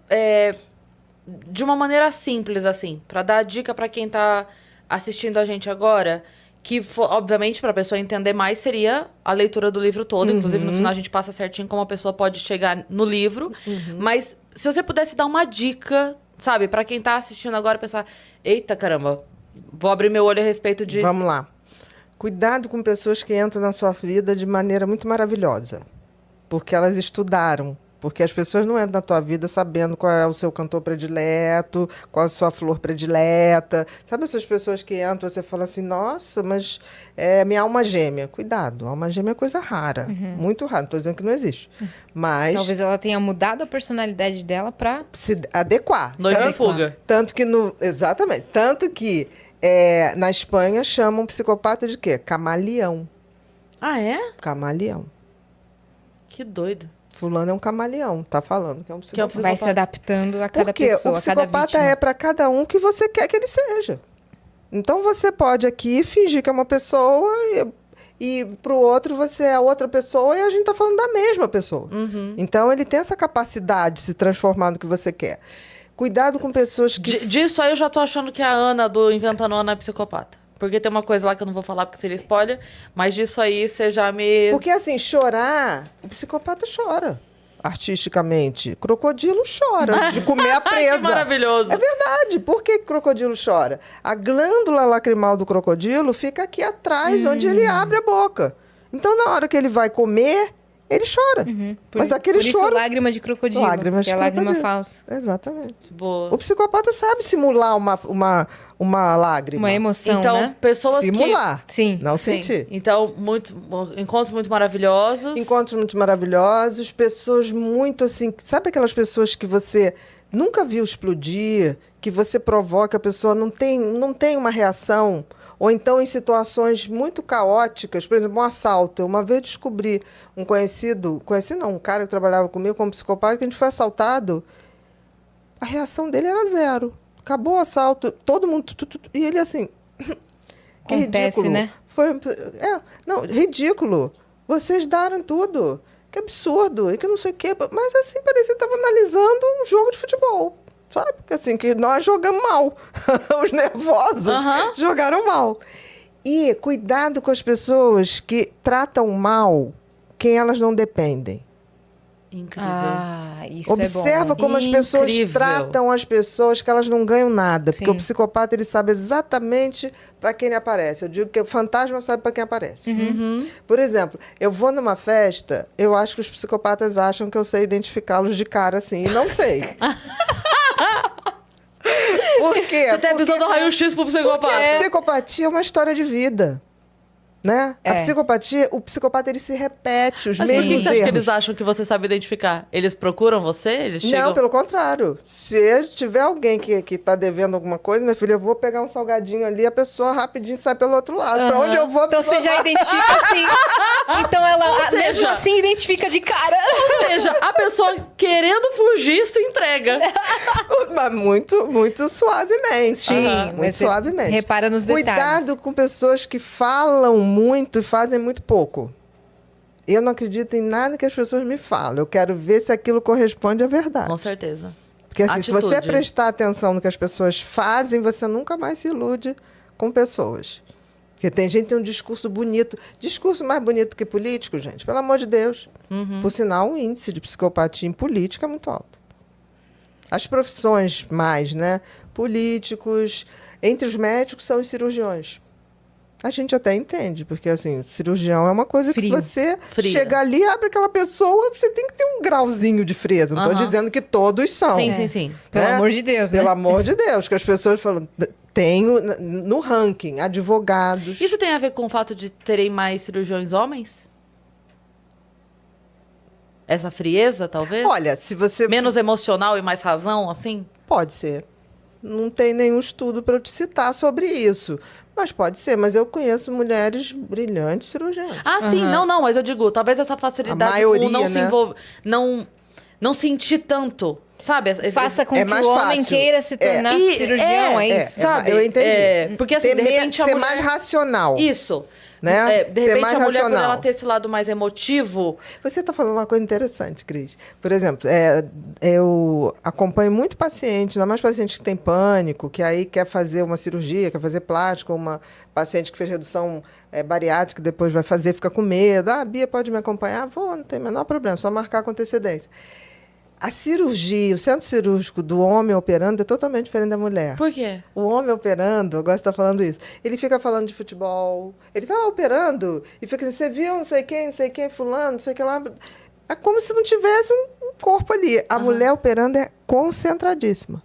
de uma maneira simples, assim, pra dar dica pra quem tá assistindo a gente agora, que, obviamente, pra pessoa entender mais, seria a leitura do livro todo. Inclusive, no final, a gente passa certinho como a pessoa pode chegar no livro. Mas, se você pudesse dar uma dica, sabe, pra quem tá assistindo agora, pensar, eita, caramba, vou abrir meu olho a respeito de... Vamos lá. Cuidado com pessoas que entram na sua vida de maneira muito maravilhosa. Porque elas estudaram. Porque as pessoas não entram na tua vida sabendo qual é o seu cantor predileto, qual é a sua flor predileta. Sabe essas pessoas que entram, você fala assim, nossa, mas é minha alma gêmea. Cuidado, alma gêmea é coisa rara. Muito rara, não estou dizendo que não existe. Mas Talvez ela tenha mudado a personalidade dela pra... se adequar. Noite de fuga. Tanto que exatamente. Tanto que na Espanha chamam psicopata de quê? Camaleão. Ah, é? Camaleão. Que doido. Fulano é um camaleão, tá falando que é um psicopata. Vai se adaptando a cada Porque pessoa, o a cada psicopata vítima. é para cada um que você quer que ele seja. Então você pode aqui fingir que é uma pessoa e pro outro você é outra pessoa e a gente tá falando da mesma pessoa. Então ele tem essa capacidade de se transformar no que você quer. Cuidado com pessoas que... Disso aí eu já tô achando que a Ana do Inventando Ana é psicopata. Porque tem uma coisa lá que eu não vou falar porque seria spoiler, mas disso aí você já me... Porque assim, chorar, o psicopata chora. Artisticamente. Crocodilo chora de comer a presa. Que maravilhoso. É verdade. Por que crocodilo chora? A glândula lacrimal do crocodilo fica aqui atrás, onde ele abre a boca. Então, na hora que ele vai comer, ele chora. Mas aquele por isso, choro... lágrima de crocodilo. Lágrimas que é de lágrima crocodilo. falsa. Exatamente. Boa. O psicopata sabe simular uma lágrima. Uma emoção, Então, né? pessoas Simular. Sim. Não Sim. sentir. Então, encontros muito maravilhosos. Encontros muito maravilhosos, pessoas muito assim... Sabe aquelas pessoas que você nunca viu explodir, que você provoca, a pessoa não tem uma reação... Ou então em situações muito caóticas, por exemplo, um assalto. Eu uma vez descobri um um cara que trabalhava comigo como psicopata, que a gente foi assaltado, a reação dele era zero. Acabou o assalto, todo mundo... E ele assim... Que Acontece, ridículo. né? Não, ridículo. Vocês deram tudo. Que absurdo. E que não sei o quê. Mas assim, parecia que estava analisando um jogo de futebol. Sabe? Porque assim, que nós jogamos mal. Os nervosos jogaram mal. E cuidado com as pessoas que tratam mal quem elas não dependem. Incrível. Isso Observa é bom. como as pessoas Incrível. tratam as pessoas que elas não ganham nada. Porque Sim. o psicopata, ele sabe exatamente para quem ele aparece. Eu digo que o fantasma sabe para quem aparece. Por exemplo, eu vou numa festa, eu acho que os psicopatas acham que eu sei identificá-los de cara assim. E não sei. Por quê? Você tem a visão Porque do raio-x pro psicopata. a psicopatia é uma história de vida. Né? É. A psicopatia, o psicopata, ele se repete, os Mas por que mesmos você acha que erros. eles acham que você sabe identificar? Eles procuram você? Eles chegam... Não, pelo contrário. Se tiver alguém que tá devendo alguma coisa, minha filha, eu vou pegar um salgadinho ali, a pessoa rapidinho sai pelo outro lado. Pra onde eu vou, a Então pessoa você já vai. identifica assim. Então ela, Ou seja- mesmo assim, identifica de cara. Ou seja, a pessoa querendo fugir se entrega. Mas muito suavemente. Sim, Muito mas você suavemente. repara nos detalhes. Cuidado com pessoas que falam muito e fazem muito pouco. Eu não acredito em nada que as pessoas me falam. Eu quero ver se aquilo corresponde à verdade. Com certeza. Porque assim, se você Atitude. prestar atenção no que as pessoas fazem, você nunca mais se ilude com pessoas. Porque tem gente que tem um discurso bonito. Discurso mais bonito que político, gente, pelo amor de Deus. Por sinal, o índice de psicopatia em política é muito alto. As profissões mais, né? Políticos, entre os médicos são os cirurgiões. A gente até entende, porque assim, cirurgião é uma coisa que se Frio. você Fria. chegar ali, abre aquela pessoa, você tem que ter um grauzinho de frieza. Não estou dizendo que todos são. Sim. Pelo né? amor de Deus, né? Pelo amor de Deus, que as pessoas falam, tenho no ranking, advogados. Isso tem a ver com o fato de terem mais cirurgiões homens? Essa frieza, talvez? Olha, se você... Menos emocional e mais razão, assim? Pode ser. Não tem nenhum estudo para eu te citar sobre isso. Mas pode ser. Mas eu conheço mulheres brilhantes cirurgiãs. Ah, sim. Não, mas eu digo, talvez essa facilidade A maioria, com não se né? envolver... Não sentir tanto, sabe? Faça com É que mais o homem fácil. queira se tornar E- cirurgião, é isso? sabe? Eu entendi. Porque assim, Ter de repente a ser mulher... mais racional. Isso. Né? De Ser repente mais a mulher, por racional. ela ter esse lado mais emotivo... Você está falando uma coisa interessante, Cris. Por exemplo, eu acompanho muito paciente, ainda mais paciente que tem pânico, que aí quer fazer uma cirurgia, quer fazer plástico, uma paciente que fez redução bariátrica, depois vai fazer, fica com medo. Ah, Bia, pode me acompanhar? Vou, não tem o menor problema, só marcar com antecedência. A cirurgia, o centro cirúrgico do homem operando é totalmente diferente da mulher. Por quê? O homem operando, eu gosto de estar falando isso, ele fica falando de futebol, ele está lá operando e fica assim, você viu não sei quem, fulano, não sei o que lá. É como se não tivesse um corpo ali. A mulher operando é concentradíssima.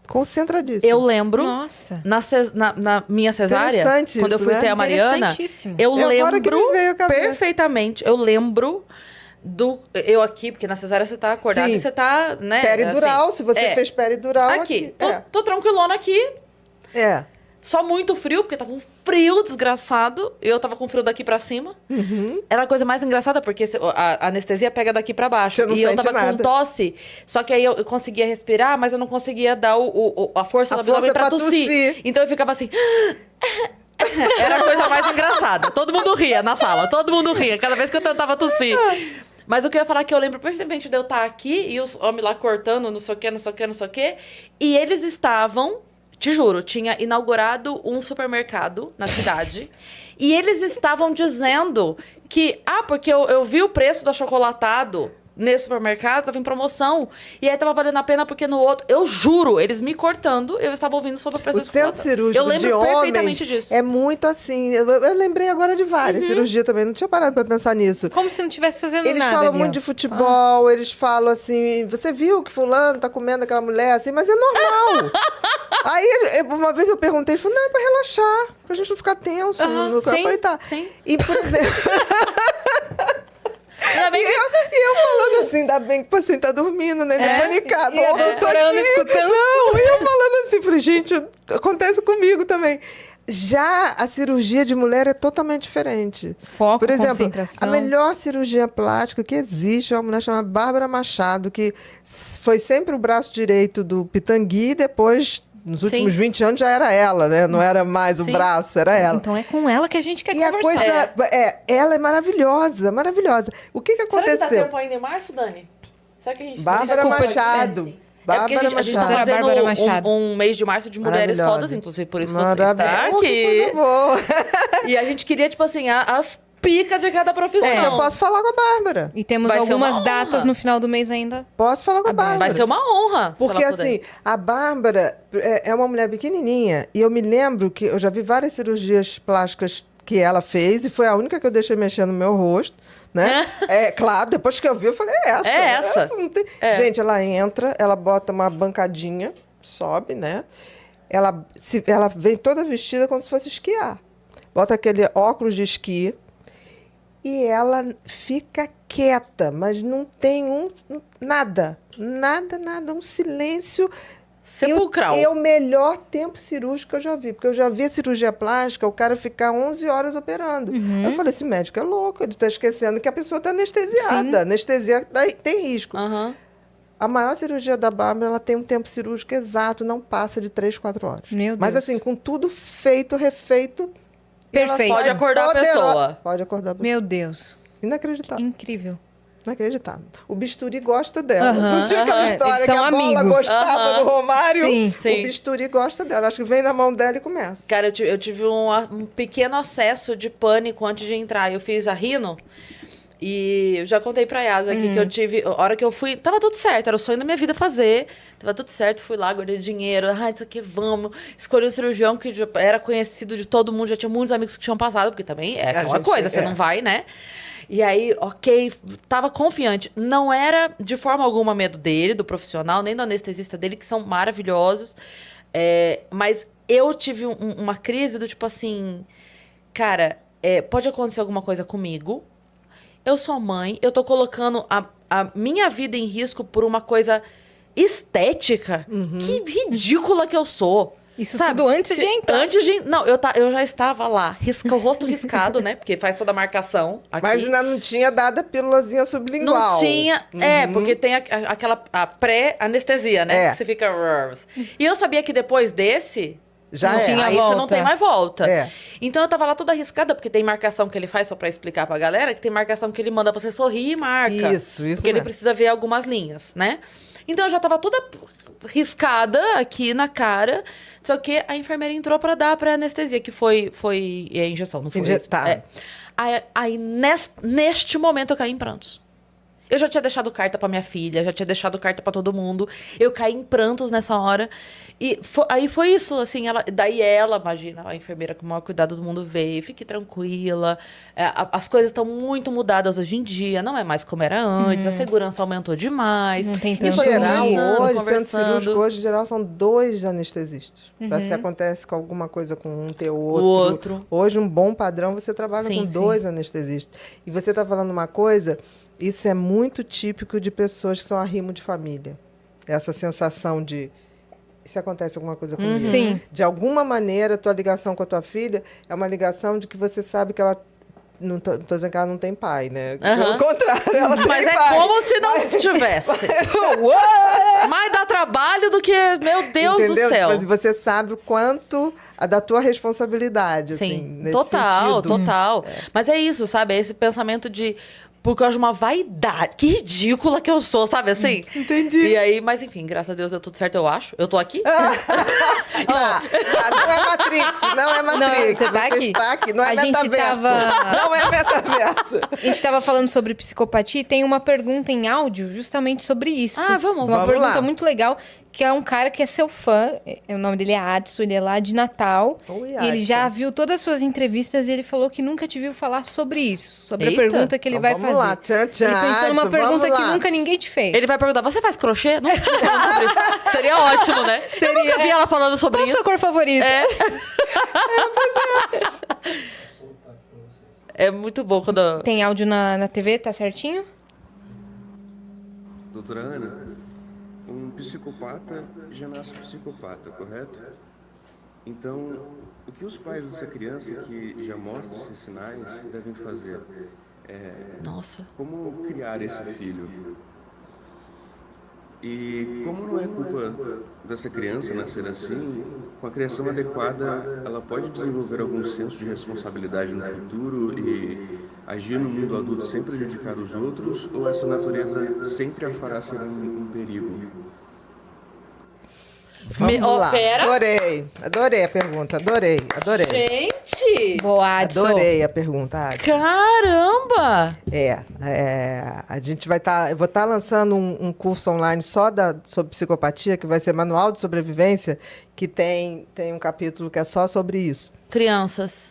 Concentradíssima. Eu lembro, Nossa. na minha cesárea, Interessante quando eu isso, fui né? ter a Mariana, Interessantíssimo. eu É agora que me lembro veio a cabeça. perfeitamente, eu lembro eu aqui, porque na cesárea você tá acordada Sim. e você tá, né? Peridural, assim, se você fez peridural aqui. aqui. Tô tranquilona aqui, É. só muito frio, porque tava um frio desgraçado. E eu tava com frio daqui pra cima. Era a coisa mais engraçada, porque a anestesia pega daqui pra baixo. Você não E eu sente tava nada. com tosse. Só que aí eu conseguia respirar, mas eu não conseguia dar a força do A abdômen força pra pra tossir. tossir. Então eu ficava assim... Era a coisa mais engraçada. Todo mundo ria na sala. Todo mundo ria. Cada vez que eu tentava tossir. Mas o que eu ia falar é que eu lembro perfeitamente de eu estar aqui e os homens lá cortando, não sei o quê. E eles estavam, te juro, tinha inaugurado um supermercado na cidade. E eles estavam dizendo que... porque eu vi o preço do achocolatado nesse supermercado, tava em promoção. E aí tava valendo a pena porque no outro... Eu juro, eles me cortando, eu estava ouvindo sobre o preço O do centro chocolate. cirúrgico Eu lembro de perfeitamente homens disso. é muito assim. Eu lembrei agora de várias cirurgias também. Não tinha parado para pensar nisso. Como se não estivesse fazendo Eles nada. falam Biel. muito de futebol, eles falam assim, você viu que fulano tá comendo aquela mulher assim, mas é normal. Aí, uma vez eu perguntei, ele falou, não, é pra relaxar, pra gente não ficar tenso. Eu Sim, falei, tá. sim. E, por exemplo... Ainda bem que... E eu falando assim, ainda bem que o paciente tá dormindo, né? Ele panicado. E a Ó, eu tô doutora aqui. escutando. Não, e eu falando assim, falei, gente, acontece comigo também. Já a cirurgia de mulher é totalmente diferente. Foco, Por exemplo, concentração. a melhor cirurgia plástica que existe é uma mulher chamada Bárbara Machado, que foi sempre o braço direito do Pitangui, depois, nos últimos 20 anos, já era ela, né? Não era mais o Sim. braço, era ela. Então é com ela que a gente quer E a conversar. coisa... ela é maravilhosa, maravilhosa. O que Será que dá aconteceu? tempo ainda em março, Dani? Será que a gente... Bárbara Desculpa, Machado. É porque Bárbara a gente tá Machado. Doutora Bárbara Machado. fazendo um mês de março de mulheres Maravilhosa. fodas, inclusive por isso você está Maravilhosa. Oh, que aqui. coisa boa. E a gente queria, tipo assim, as picas de cada profissão. Eu posso falar com a Bárbara. E temos Vai ser uma algumas honra. datas no final do mês ainda. Posso falar com a Bárbara. Vai ser uma honra. se Porque ela puder. assim, a Bárbara é uma mulher pequenininha e eu me lembro que eu já vi várias cirurgias plásticas que ela fez e foi a única que eu deixei mexer no meu rosto, né? Claro, depois que eu vi, eu falei, é essa. É essa. Não tem... É. Gente, ela entra, ela bota uma bancadinha, sobe, né? Ela vem toda vestida como se fosse esquiar. Bota aquele óculos de esqui e ela fica quieta, mas não tem nada, um silêncio. Sepulcral. É o melhor tempo cirúrgico que eu já vi. Porque eu já vi a cirurgia plástica, o cara ficar 11 horas operando. Eu falei, esse médico é louco, ele está esquecendo que a pessoa está anestesiada. Sim. Anestesia tem risco. Aham. A maior cirurgia da Bárbara, ela tem um tempo cirúrgico exato, não passa de 3, 4 horas. Meu Mas Deus. assim, com tudo feito, refeito. e ela Perfeito. sai Pode acordar a poderosa. pessoa. Pode acordar a pessoa. Meu Deus. Inacreditável. Incrível. Inacreditável. O bisturi gosta dela. Aham, Não tinha aquela aham. história Eles que são a bola amigos. gostava Aham. do Romário. Sim. Sim. O bisturi gosta dela. Acho que vem na mão dela e começa. Cara, eu tive um pequeno acesso de pânico antes de entrar. Eu fiz a rino e eu já contei pra Yasa aqui que eu tive... A hora que eu fui... Tava tudo certo, era o sonho da minha vida fazer. Tava tudo certo, fui lá, guardei dinheiro. Ai, isso aqui, vamos. Escolhi um cirurgião que já era conhecido de todo mundo. Já tinha muitos amigos que tinham passado, porque também é aquela gente coisa, tem- você não vai, né? E aí, ok, tava confiante. Não era de forma alguma medo dele, do profissional, nem do anestesista dele, que são maravilhosos. Mas eu tive uma crise do tipo assim... Cara, pode acontecer alguma coisa comigo. Eu sou mãe, eu tô colocando a minha vida em risco por uma coisa estética. Que ridícula que eu sou. Isso Sabe? tudo antes de entrar. Antes de... Não, eu já estava lá. O rosto riscado, né? Porque faz toda a marcação aqui. Mas ainda não tinha dado a pílulazinha sublingual. Não tinha... porque tem aquela pré-anestesia, né? É. Que você fica... E eu sabia que depois desse... Já Não é. tinha Aí você não volta. tem mais volta. É. Então eu tava lá toda arriscada, porque tem marcação que ele faz, só pra explicar pra galera, que tem marcação que ele manda você sorrir e marca. Isso Porque ele mesmo. precisa ver algumas linhas, né? Então eu já tava toda riscada aqui na cara. Só que a enfermeira entrou pra dar a pré-anestesia, que foi a injeção, não foi? Injetar. É. Aí neste momento eu caí em prantos. Eu já tinha deixado carta pra minha filha, já tinha deixado carta pra todo mundo. Eu caí em prantos nessa hora. E aí foi isso, assim, daí ela, imagina, a enfermeira com o maior cuidado do mundo veio, fique tranquila. As coisas estão muito mudadas hoje em dia, não é mais como era antes, a segurança aumentou demais. Não tem E tanto foi Em geral, isso, hoje, centro conversando. cirúrgico, hoje, em geral, são 2 anestesistas. Pra se acontece com alguma coisa com um, ter outro. outro. Hoje, um bom padrão, você trabalha Sim, com sim. 2 anestesistas. E você está falando uma coisa, isso é muito típico de pessoas que são arrimo de família. Essa sensação de... E se acontece alguma coisa comigo? Sim. De alguma maneira, a tua ligação com a tua filha é uma ligação de que você sabe que ela... Não tô dizendo que ela não tem pai, né? Pelo contrário, ela tem Mas é pai. como se não tivesse. Mais dá trabalho do que, meu Deus Entendeu? do céu. Mas você sabe o quanto da tua responsabilidade, assim, Sim, nesse total, sentido. total. Mas é isso, sabe? É esse pensamento de por causa de uma vaidade. Que ridícula que eu sou, sabe assim? Entendi. E aí, mas enfim, graças a Deus deu tudo certo, eu acho. Eu tô aqui. Não é Matrix, não é Matrix. você tá aqui. Está aqui, não é A gente metaverso. Não é metaverso. A gente estava falando sobre psicopatia e tem uma pergunta em áudio justamente sobre isso. Ah, vamos. Uma Vamos pergunta lá. muito legal, que é um cara que é seu fã. O nome dele é Adson, ele é lá de Natal. Oi, E ele Adson. já viu todas as suas entrevistas e ele falou que nunca te viu falar sobre isso. Sobre Eita. a pergunta que ele Então vai vamos fazer. lá. Tchan, tchan, Ele pensou numa Adson, pergunta vamos que lá. nunca ninguém te fez. Ele vai perguntar, você faz crochê? Não tinha falado sobre isso. Seria ótimo, né? Eu nunca vi ela falando sobre Qual a isso. sua cor favorita? É muito bom quando... Tem áudio na TV, tá certinho? Doutora Ana, um psicopata já nasce psicopata, correto? Então, o que os pais dessa criança que já mostra esses sinais devem fazer? Nossa. Como criar esse filho? E como não é culpa dessa criança nascer assim, com a criação adequada, ela pode desenvolver algum senso de responsabilidade no futuro e agir no mundo adulto sem prejudicar os outros, ou essa natureza sempre a fará ser um perigo? Vamos lá. Pera. Adorei a pergunta, adorei. Gente! Boa, Adson. Adorei a pergunta, Adson. Caramba! A gente eu vou estar lançando um curso online só sobre psicopatia, que vai ser Manual de Sobrevivência, que tem um capítulo que é só sobre isso. Crianças.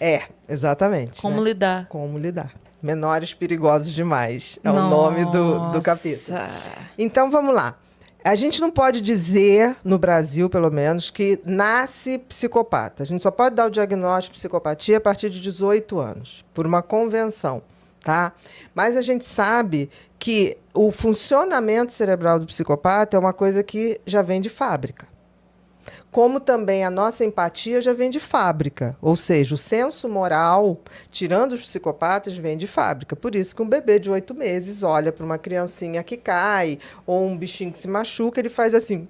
Exatamente. Como né? lidar. Como lidar. Menores perigosos demais. É o nome do capítulo. Nossa. Então, vamos lá. A gente não pode dizer, no Brasil, pelo menos, que nasce psicopata. A gente só pode dar o diagnóstico de psicopatia a partir de 18 anos, por uma convenção, tá? Mas a gente sabe que o funcionamento cerebral do psicopata é uma coisa que já vem de fábrica. Como também a nossa empatia já vem de fábrica. Ou seja, o senso moral, tirando os psicopatas, vem de fábrica. Por isso que um bebê de 8 meses olha para uma criancinha que cai, ou um bichinho que se machuca, ele faz assim.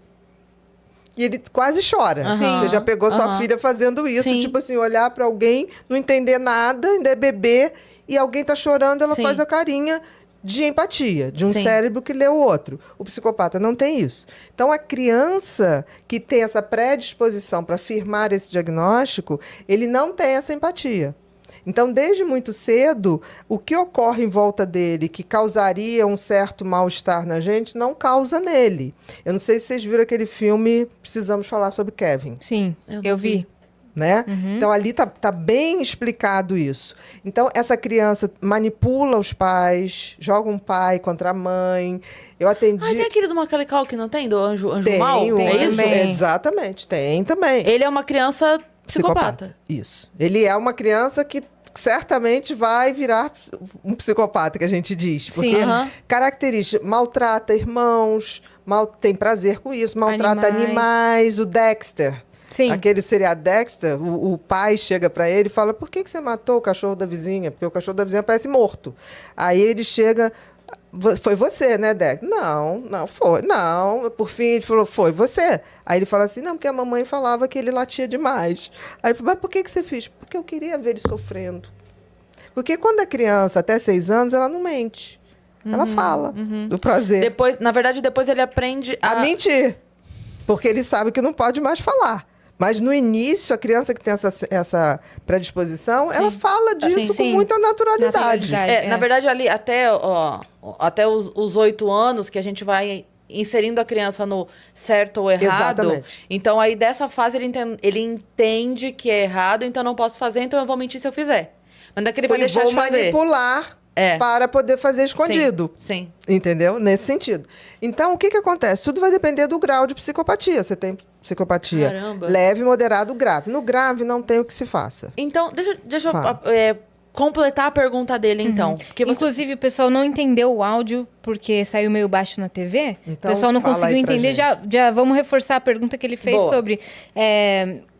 E ele quase chora. Sim. Você já pegou sua Aham. filha fazendo isso, Sim. tipo assim, olhar para alguém, não entender nada, ainda é bebê, e alguém está chorando, ela Sim. faz a carinha de empatia, de um Sim. cérebro que lê o outro. O psicopata não tem isso. Então, a criança que tem essa predisposição para firmar esse diagnóstico, ele não tem essa empatia. Então, desde muito cedo, o que ocorre em volta dele que causaria um certo mal-estar na gente, não causa nele. Eu não sei se vocês viram aquele filme Precisamos Falar sobre Kevin. Sim, Eu eu não vi. Né? Então, ali tá bem explicado isso. Então, essa criança manipula os pais, joga um pai contra a mãe. Eu atendi... Ah, tem aquele do Macaulay Culkin, não tem? Do Anjo Tem Mal? um É isso? também. Exatamente, tem também. Ele é uma criança psicopata. Isso. Ele é uma criança que certamente vai virar um psicopata, que a gente diz. Porque Sim. Aham. característica, maltrata irmãos, tem prazer com isso, maltrata Animais. animais. O Dexter. Sim. Aquele seriado Dexter, o pai chega pra ele e fala: por que você matou o cachorro da vizinha? Porque o cachorro da vizinha parece morto. Aí ele chega: foi você, né, Dexter? Não foi. Não, por fim ele falou: foi você. Aí ele fala assim: não, porque a mamãe falava que ele latia demais. Aí ele falou: mas por que você fez? Porque eu queria ver ele sofrendo. Porque quando a criança, até 6 anos, ela não mente. Ela fala do prazer. Depois, na verdade, depois ele aprende A a... mentir. Porque ele sabe que não pode mais falar. Mas no início, a criança que tem essa predisposição, ela fala disso Sim. com muita naturalidade. Na verdade, ali, até os 8 anos, que a gente vai inserindo a criança no certo ou errado. Exatamente. Então, aí, dessa fase, ele entende que é errado, então eu não posso fazer, então eu vou mentir se eu fizer. Mas não é que ele vai E deixar vou de fazer. manipular para poder fazer escondido. Sim. Entendeu? Nesse sentido. Então, o que acontece? Tudo vai depender do grau de psicopatia. Você tem psicopatia Caramba. leve, moderado, grave. No grave, não tem o que se faça. Então, deixa eu Fala. completar a pergunta dele, então. Porque você... Inclusive, o pessoal não entendeu o áudio porque saiu meio baixo na TV. Então, o pessoal não fala conseguiu aí pra entender. gente. Já vamos reforçar a pergunta que ele fez Boa. sobre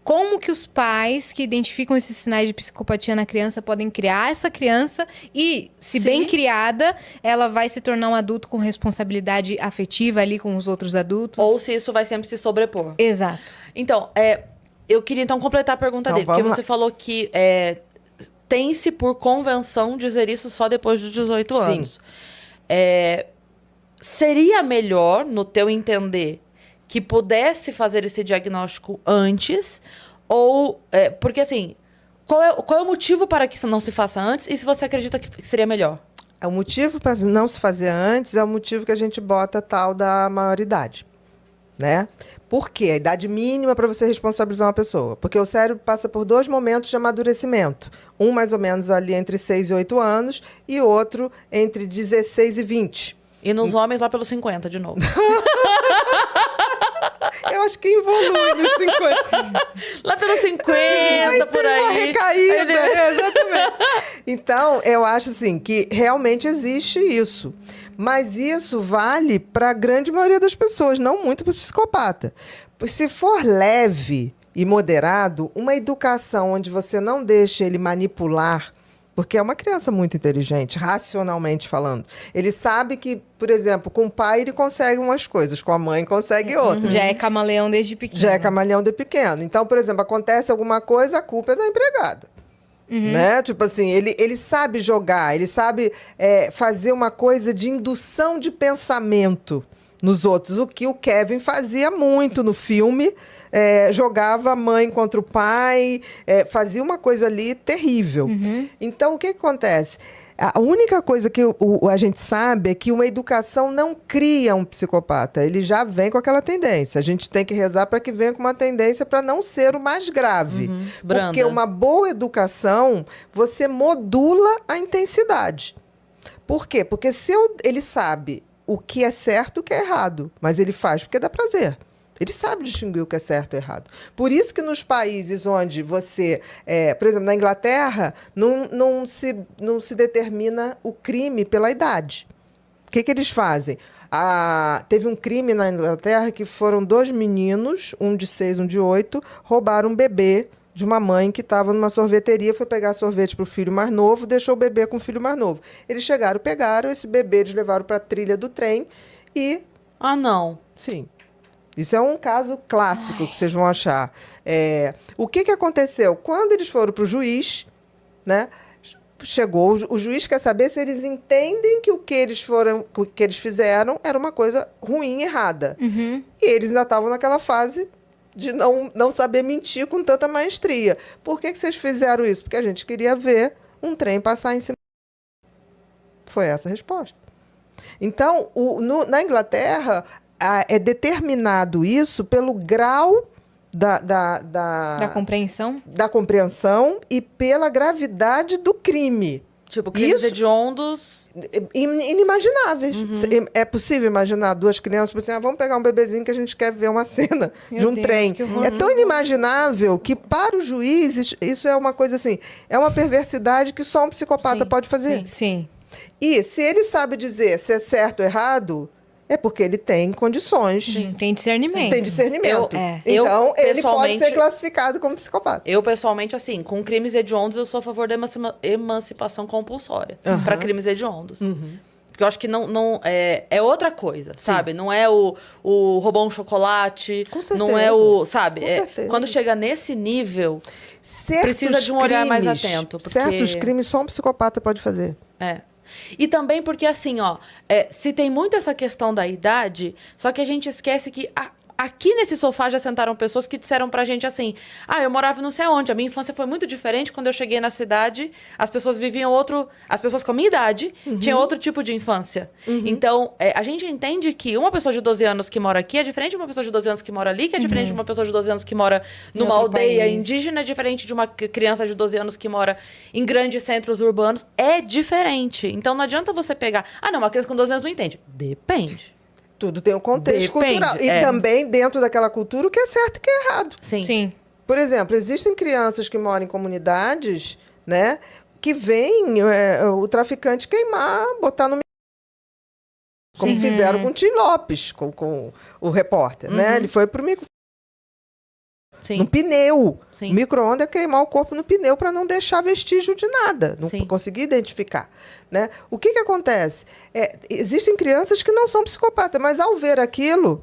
como que os pais que identificam esses sinais de psicopatia na criança podem criar essa criança e, se Sim. bem criada, ela vai se tornar um adulto com responsabilidade afetiva ali com os outros adultos. Ou se isso vai sempre se sobrepor. Exato. Então, eu queria então completar a pergunta Então, dele, porque vamos você lá. falou que tem-se por convenção dizer isso só depois dos 18 Sim. anos. Seria melhor, no teu entender, que pudesse fazer esse diagnóstico antes? Ou... porque, assim, qual é o motivo para que isso não se faça antes? E se você acredita que seria melhor? O motivo para não se fazer antes é o motivo que a gente bota tal da maioridade, né? Por quê? A idade mínima para você responsabilizar uma pessoa. Porque o cérebro passa por 2 momentos de amadurecimento. Um mais ou menos ali entre 6 e 8 anos e outro entre 16 e 20. E nos homens lá pelos 50, de novo. Eu acho que evolui nos 50. Lá pelos 50, por Tem uma aí. recaída, exatamente. Então, eu acho assim que realmente existe isso. Mas isso vale para a grande maioria das pessoas, não muito para o psicopata. Se for leve e moderado, uma educação onde você não deixa ele manipular, porque é uma criança muito inteligente, racionalmente falando. Ele sabe que, por exemplo, com o pai ele consegue umas coisas, com a mãe consegue outras. Já é camaleão desde pequeno. Já é camaleão de pequeno. Então, por exemplo, acontece alguma coisa, a culpa é da empregada. Né? Tipo assim, ele sabe jogar, ele sabe fazer uma coisa de indução de pensamento nos outros. O que o Kevin fazia muito no filme, jogava a mãe contra o pai, fazia uma coisa ali terrível. Então, o que acontece? A única coisa que a gente sabe é que uma educação não cria um psicopata. Ele já vem com aquela tendência. A gente tem que rezar para que venha com uma tendência para não ser o mais grave. Branda. Porque uma boa educação, você modula a intensidade. Por quê? Porque se ele sabe o que é certo e o que é errado, mas ele faz porque dá prazer. Ele sabe distinguir o que é certo e errado. Por isso que nos países onde você... por exemplo, na Inglaterra, não se determina o crime pela idade. O que eles fazem? Teve um crime na Inglaterra que foram 2 meninos, um de 6, um de 8, roubaram um bebê de uma mãe que estava numa sorveteria, foi pegar sorvete para o filho mais novo, deixou o bebê com o filho mais novo. Eles chegaram, pegaram esse bebê, eles levaram para a trilha do trem e... Ah, não. Sim. Isso é um caso clássico que vocês vão achar. O que aconteceu? Quando eles foram para o juiz, né, chegou, o juiz quer saber se eles entendem que o que eles fizeram era uma coisa ruim, errada. E eles ainda estavam naquela fase de não saber mentir com tanta maestria. Por que vocês fizeram isso? Porque a gente queria ver um trem passar em cima. Foi essa a resposta. Então, na Inglaterra... é determinado isso pelo grau Da compreensão? Da compreensão e pela gravidade do crime. Tipo, crimes hediondos... Inimagináveis. É possível imaginar 2 crianças, tipo assim, vamos pegar um bebezinho que a gente quer ver uma cena de um trem. É tão inimaginável que para o juiz isso é uma coisa assim, é uma perversidade que só um psicopata pode fazer. Sim. E se ele sabe dizer se é certo ou errado... É porque ele tem condições. Sim, tem discernimento. Tem discernimento. Eu, ele pode ser classificado como psicopata. Eu, pessoalmente, assim, com crimes hediondos, eu sou a favor da emancipação compulsória para crimes hediondos. Porque eu acho que não é outra coisa, sabe? Não é o roubou um chocolate, Com certeza. não é o... Sabe? Com certeza. Quando chega nesse nível, Certos precisa de um olhar mais atento. Porque... Certos crimes só um psicopata pode fazer. E também porque, assim, se tem muito essa questão da idade, só que a gente esquece que aqui nesse sofá já sentaram pessoas que disseram pra gente assim, eu morava não sei aonde, a minha infância foi muito diferente, quando eu cheguei na cidade, as pessoas viviam as pessoas com a minha idade tinham outro tipo de infância. Então, a gente entende que uma pessoa de 12 anos que mora aqui é diferente de uma pessoa de 12 anos que mora ali, que é diferente de uma pessoa de 12 anos que mora numa aldeia indígena, é diferente de uma criança de 12 anos que mora em grandes centros urbanos, é diferente. Então, não adianta você pegar, uma criança com 12 anos não entende. Depende. Tudo tem um contexto cultural. E também, dentro daquela cultura, o que é certo e o que é errado. Sim. Por exemplo, existem crianças que moram em comunidades, né, que veem o traficante queimar, botar no... Como fizeram com o Tim Lopes, com o repórter, né? Ele foi pro no pneu. Sim. O micro-ondas é queimar o corpo no pneu para não deixar vestígio de nada. Não conseguir identificar. Né? O que acontece? Existem crianças que não são psicopatas, mas ao ver aquilo,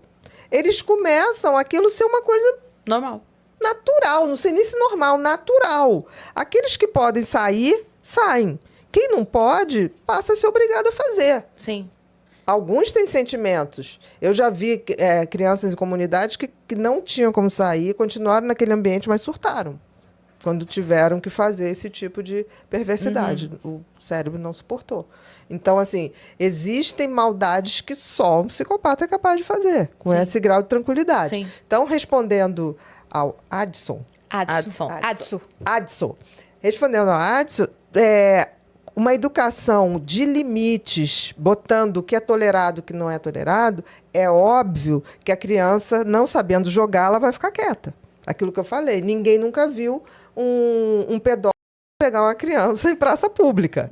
eles começam aquilo ser uma coisa... Normal. natural, não sei nem se normal, natural. Aqueles que podem sair, saem. Quem não pode, passa a ser obrigado a fazer. Sim. Alguns têm sentimentos. Eu já vi crianças em comunidades que não tinham como sair, continuaram naquele ambiente, mas surtaram. Quando tiveram que fazer esse tipo de perversidade. O cérebro não suportou. Então, assim, existem maldades que só um psicopata é capaz de fazer, com esse grau de tranquilidade. Sim. Então, respondendo ao Adson. Respondendo ao Adson, uma educação de limites, botando o que é tolerado e o que não é tolerado, é óbvio que a criança, não sabendo jogar, ela vai ficar quieta. Aquilo que eu falei, ninguém nunca viu um pedófilo pegar uma criança em praça pública.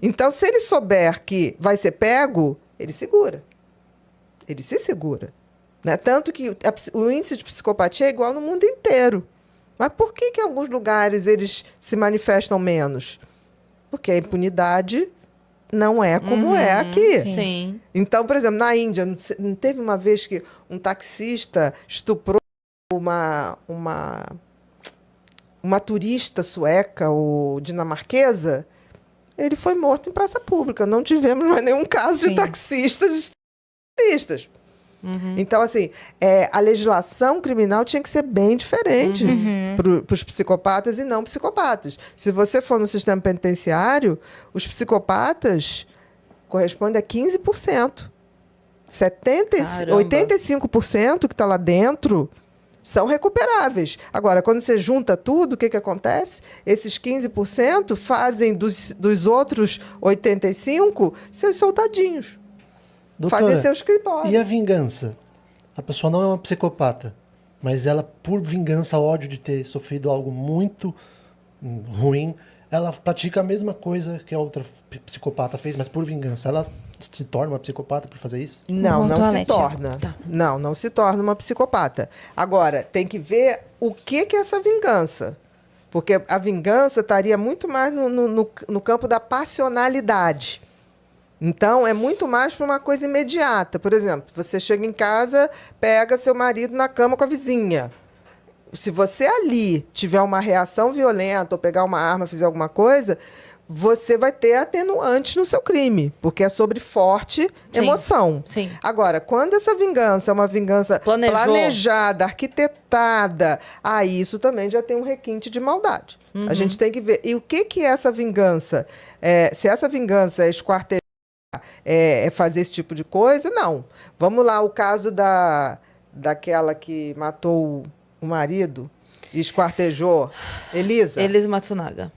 Então, se ele souber que vai ser pego, ele segura. Ele se segura. Né? Tanto que o índice de psicopatia é igual no mundo inteiro. Mas por que em alguns lugares eles se manifestam menos? Porque a impunidade não é como é aqui. Sim. Então, por exemplo, na Índia, não teve uma vez que um taxista estuprou uma turista sueca ou dinamarquesa? Ele foi morto em praça pública. Não tivemos mais nenhum caso de taxistas turistas. Então, assim, a legislação criminal tinha que ser bem diferente para os psicopatas e não psicopatas. Se você for no sistema penitenciário, os psicopatas correspondem a 15%. 85% que está lá dentro são recuperáveis. Agora, quando você junta tudo, o que acontece? Esses 15% fazem dos outros 85% seus soldadinhos. Doutora, Fazer seu escritório. e a vingança? A pessoa não é uma psicopata, mas ela, por vingança, ódio de ter sofrido algo muito ruim, ela pratica a mesma coisa que a outra psicopata fez, mas por vingança. Ela se torna uma psicopata por fazer isso? Não, Voltou não a se Letia. torna. Tá. Não se torna uma psicopata. Agora, tem que ver o que é essa vingança. Porque a vingança estaria muito mais no campo da passionalidade. Então, é muito mais para uma coisa imediata. Por exemplo, você chega em casa, pega seu marido na cama com a vizinha. Se você ali tiver uma reação violenta ou pegar uma arma, fizer alguma coisa, você vai ter atenuante no seu crime, porque é sobre forte emoção. Sim. Agora, quando essa vingança é uma vingança planejada, arquitetada, aí isso também já tem um requinte de maldade. A gente tem que ver. E o que é essa vingança? Se essa vingança é esquartejar, fazer esse tipo de coisa, não. Vamos lá, o caso daquela que matou o marido e esquartejou, Elisa Matsunaga.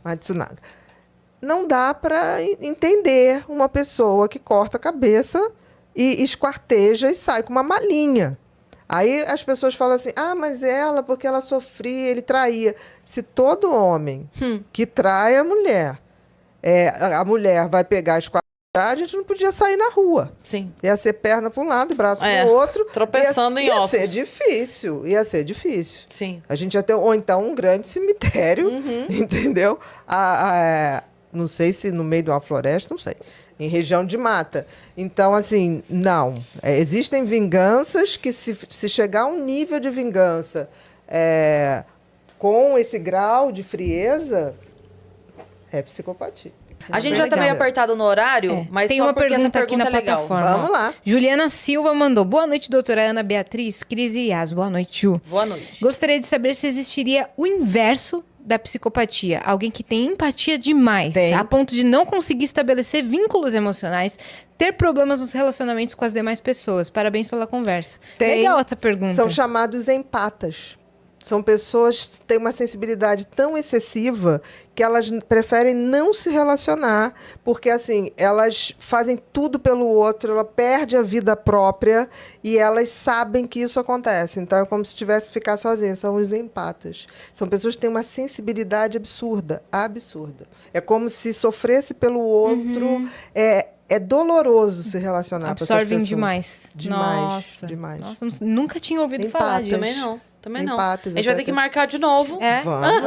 Não dá para entender uma pessoa que corta a cabeça e esquarteja e sai com uma malinha. Aí as pessoas falam assim, mas ela, porque ela sofria, ele traía. Se todo homem que trai a mulher vai pegar a gente não podia sair na rua. Sim. Ia ser perna para um lado, braço para o outro. Tropeçando em ossos. Ia ser difícil. Sim. A gente ia ter, ou então, um grande cemitério, entendeu? Não sei se no meio de uma floresta, não sei. Em região de mata. Então, assim, não. Existem vinganças que, se chegar a um nível de vingança com esse grau de frieza, é psicopatia. A gente já tá meio apertado no horário, mas tem só uma porque essa pergunta aqui na é legal. plataforma. Vamos lá. Juliana Silva mandou. Boa noite, doutora Ana Beatriz, Cris e Yas. Boa noite, Ju. Boa noite. Gostaria de saber se existiria o inverso da psicopatia. Alguém que tem empatia demais, a ponto de não conseguir estabelecer vínculos emocionais, ter problemas nos relacionamentos com as demais pessoas. Parabéns pela conversa. Legal essa pergunta. São chamados empatas. São pessoas que têm uma sensibilidade tão excessiva que elas preferem não se relacionar, porque assim, elas fazem tudo pelo outro, ela perde a vida própria e elas sabem que isso acontece. Então é como se tivesse que ficar sozinha. São os empatas. São pessoas que têm uma sensibilidade absurda. É como se sofresse pelo outro. É doloroso se relacionar com essas pessoas. Absorvem demais. Demais. Nossa, nunca tinha ouvido falar disso. Também não. Empatas, a gente vai ter que marcar de novo.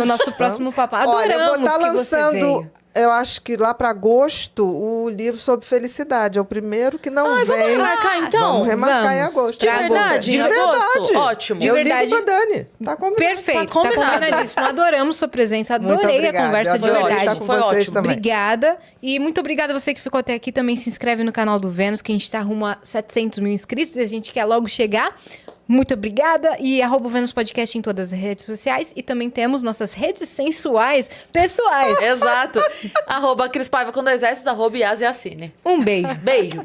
O nosso próximo papo. Olha, eu vou Adoramos estar que você lançando veio. eu acho que lá para agosto, o livro sobre felicidade. É o primeiro que não vem. Vamos remarcar, então? Vamos remarcar em Vamos. agosto. De verdade? De Em agosto? verdade. Ótimo. De Eu verdade. ligo pra Dani. Tá combinado. Perfeito, Tá tá combinado. combinadíssimo. Adoramos sua presença, Muito adorei a obrigada. conversa de Eu adorei verdade. estar com Foi vocês ótimo. também. Obrigada. E muito obrigada a você que ficou até aqui. Também se inscreve no canal do Vênus, que a gente tá rumo a 700 mil inscritos e a gente quer logo chegar. Muito obrigada. E @o Vênus Podcast em todas as redes sociais. E também temos nossas redes sensuais pessoais. Exato. @Cris Paiva com 2 S, @Yas Yassine. Um beijo. Beijo.